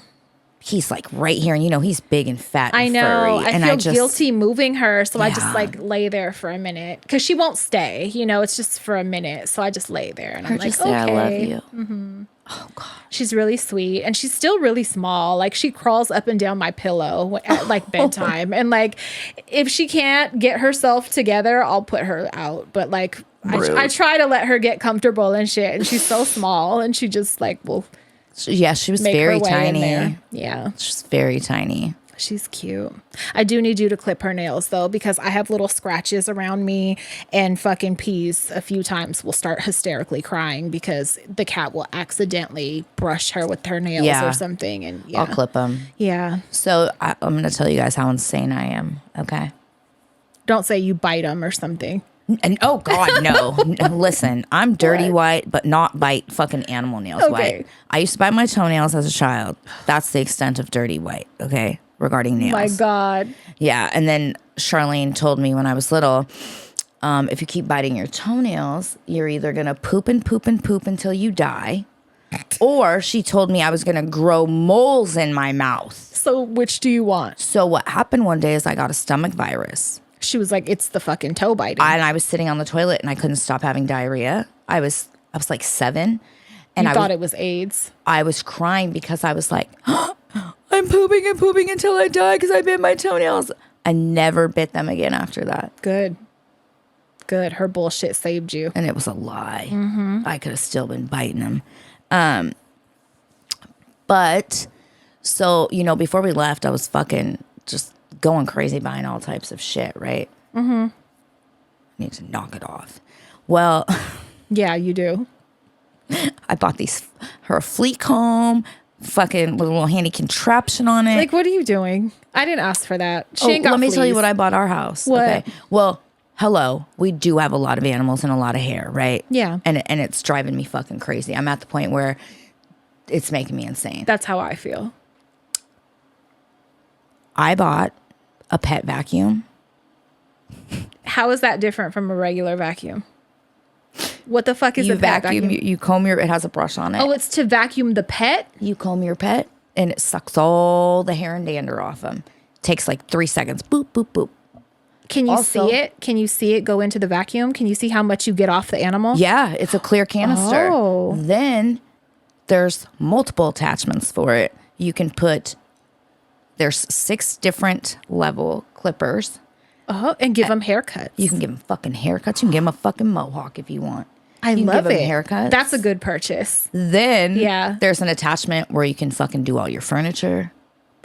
He's like right here, and you know he's big and fat and I know. furry. I feel guilty moving her, so I just Yeah. like lay there for a minute because she won't stay. You know, it's just for a minute, so I just lay there and I'm like, Just say, okay. I love you. Oh God. She's really sweet, and she's still really small. Like, she crawls up and down my pillow at like bedtime. And like, if she can't get herself together, I'll put her out. But like, I try to let her get comfortable and shit. And she's so small, and she just like will. Yeah, she was make very her way in tiny. there. Yeah, She's very tiny. she's cute. I do need you to clip her nails though, because I have little scratches around me, and fucking Peez a few times will start hysterically crying because the cat will accidentally brush her with her nails Yeah. or something. And yeah, I'll clip them. yeah. So I'm going to tell you guys how insane I am. Okay. Don't say you bite them or something. And oh God, no. Listen, I'm dirty What? white, but not bite fucking animal nails Okay. white. I used to bite my toenails as a child. That's the extent of dirty white, okay, regarding nails. My God. Yeah, and then Charlene told me when I was little, if you keep biting your toenails, you're either going to poop and poop and poop until you die, or she told me I was going to grow moles in my mouth. So which do you want? So what happened one day is I got a stomach virus. She was like, it's the fucking toe biting. And I was sitting on the toilet and I couldn't stop having diarrhea. I was like 7. And you I thought it was AIDS. I was crying because I was like, I'm pooping and pooping until I die because I bit my toenails. I never bit them again after that. Good. Good. Her bullshit saved you. And it was a lie. I could have still been biting them. But so, you know, before we left, I was fucking just going crazy buying all types of shit, right? I need to knock it off. Well, Yeah, you do. I bought her fleet comb, fucking with a little handy contraption on it. Like, what are you doing? I didn't ask for that. She ain't got let me tell you fleas. what I bought our house. What? Okay. Well, hello. We do have a lot of animals and a lot of hair, right? Yeah. And it's driving me fucking crazy. I'm at the point where it's making me insane. That's how I feel. I bought a pet vacuum. How is that different from a regular vacuum? What the fuck is You a pet vacuum, vacuum? you comb it has a brush on it. Oh, it's to vacuum the pet? You comb your pet and it sucks all the hair and dander off them. Takes like 3 seconds. Boop, boop, boop. Can you Also- see it? Can you see it go into the vacuum? Can you see how much you get off the animal? Yeah, it's a clear canister. Oh. Then there's multiple attachments for it. You can there's 6 different level clippers. Oh, and give them haircuts. You can give them fucking haircuts. You can give them a fucking mohawk if you want. I You can love give 'em it. haircuts. That's a good purchase. Then Yeah. there's an attachment where you can fucking do all your furniture.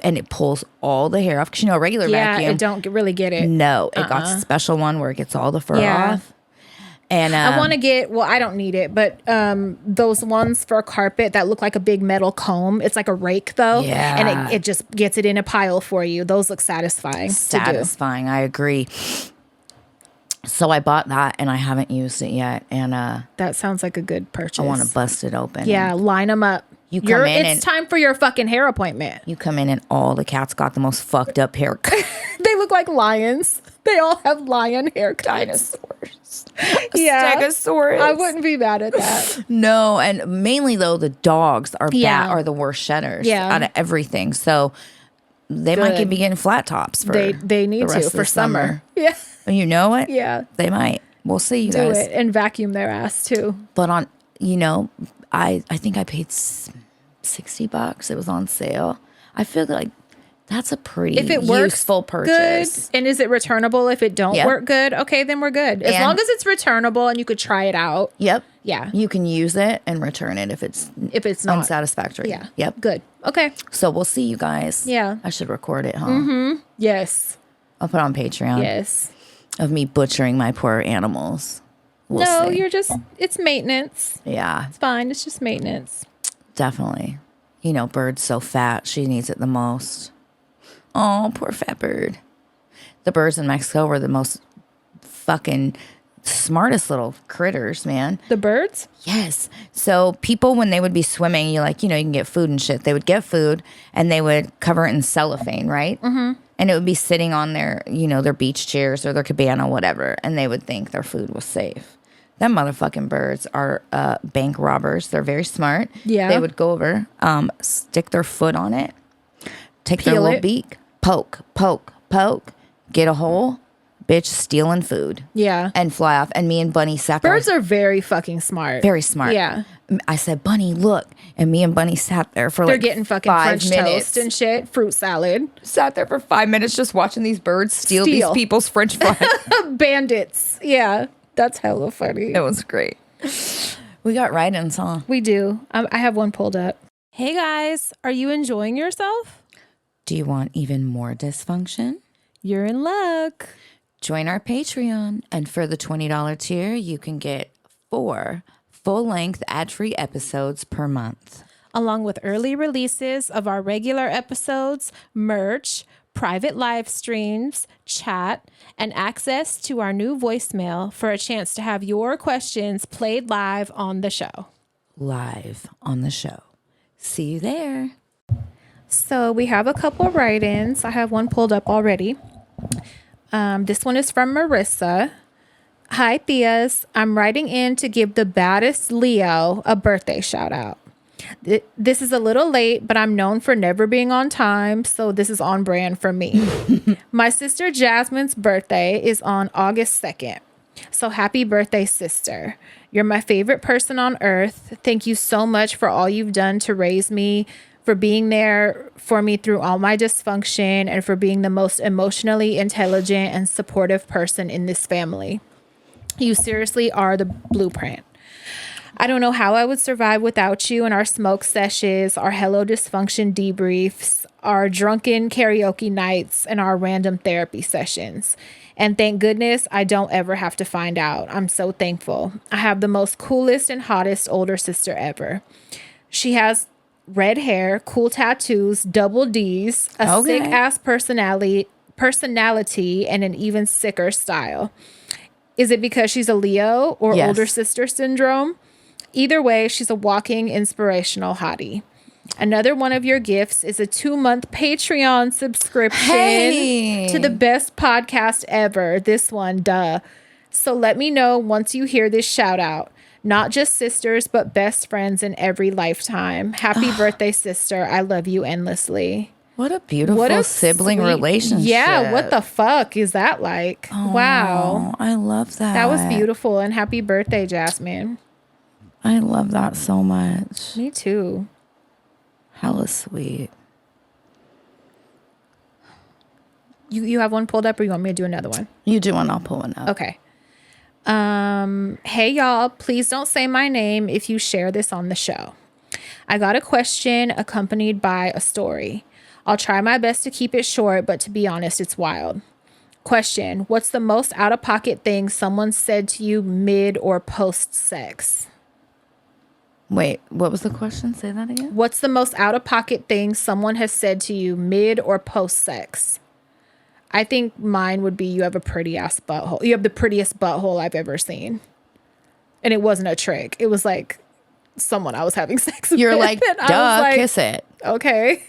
And it pulls all the hair off. Because, you know, a regular Yeah, vacuum. I don't really get it. No, it got a special one where it gets all the fur Yeah. off. And I want to get, well, I don't need it, but those ones for carpet that look like a big metal comb. It's like a rake though. Yeah. And it just gets it in a pile for you. Those look satisfying. satisfying. I agree. So I bought that and I haven't used it yet. And That sounds like a good purchase. I want to bust it open. Yeah, line them up. You come in It's time for your fucking hair appointment. You come in and all the cats got the most fucked up haircut. They look like lions. They all have lion haircuts. Dinosaurs. Yeah. Stegosaurus. I wouldn't be mad at that. No, and mainly though the dogs are Yeah. are the worst shedders Yeah. out of everything. So they might Good. be getting flat tops for They need the rest to of for the summer. Yeah. You know what? Yeah. They might. We'll see, you Do guys. it and vacuum their ass too. But on, you know, I think I paid $60. It was on sale. I feel like that's a pretty If it works useful purchase. good, and is it returnable if it don't Yeah. work good? Okay, then we're good. As And- long as it's returnable and you could try it out. Yep. Yeah. You can use it and return it if it's not. unsatisfactory. Yeah. Yep. Good. Okay. So we'll see you guys. Yeah. I should record it, huh? Yes. I'll put it on Patreon Yes. of me butchering my poor animals. We'll No, see. it's maintenance. Yeah, It's fine. It's just maintenance. definitely. You know, Bird's so fat. She needs it the most. Oh, poor fat Bird. The birds in Mexico were the most fucking smartest little critters, man. The birds? Yes. So people, when they would be swimming, you can get food and shit. They would get food and they would cover it in cellophane, right? Mm-hmm. And it would be sitting on their, their beach chairs or their cabana, whatever. And they would think their food was safe. Them motherfucking birds are bank robbers. They're very smart. Yeah. They would go over, stick their foot on it, take their Peel little it. beak, poke, poke, poke, get a hole, bitch stealing food. Yeah. And fly off. And me and Bunny sat there. Birds are very fucking smart. Very smart. Yeah. I said, Bunny, look. And me and Bunny sat there for They're like getting fucking 5 French minutes. toast and shit, fruit salad. Sat there for 5 minutes just watching these birds steal these people's French fries. Bandits. Yeah, that's hella funny. It was great. We got write-ins, huh? We do. I have one pulled up. Hey guys, are you enjoying yourself? Do you want even more dysfunction? You're in luck. Join our Patreon, and for the $20 tier, you can get 4 full-length ad-free episodes per month. Along with early releases of our regular episodes, merch, private live streams, chat, and access to our new voicemail for a chance to have your questions played live on the show. Live on the show. See you there. So we have a couple write-ins. I have one pulled up already. This one is from Marissa. Hi, Theas. I'm writing in to give the baddest Leo a birthday shout out. This is a little late, but I'm known for never being on time, so this is on brand for me. My sister Jasmine's birthday is on August 2nd. So happy birthday, sister. You're my favorite person on earth. Thank you so much for all you've done to raise me, for being there for me through all my dysfunction, and for being the most emotionally intelligent and supportive person in this family. You seriously are the blueprint. I don't know how I would survive without you and our smoke sessions, our Hello Dysfunction debriefs, our drunken karaoke nights, and our random therapy sessions. And thank goodness I don't ever have to find out. I'm so thankful. I have the most coolest and hottest older sister ever. She has red hair, cool tattoos, double D's, a sick ass personality, and an even sicker style. Is it because she's a Leo or older sister syndrome? Either way, she's a walking inspirational hottie. Another one of your gifts is a 2-month Patreon subscription to the best podcast ever. This one, duh. So let me know once you hear this shout out. Not just sisters, but best friends in every lifetime. Happy birthday, sister. I love you endlessly. What a beautiful sibling relationship. Yeah, what the fuck is that like? Oh, wow. I love that. That was beautiful. And happy birthday, Jasmine. I love that so much. Me too. Hella sweet. You have one pulled up, or you want me to do another one? You do one, I'll pull one up. Okay. Hey y'all, please don't say my name if you share this on the show. I got a question accompanied by a story. I'll try my best to keep it short, but to be honest, it's wild. Question: what's the most out-of-pocket thing someone said to you mid or post-sex? Wait, what was the question? Say that again. What's the most out-of-pocket thing someone has said to you mid or post-sex? I think mine would be, you have a pretty ass butthole. You have the prettiest butthole I've ever seen. And it wasn't a trick. It was like someone I was having sex with. You're like, duh, like, kiss it. Okay.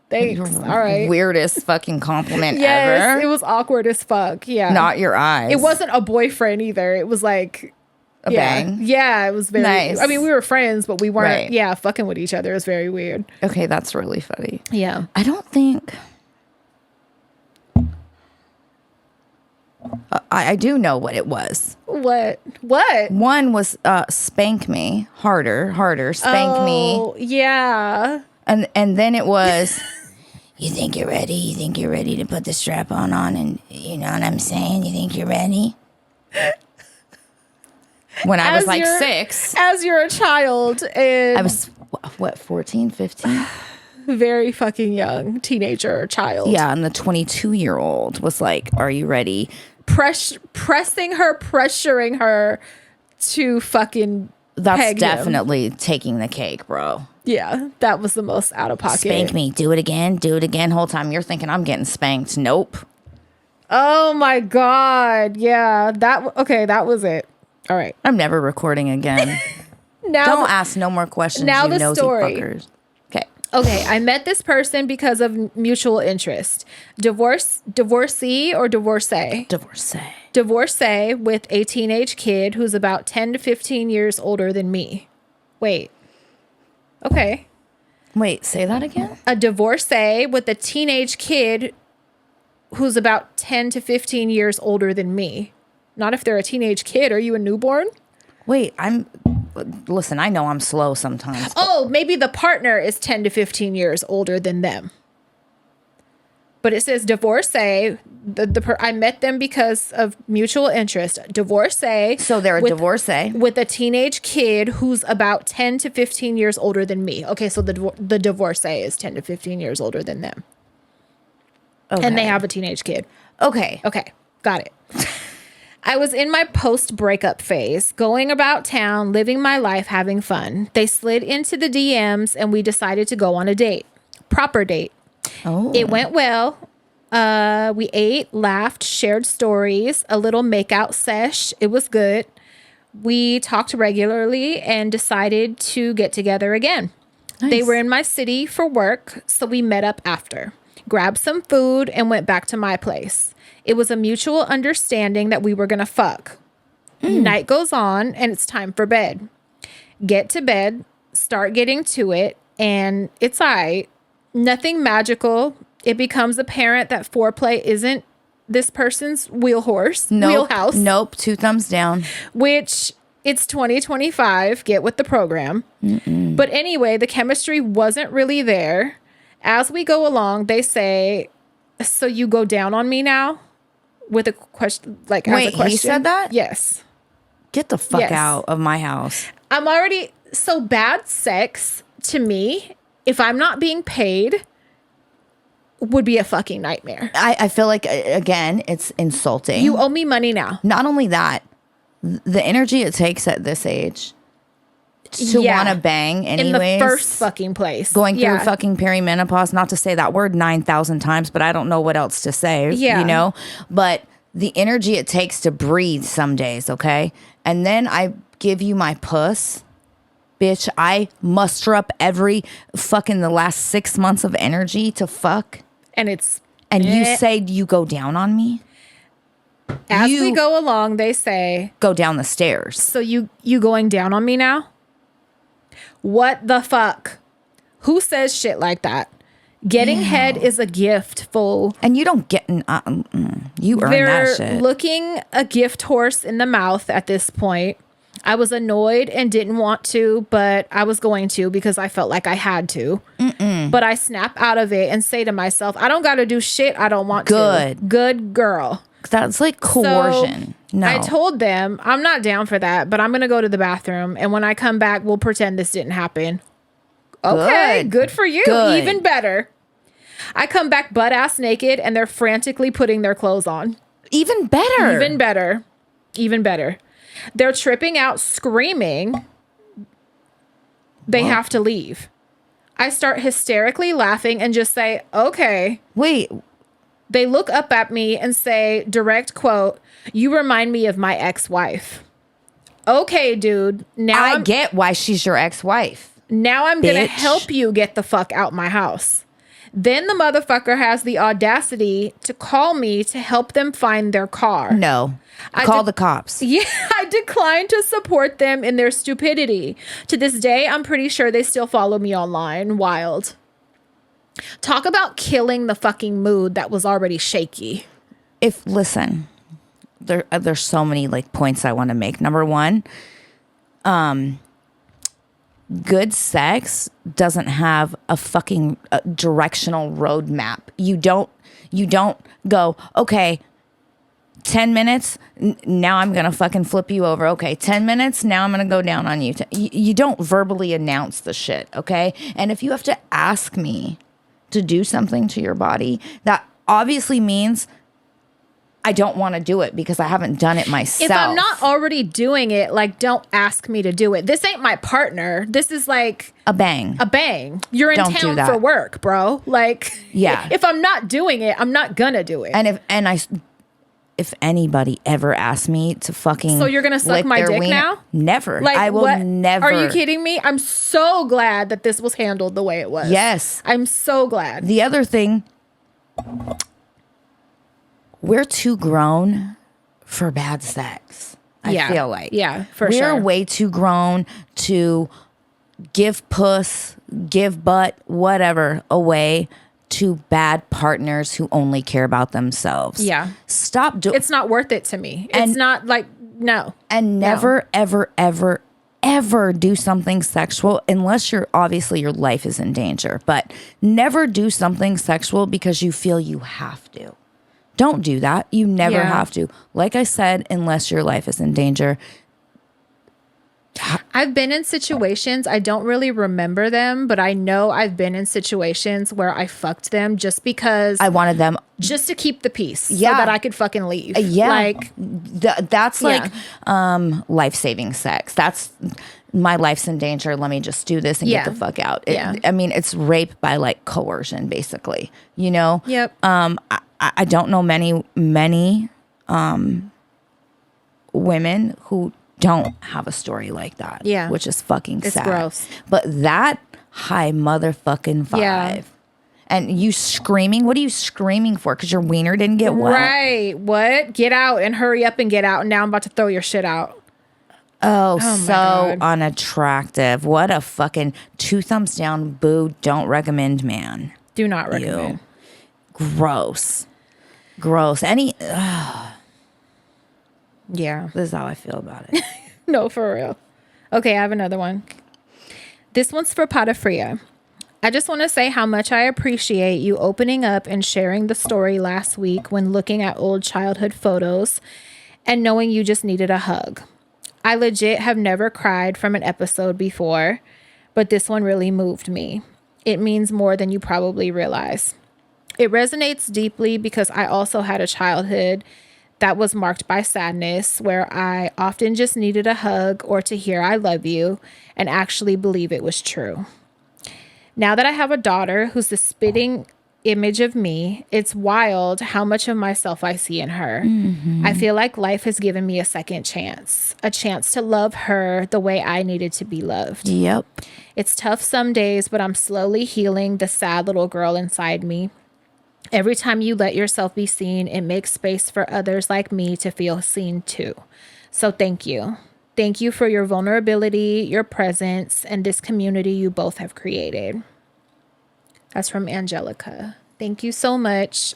Thanks. All right. Weirdest fucking compliment yes, ever. It was awkward as fuck. Yeah. Not your eyes. It wasn't a boyfriend either. It was like a bang. Yeah, it was very nice. I mean, we were friends, but we weren't right. fucking with each other. It was very weird. Okay, that's really funny. Yeah. I don't think I do know what it was. What? One was spank me harder, spank me. Oh, yeah. And then it was, you think you're ready? You think you're ready to put the strap on and you know what I'm saying? You think you're ready? When I was like 6. As you're a child. And I was, what, 14, 15? very fucking young teenager or child. Yeah, and the 22-year-old was like, are you ready? Pressuring her to fucking That's peg definitely taking the cake, bro. Yeah, that was the most out of pocket. Spank me. Do it again. Whole time you're thinking I'm getting spanked. Nope. Oh my God. Yeah. That was it. All right. I'm never recording again. Don't ask no more questions, now you the nosy story. fuckers. Okay, I met this person because of mutual interest. Divorcee or divorcee? Divorcee with a teenage kid who's about 10 to 15 years older than me. Wait. Okay. Wait, say that again? A divorcee with a teenage kid who's about 10 to 15 years older than me. Not if they're a teenage kid. Are you a newborn? Wait, listen, I know I'm slow sometimes. Oh, maybe the partner is 10 to 15 years older than them. But it says divorcee. I met them because of mutual interest. Divorcee. So they're a divorcee. With a teenage kid who's about 10 to 15 years older than me. Okay, so the divorcee is 10 to 15 years older than them. Okay. And they have a teenage kid. Okay. Okay, got it. I was in my post-breakup phase, going about town, living my life, having fun. They slid into the DMs and we decided to go on a date. Proper date. Oh. It went well. We ate, laughed, shared stories, a little makeout sesh. It was good. We talked regularly and decided to get together again. Nice. They were in my city for work, so we met up after. Grabbed some food and went back to my place. It was a mutual understanding that we were going to fuck. Night goes on and it's time for bed. Get to bed, start getting to it, and it's all right. Nothing magical. It becomes apparent that foreplay isn't this person's wheelhouse. Nope. 2 thumbs down. Which it's 2025. Get with the program. But anyway, the chemistry wasn't really there. As we go along, they say, "So you go down on me now?" With a question, like, Wait, as a question. he said that? Yes. Get the fuck Yes. out of my house. I'm already so bad sex to me, if I'm not being paid, would be a fucking nightmare. I feel like, again, it's insulting. You owe me money now. Not only that, the energy it takes at this age to Yeah. want to bang anyways. In the first fucking place. Going through Yeah. fucking perimenopause, not to say that word 9,000 times, but I don't know what else to say, Yeah. you know? But the energy it takes to breathe some days, okay? And then I give you my puss. Bitch, I muster up every fucking the last 6 months of energy to fuck. And it's... And you say you go down on me? As you we go along, they say... Go down the stairs. So you going down on me now? What the fuck? Who says shit like that? Getting head is a gift, fool. And you don't get... you earn They're that shit. looking a gift horse in the mouth at this point. I was annoyed and didn't want to, but I was going to because I felt like I had to. But I snap out of it and say to myself, I don't got to do shit I don't want to. Good girl. That's like coercion. So I told them, I'm not down for that, but I'm going to go to the bathroom. And when I come back, we'll pretend this didn't happen. Okay, good for you. Good. Even better. I come back butt ass naked and they're frantically putting their clothes on. Even better. Even better. Even better. They're tripping out, screaming. They have to leave. I start hysterically laughing and just say, okay. Wait. They look up at me and say, direct quote, "You remind me of my ex-wife." Okay, dude. Now I get why she's your ex-wife. Now I'm going to Bitch. help you get the fuck out my house. Then the motherfucker has the audacity to call me to help them find their car. No. Call the cops. Yeah, I declined to support them in their stupidity. To this day, I'm pretty sure they still follow me online. Wild. Talk about killing the fucking mood that was already shaky. Listen, there's so many like points I want to make. Number one, good sex doesn't have a fucking directional roadmap. You don't go, okay, 10 minutes, now I'm going to fucking flip you over. Okay, 10 minutes, now I'm going to go down on you. You don't verbally announce the shit, okay? And if you have to ask me to do something to your body, that obviously means I don't want to do it because I haven't done it myself. If I'm not already doing it, like, don't ask me to do it. This ain't my partner. This is like a bang. You're in Don't do town that. for work, bro. Like, Yeah. if I'm not doing it, I'm not gonna do it. And if anybody ever asks me to fucking So you're gonna suck lick my their dick wiener, now? Never. Like, I will what? never. Are you kidding me? I'm so glad that this was handled the way it was. Yes. I'm so glad. The other thing, we're too grown for bad sex. I feel like. Yeah, for We're sure. way too grown to give puss, give butt, whatever away to bad partners who only care about themselves. Yeah. Stop doing. It's not worth it to me. And- It's not like, no. And never, ever, ever, ever do something sexual unless obviously your life is in danger, but never do something sexual because you feel you have to. Don't do that. You never have to. Like I said, unless your life is in danger. I've been in situations, I don't really remember them, but I know I've been in situations where I fucked them just because I wanted them just to keep the peace so that I could fucking leave. Yeah. Like that's like life-saving sex. That's my life's in danger. Let me just do this and get the fuck out. I mean, it's rape by like coercion, basically, you know? Yep. I don't know many women who don't have a story like that. Yeah. Which is fucking sad. It's gross. But that high motherfucking five. Yeah. And you screaming? What are you screaming for? Because your wiener didn't get wet? Right. What? Get out and hurry up and get out. And now I'm about to throw your shit out. Oh, my so God. unattractive. What a fucking 2 thumbs down, boo, don't recommend, man. Do not recommend. Ew. Gross. Yeah. This is how I feel about it. No, for real. Okay, I have another one. This one's for Patafria. I just want to say how much I appreciate you opening up and sharing the story last week when looking at old childhood photos and knowing you just needed a hug. I legit have never cried from an episode before, but this one really moved me. It means more than you probably realize. It resonates deeply because I also had a childhood that was marked by sadness, where I often just needed a hug or to hear I love you and actually believe it was true. Now that I have a daughter who's the spitting image of me, it's wild how much of myself I see in her. Mm-hmm. I feel like life has given me a second chance, a chance to love her the way I needed to be loved. Yep. It's tough some days, but I'm slowly healing the sad little girl inside me. Every time you let yourself be seen, it makes space for others like me to feel seen too. So thank you. Thank you for your vulnerability, your presence, and this community you both have created. That's from Angelica. Thank you so much.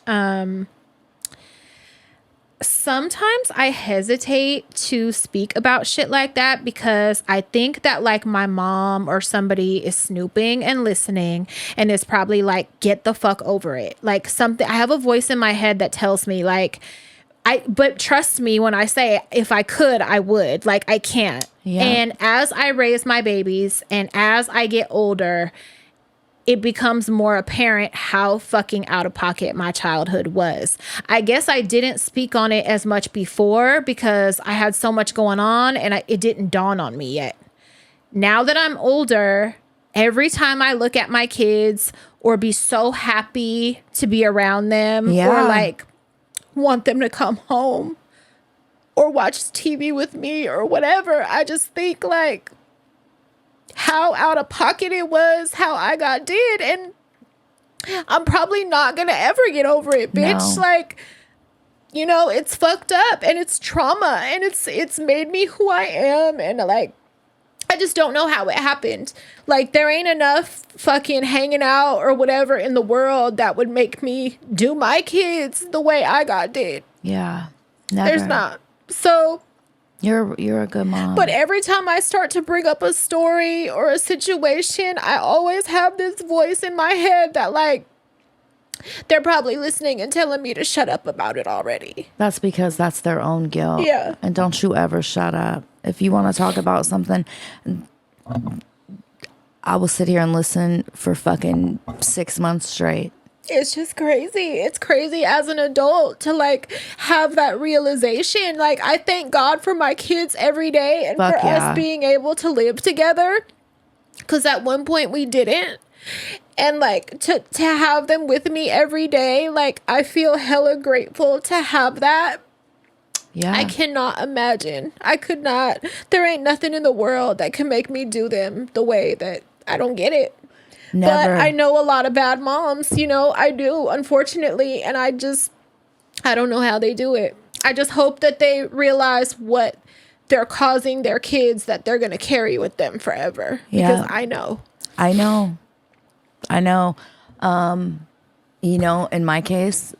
Sometimes I hesitate to speak about shit like that because I think that like my mom or somebody is snooping and listening and is probably like, get the fuck over it. Like something, I have a voice in my head that tells me like, but trust me when I say if I could, I would. Like I can't. Yeah. And as I raise my babies and as I get older, it becomes more apparent how fucking out of pocket my childhood was. I guess I didn't speak on it as much before because I had so much going on and it didn't dawn on me yet. Now that I'm older, every time I look at my kids or be so happy to be around them or like want them to come home or watch TV with me or whatever, I just think like, how out of pocket it was, how I got did, and I'm probably not gonna ever get over it, bitch. No. Like, you know, it's fucked up and it's trauma and it's made me who I am, and like I just don't know how it happened. Like there ain't enough fucking hanging out or whatever in the world that would make me do my kids the way I got did. Yeah. Never. There's not. So You're a good mom. But every time I start to bring up a story or a situation, I always have this voice in my head that like, they're probably listening and telling me to shut up about it already. That's because that's their own guilt. Yeah. And don't you ever shut up. If you want to talk about something, I will sit here and listen for fucking 6 months straight. It's just crazy. It's crazy as an adult to like have that realization. Like I thank God for my kids every day and for us being able to live together. Cause at one point we didn't. And like to have them with me every day, like I feel hella grateful to have that. Yeah. I cannot imagine. I could not. There ain't nothing in the world that can make me do them the way that I don't get it. Never. But I know a lot of bad moms, you know, I do, unfortunately. And I don't know how they do it. I just hope that they realize what they're causing their kids that they're going to carry with them forever. Yeah. Because I know. You know, in my case,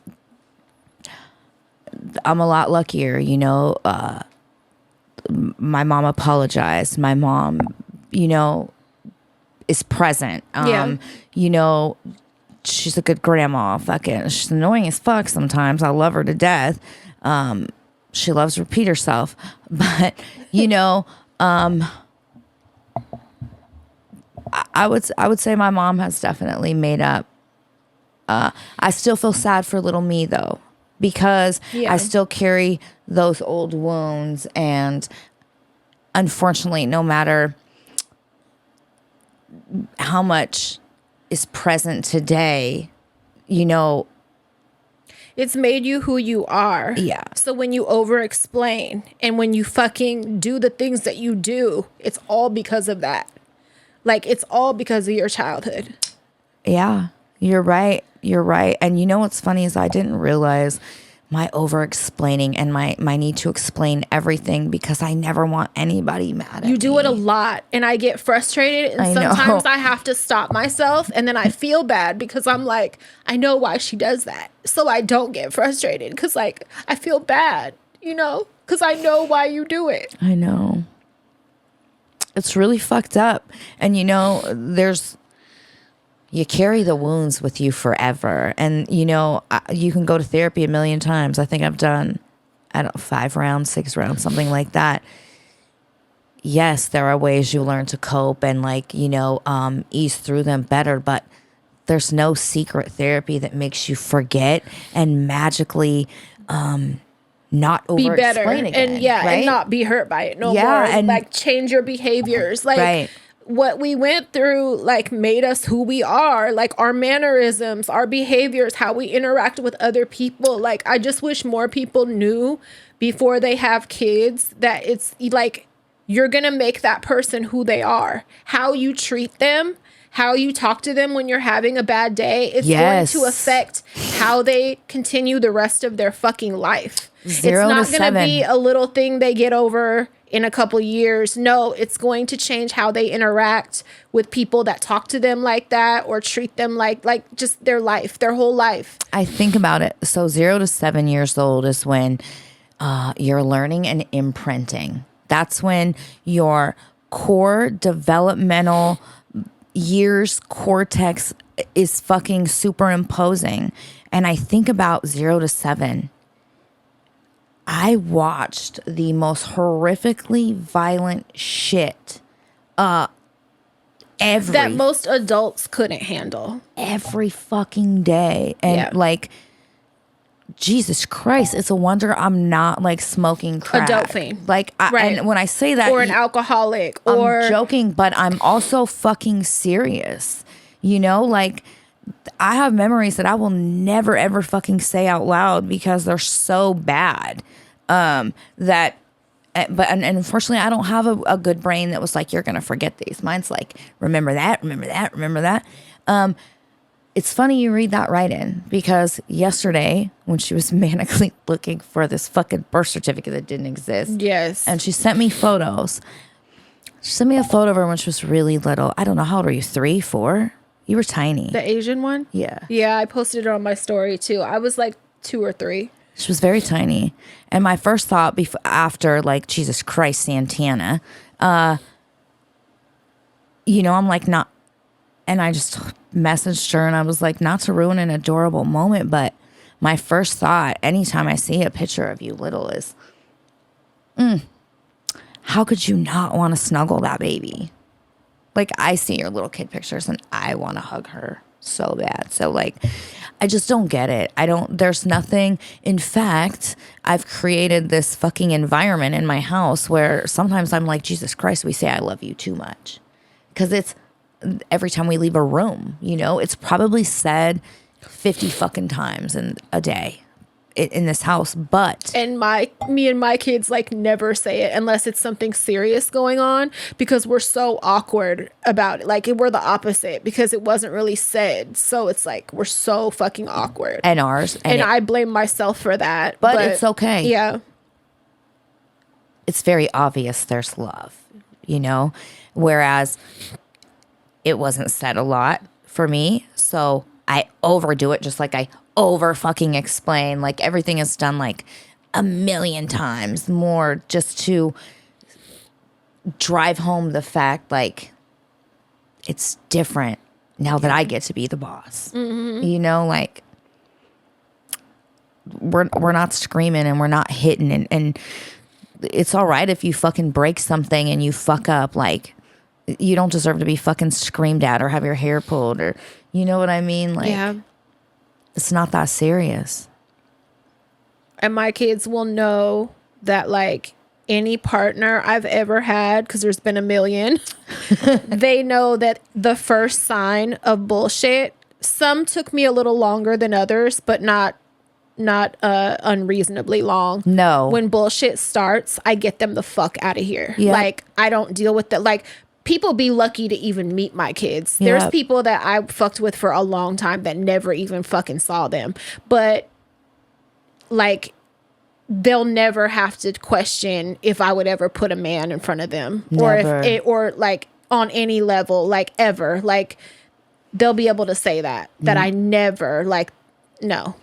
I'm a lot luckier, you know. my mom apologized. My mom, you know, is present. Yeah. You know, she's a good grandma. Fucking, she's annoying as fuck sometimes. I love her to death. She loves to repeat herself. But, you know, I would say my mom has definitely made up. I still feel sad for little me though, because I still carry those old wounds, and unfortunately, no matter how much is present today, you know, it's made you who you are. Yeah. So when you over explain and when you fucking do the things that you do, it's all because of that. Like, it's all because of your childhood. Yeah, you're right. You're right. And you know what's funny is I didn't realize my over explaining and my need to explain everything, because I never want anybody mad at me. You do it a lot, and I get frustrated, and sometimes I have to stop myself, and then I feel bad because I'm like, I know why she does that. So I don't get frustrated because, like, I feel bad, you know, because I know why you do it. I know. It's really fucked up. And, you know, you carry the wounds with you forever. And, you know, you can go to therapy a million times. I think I've done, 5 rounds, 6 rounds, something like that. Yes, there are ways you learn to cope and, like, you know, ease through them better. But there's no secret therapy that makes you forget and magically not be over better explain again, and right? and not be hurt by it no more. And like, change your behaviors. Like, what we went through, like, made us who we are. Like, our mannerisms, our behaviors, how we interact with other people. Like, I just wish more people knew before they have kids that it's like, you're gonna make that person who they are. How you treat them, how you talk to them when you're having a bad day, it's going to affect how they continue the rest of their fucking life. 0 it's to not going to 7. be a little thing they get over in a couple years. No, it's going to change how they interact with people that talk to them like that or treat them like just their life, their whole life. I think about it. So 0 to 7 years old is when you're learning and imprinting. That's when your core developmental years cortex is fucking superimposing. And I think about 0 to 7. I watched the most horrifically violent shit that most adults couldn't handle every fucking day. And like, Jesus Christ, it's a wonder I'm not like smoking crack. A dope fiend. Like, and when I say that, or an alcoholic, or I'm joking, but I'm also fucking serious. You know, like, I have memories that I will never ever fucking say out loud because they're so bad. But unfortunately, I don't have a good brain that was like, you're gonna forget these. Mine's like, remember that, remember that, remember that. It's funny you read that right in, because yesterday when she was manically looking for this fucking birth certificate that didn't exist, and she sent me photos. She sent me a photo of her when she was really little. I don't know, how old are you? 3, 4? You were tiny. The Asian one? Yeah. Yeah, I posted it on my story too. I was like 2 or 3. She was very tiny. And my first thought after, like, Jesus Christ, Santana, you know, I'm like, not, and I just messaged her and I was like, not to ruin an adorable moment, but my first thought anytime I see a picture of you little is, how could you not want to snuggle that baby? Like, I see your little kid pictures and I want to hug her so bad. So, like, I just don't get it. There's nothing. In fact, I've created this fucking environment in my house where sometimes I'm like, Jesus Christ, we say I love you too much. Because it's every time we leave a room, you know, it's probably said 50 fucking times in a day in this house. But me and my kids like never say it unless it's something serious going on, because we're so awkward about it. Like, we're the opposite because it wasn't really said. So it's like, we're so fucking awkward. And ours. And I blame myself for that. But it's okay. Yeah. It's very obvious there's love, you know, whereas it wasn't said a lot for me. So I overdo it, just like I over fucking explain. Like, everything is done like a million times more just to drive home the fact, like, it's different now that I get to be the boss. You know, like, we're not screaming and we're not hitting, and it's all right if you fucking break something and you fuck up. Like, you don't deserve to be fucking screamed at or have your hair pulled, or, you know what I mean? Like, it's not that serious. And my kids will know that, like, any partner I've ever had, because there's been a million, they know that the first sign of bullshit, some took me a little longer than others, but not unreasonably long. No. When bullshit starts, I get them the fuck out of here. Yep. Like, I don't deal with that. Like, people be lucky to even meet my kids. There's people that I fucked with for a long time that never even fucking saw them. But, like, they'll never have to question if I would ever put a man in front of them. Never. Or like, on any level, like, ever. Like, they'll be able to say that I never, like, no.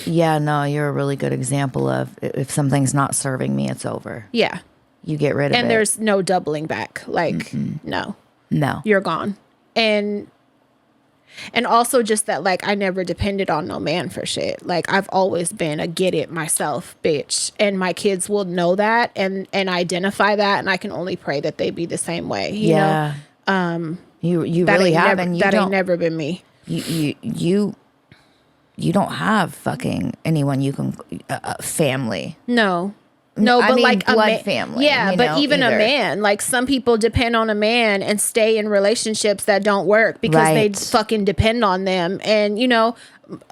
Yeah, no, you're a really good example of, if something's not serving me, it's over. Yeah. You get rid of it. And there's no doubling back. Like, no. You're gone. And also just that, like, I never depended on no man for shit. Like, I've always been a get it myself bitch. And my kids will know that and identify that. And I can only pray that they be the same way. You know? You really have. And that ain't never been me. You don't have fucking anyone you can, family. No, but mean, like blood family. Yeah, but know, even either. a man, like, some people depend on a man and stay in relationships that don't work because they fucking depend on them. And, you know,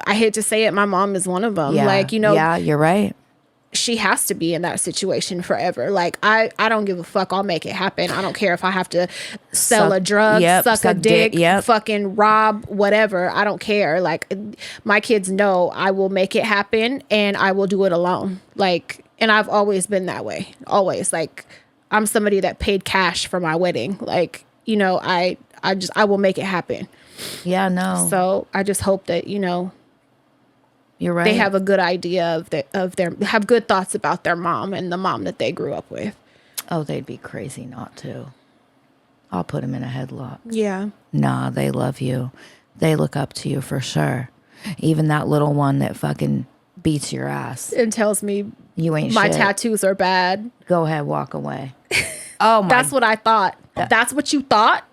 I hate to say it, my mom is one of them. Yeah. Like, you know, yeah, you're right. She has to be in that situation forever. Like, I don't give a fuck. I'll make it happen. I don't care if I have to sell a drug, suck a dick, fucking rob, whatever. I don't care. Like, my kids know I will make it happen and I will do it alone. Like, and I've always been that way. Always. Like, I'm somebody that paid cash for my wedding. Like, you know, I will make it happen. Yeah, no. So I just hope that, you know, you're right. they have a good idea of their have good thoughts about their mom and the mom that they grew up with. Oh, they'd be crazy not to. I'll put them in a headlock. Yeah. Nah, they love you. They look up to you for sure. Even that little one that fucking beats your ass and tells me you ain't my shit. tattoos are bad. Go ahead, walk away. Oh my. That's what I thought. That's what you thought?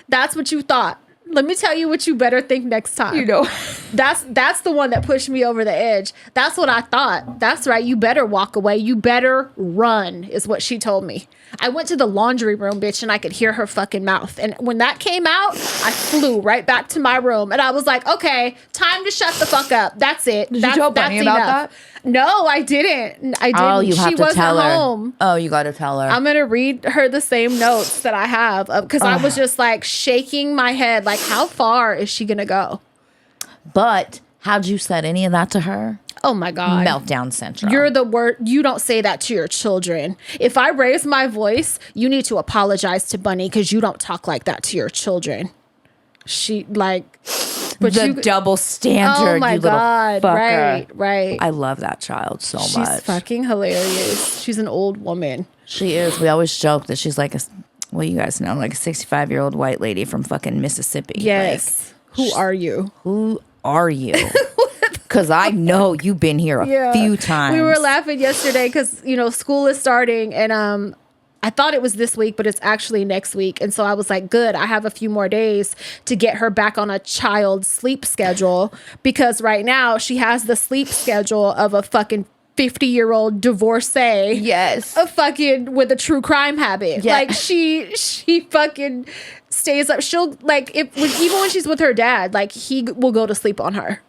That's what you thought. Let me tell you what you better think next time. You know. That's the one that pushed me over the edge. That's what I thought. That's right. You better walk away. You better run, is what she told me. I went to the laundry room, bitch, and I could hear her fucking mouth. And when that came out, I flew right back to my room. And I was like, okay, time to shut the fuck up. That's it. Did you tell Bunny about that? No, I didn't. Oh, you have she to wasn't tell her. home. Oh, you got to tell her. I'm going to read her the same notes that I have because I was just like shaking my head. Like, how far is she going to go? But how'd you said any of that to her? Oh my God. Meltdown central. You're the word. You don't say that to your children. If I raise my voice, you need to apologize to Bunny because you don't talk like that to your children. She like... But the double standard, oh my you little God, fucker. Right. I love that child so much. She's fucking hilarious. She's an old woman. She is. We always joke that she's like well, you guys know, like a 65-year-old white lady from fucking Mississippi. Yes. Like, who are you? Who are you? Because I know you've been here a few times. We were laughing yesterday because, you know, school is starting and I thought it was this week, but it's actually next week. And so I was like, good, I have a few more days to get her back on a child's sleep schedule because right now she has the sleep schedule of a fucking 50-year-old divorcee. Yes. A fucking with a true crime habit. Yeah. Like she fucking stays up. She'll like even when she's with her dad, like he will go to sleep on her.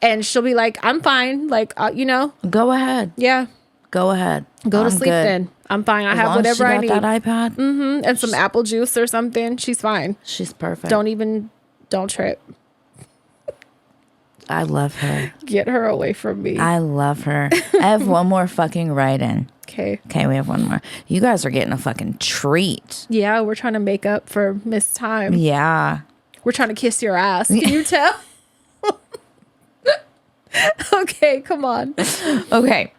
And she'll be like, I'm fine. Like, you know. Go ahead. Yeah. Go ahead. Go to sleep good. Then. I'm fine. I have whatever I need. That iPad. Mm-hmm. And some apple juice or something. She's fine. She's perfect. Don't trip. I love her. Get her away from me. I love her. I have one more fucking write-in. Okay, we have one more. You guys are getting a fucking treat. Yeah, we're trying to make up for missed time. Yeah. We're trying to kiss your ass. Can you tell? Okay, come on. Okay.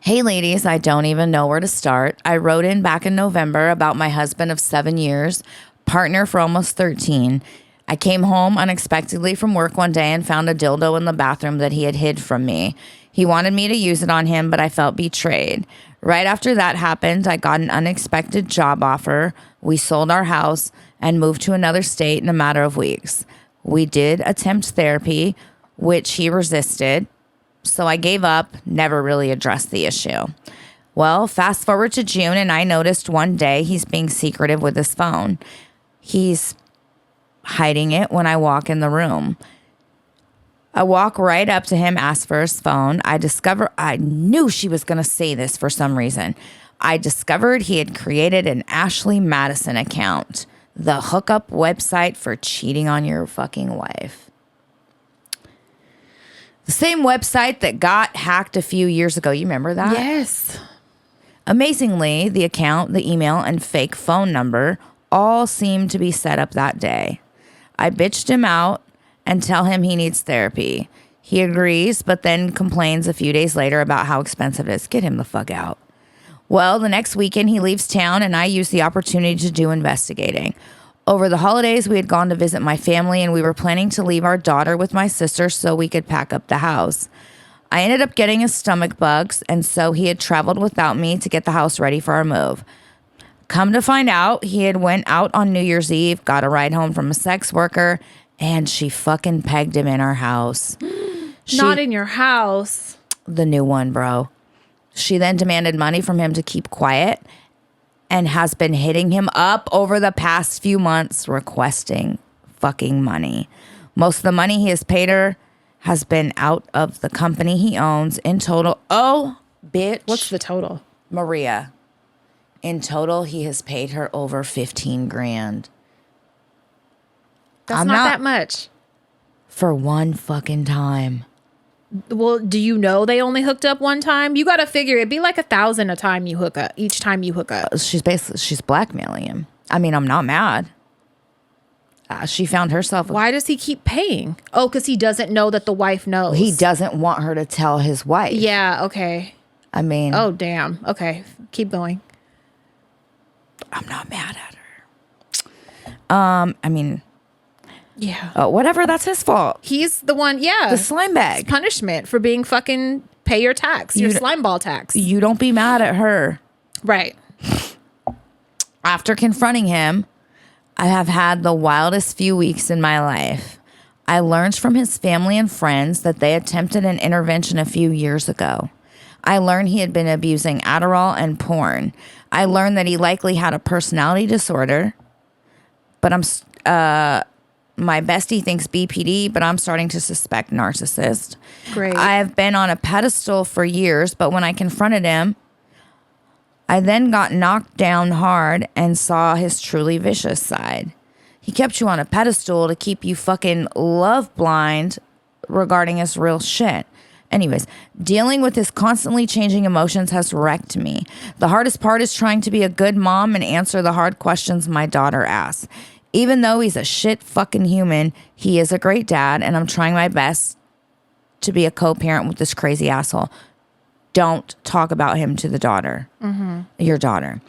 Hey, ladies, I don't even know where to start. I wrote in back in November about my husband of 7 years, partner for almost 13. I came home unexpectedly from work one day and found a dildo in the bathroom that he had hid from me. He wanted me to use it on him, but I felt betrayed. Right after that happened, I got an unexpected job offer. We sold our house and moved to another state in a matter of weeks. We did attempt therapy, which he resisted. So I gave up, never really addressed the issue. Well, fast forward to June, and I noticed one day he's being secretive with his phone. He's hiding it when I walk in the room. I walk right up to him, ask for his phone. I knew she was going to say this for some reason. I discovered he had created an Ashley Madison account, the hookup website for cheating on your fucking wife. The same website that got hacked a few years ago. You remember that? Yes. Amazingly, the account, the email, and fake phone number all seemed to be set up that day. I bitched him out and tell him he needs therapy. He agrees, but then complains a few days later about how expensive it is. Get him the fuck out. Well, the next weekend he leaves town and I use the opportunity to do investigating. Over the holidays, we had gone to visit my family and we were planning to leave our daughter with my sister so we could pack up the house. I ended up getting his stomach bugs, and so he had traveled without me to get the house ready for our move. Come to find out, he had went out on New Year's Eve, got a ride home from a sex worker, and she fucking pegged him in our house. Not in your house. The new one, bro. She then demanded money from him to keep quiet and has been hitting him up over the past few months requesting fucking money. Most of the money he has paid her has been out of the company he owns. In total, oh, bitch. What's the total? Maria. In total, he has paid her over 15 grand. That's not that much. For one fucking time. Well, do you know they only hooked up one time? You got to figure it'd be like $1,000 a time you hook up. Each time you hook up. She's blackmailing him. I mean, I'm not mad. She found herself. Why does he keep paying? Oh, because he doesn't know that the wife knows. He doesn't want her to tell his wife. Yeah. Okay. I mean. Oh, damn. Okay. Keep going. I'm not mad at her. I mean. Yeah. Whatever. That's his fault. He's the one. Yeah. The slime bag. It's punishment for being fucking pay your tax, your slime ball tax. You don't be mad at her. Right. After confronting him, I have had the wildest few weeks in my life. I learned from his family and friends that they attempted an intervention a few years ago. I learned he had been abusing Adderall and porn. I learned that he likely had a personality disorder, but my bestie thinks BPD, but I'm starting to suspect narcissist. Great. I have been on a pedestal for years, but when I confronted him, I then got knocked down hard and saw his truly vicious side. He kept you on a pedestal to keep you fucking love blind regarding his real shit. Anyways, dealing with his constantly changing emotions has wrecked me. The hardest part is trying to be a good mom and answer the hard questions my daughter asks. Even though he's a shit fucking human, he is a great dad, and I'm trying my best to be a co-parent with this crazy asshole. Don't talk about him to the daughter, your daughter.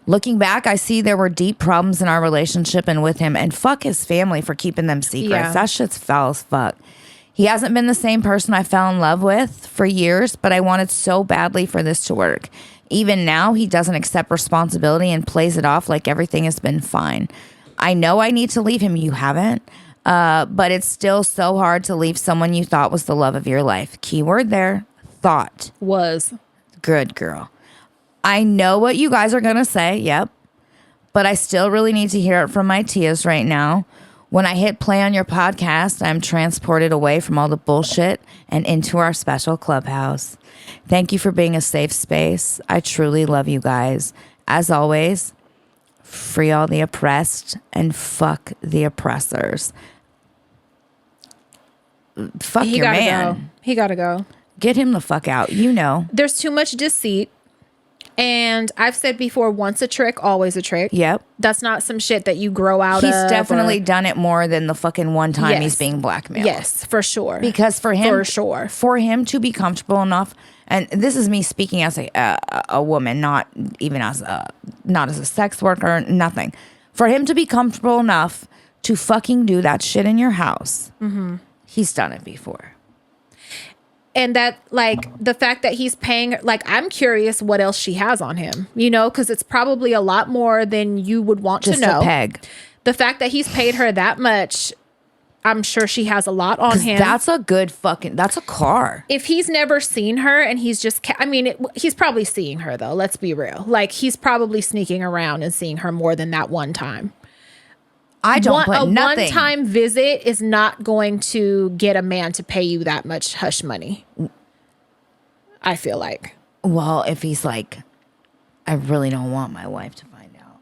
Looking back, I see there were deep problems in our relationship and with him, and fuck his family for keeping them secrets. Yeah. That shit's foul as fuck. He hasn't been the same person I fell in love with for years, but I wanted so badly for this to work. Even now, he doesn't accept responsibility and plays it off like everything has been fine. I know I need to leave him. You haven't. But it's still so hard to leave someone you thought was the love of your life. Keyword there, thought. Was. Good girl. I know what you guys are going to say. Yep. But I still really need to hear it from my tias right now. When I hit play on your podcast, I'm transported away from all the bullshit and into our special clubhouse. Thank you for being a safe space. I truly love you guys. As always, free all the oppressed and fuck the oppressors. Fuck He your gotta man. go. He gotta go. Get him the fuck out. You know. There's too much deceit. And I've said before, once a trick, always a trick. Yep. That's not some shit that you grow out of. He's definitely done it more than the fucking one time Yes. he's being blackmailed. Yes, for sure. Because for him, For sure. for him to be comfortable enough and this is me speaking as a woman, not even as not as a sex worker, nothing. For him to be comfortable enough to fucking do that shit in your house, he's done it before. And that, like, the fact that he's paying, like, I'm curious what else she has on him, you know, because it's probably a lot more than you would want Just to know. a peg. The fact that he's paid her that much, I'm sure she has a lot on him. That's a good fucking, that's a car. If he's never seen her and he's just, he's probably seeing her, though. Let's be real. Like, he's probably sneaking around and seeing her more than that one time. I don't put nothing. A one-time visit is not going to get a man to pay you that much hush money. I feel like. Well, if he's like, I really don't want my wife to find out.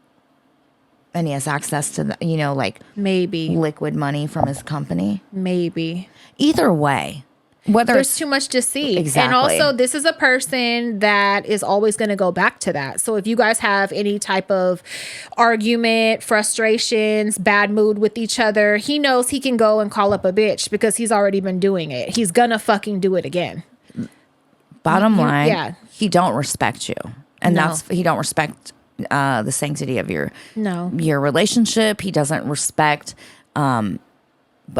And he has access to, the, you know, like maybe liquid money from his company. Maybe. Either way. Whether there's too much to see. Exactly. And also, this is a person that is always going to go back to that. So if you guys have any type of argument, frustrations, bad mood with each other, he knows he can go and call up a bitch because he's already been doing it. He's gonna fucking do it again. Bottom line, he don't respect you. And he don't respect the sanctity of your relationship. He doesn't respect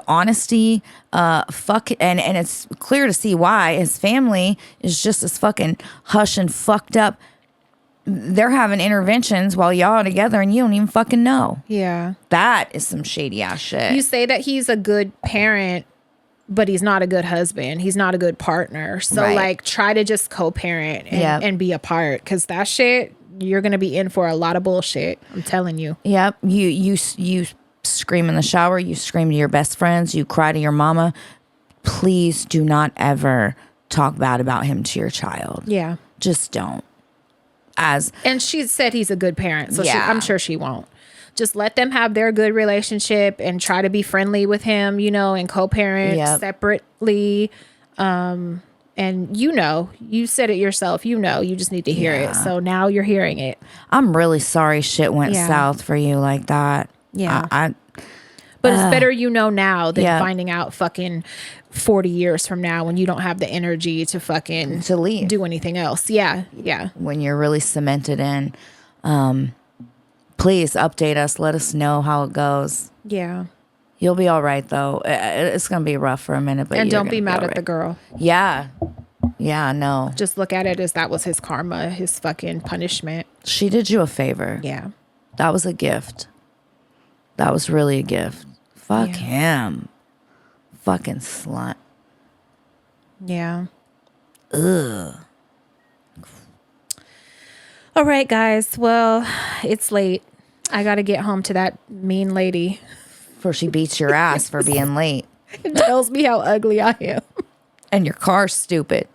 honesty, and it's clear to see why his family is just as fucking hush and fucked up. They're having interventions while y'all are together and you don't even fucking know. Yeah. That is some shady ass shit. You say that he's a good parent, but he's not a good husband. He's not a good partner. So like, try to just co-parent and be apart, because that shit, you're going to be in for a lot of bullshit. I'm telling you. Yep. You scream in the shower, you scream to your best friends, you cry to your mama. Please do not ever talk bad about him to your child. Yeah. Just don't. And she said he's a good parent, so I'm sure she won't. Just let them have their good relationship and try to be friendly with him, you know, and co-parent separately. And you said it yourself, you just need to hear it. So now you're hearing it. I'm really sorry shit went south for you like that. Yeah. But it's better now than finding out fucking 40 years from now when you don't have the energy to fucking to leave, do anything else. Yeah. Yeah. When you're really cemented in. Please update us. Let us know how it goes. Yeah. You'll be all right, though. It's going to be rough for a minute. But and don't be mad at the girl. Yeah. Yeah, no. Just look at it as that was his karma, his fucking punishment. She did you a favor. Yeah. That was a gift. That was really a gift. Fuck him. Fucking slut. Yeah. Ugh. All right, guys. Well, it's late. I got to get home to that mean lady. Before she beats your ass for being late. And tells me how ugly I am. And your car's stupid.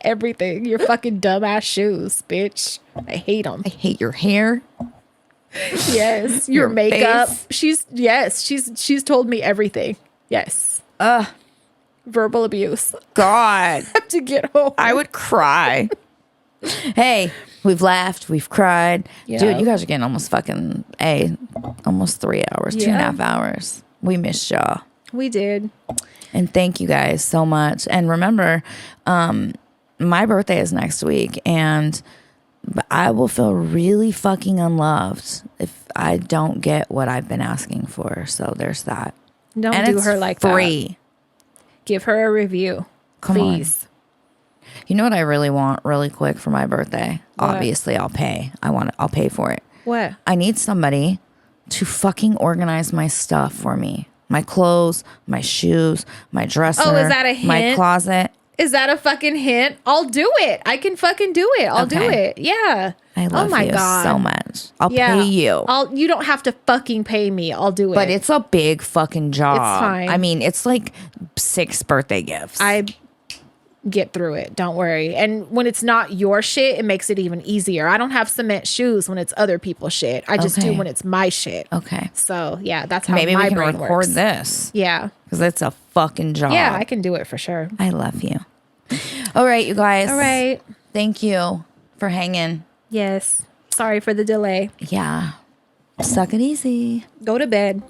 Everything. Your fucking dumbass shoes, bitch. I hate them. I hate your hair. Yes. Your makeup. Face. She's told me everything. Yes. Verbal abuse. God. I have to get home. I would cry. Hey, we've laughed, we've cried. Yeah. Dude, you guys are getting almost 3 hours, 2.5 hours. We missed y'all. We did. And thank you guys so much. And remember, my birthday is next week, and I will feel really fucking unloved if I don't get what I've been asking for. So there's that. Don't do her like free. That. Give her a review. Please. You know what I really want really quick for my birthday? What? Obviously, I'll pay. I'll pay for it. What? I need somebody to fucking organize my stuff for me. My clothes, my shoes, my dresser. Oh, is that a hint? My closet. Is that a fucking hint? I'll do it. I can fucking do it. I'll do it. Yeah. I love you so much. I'll pay you. You don't have to fucking pay me. I'll do it. But it's a big fucking job. It's fine. I mean, it's like 6 birthday gifts. I get through it. Don't worry. And when it's not your shit, it makes it even easier. I don't have cement shoes when it's other people's shit. I just do when it's my shit. Okay. So yeah, that's how maybe my we can brain record works. this. Yeah. Because it's a fucking job. Yeah, I can do it for sure. I love you. All right, you guys. All right. Thank you for hanging. Yes. Sorry for the delay. Yeah. Suck it easy. Go to bed.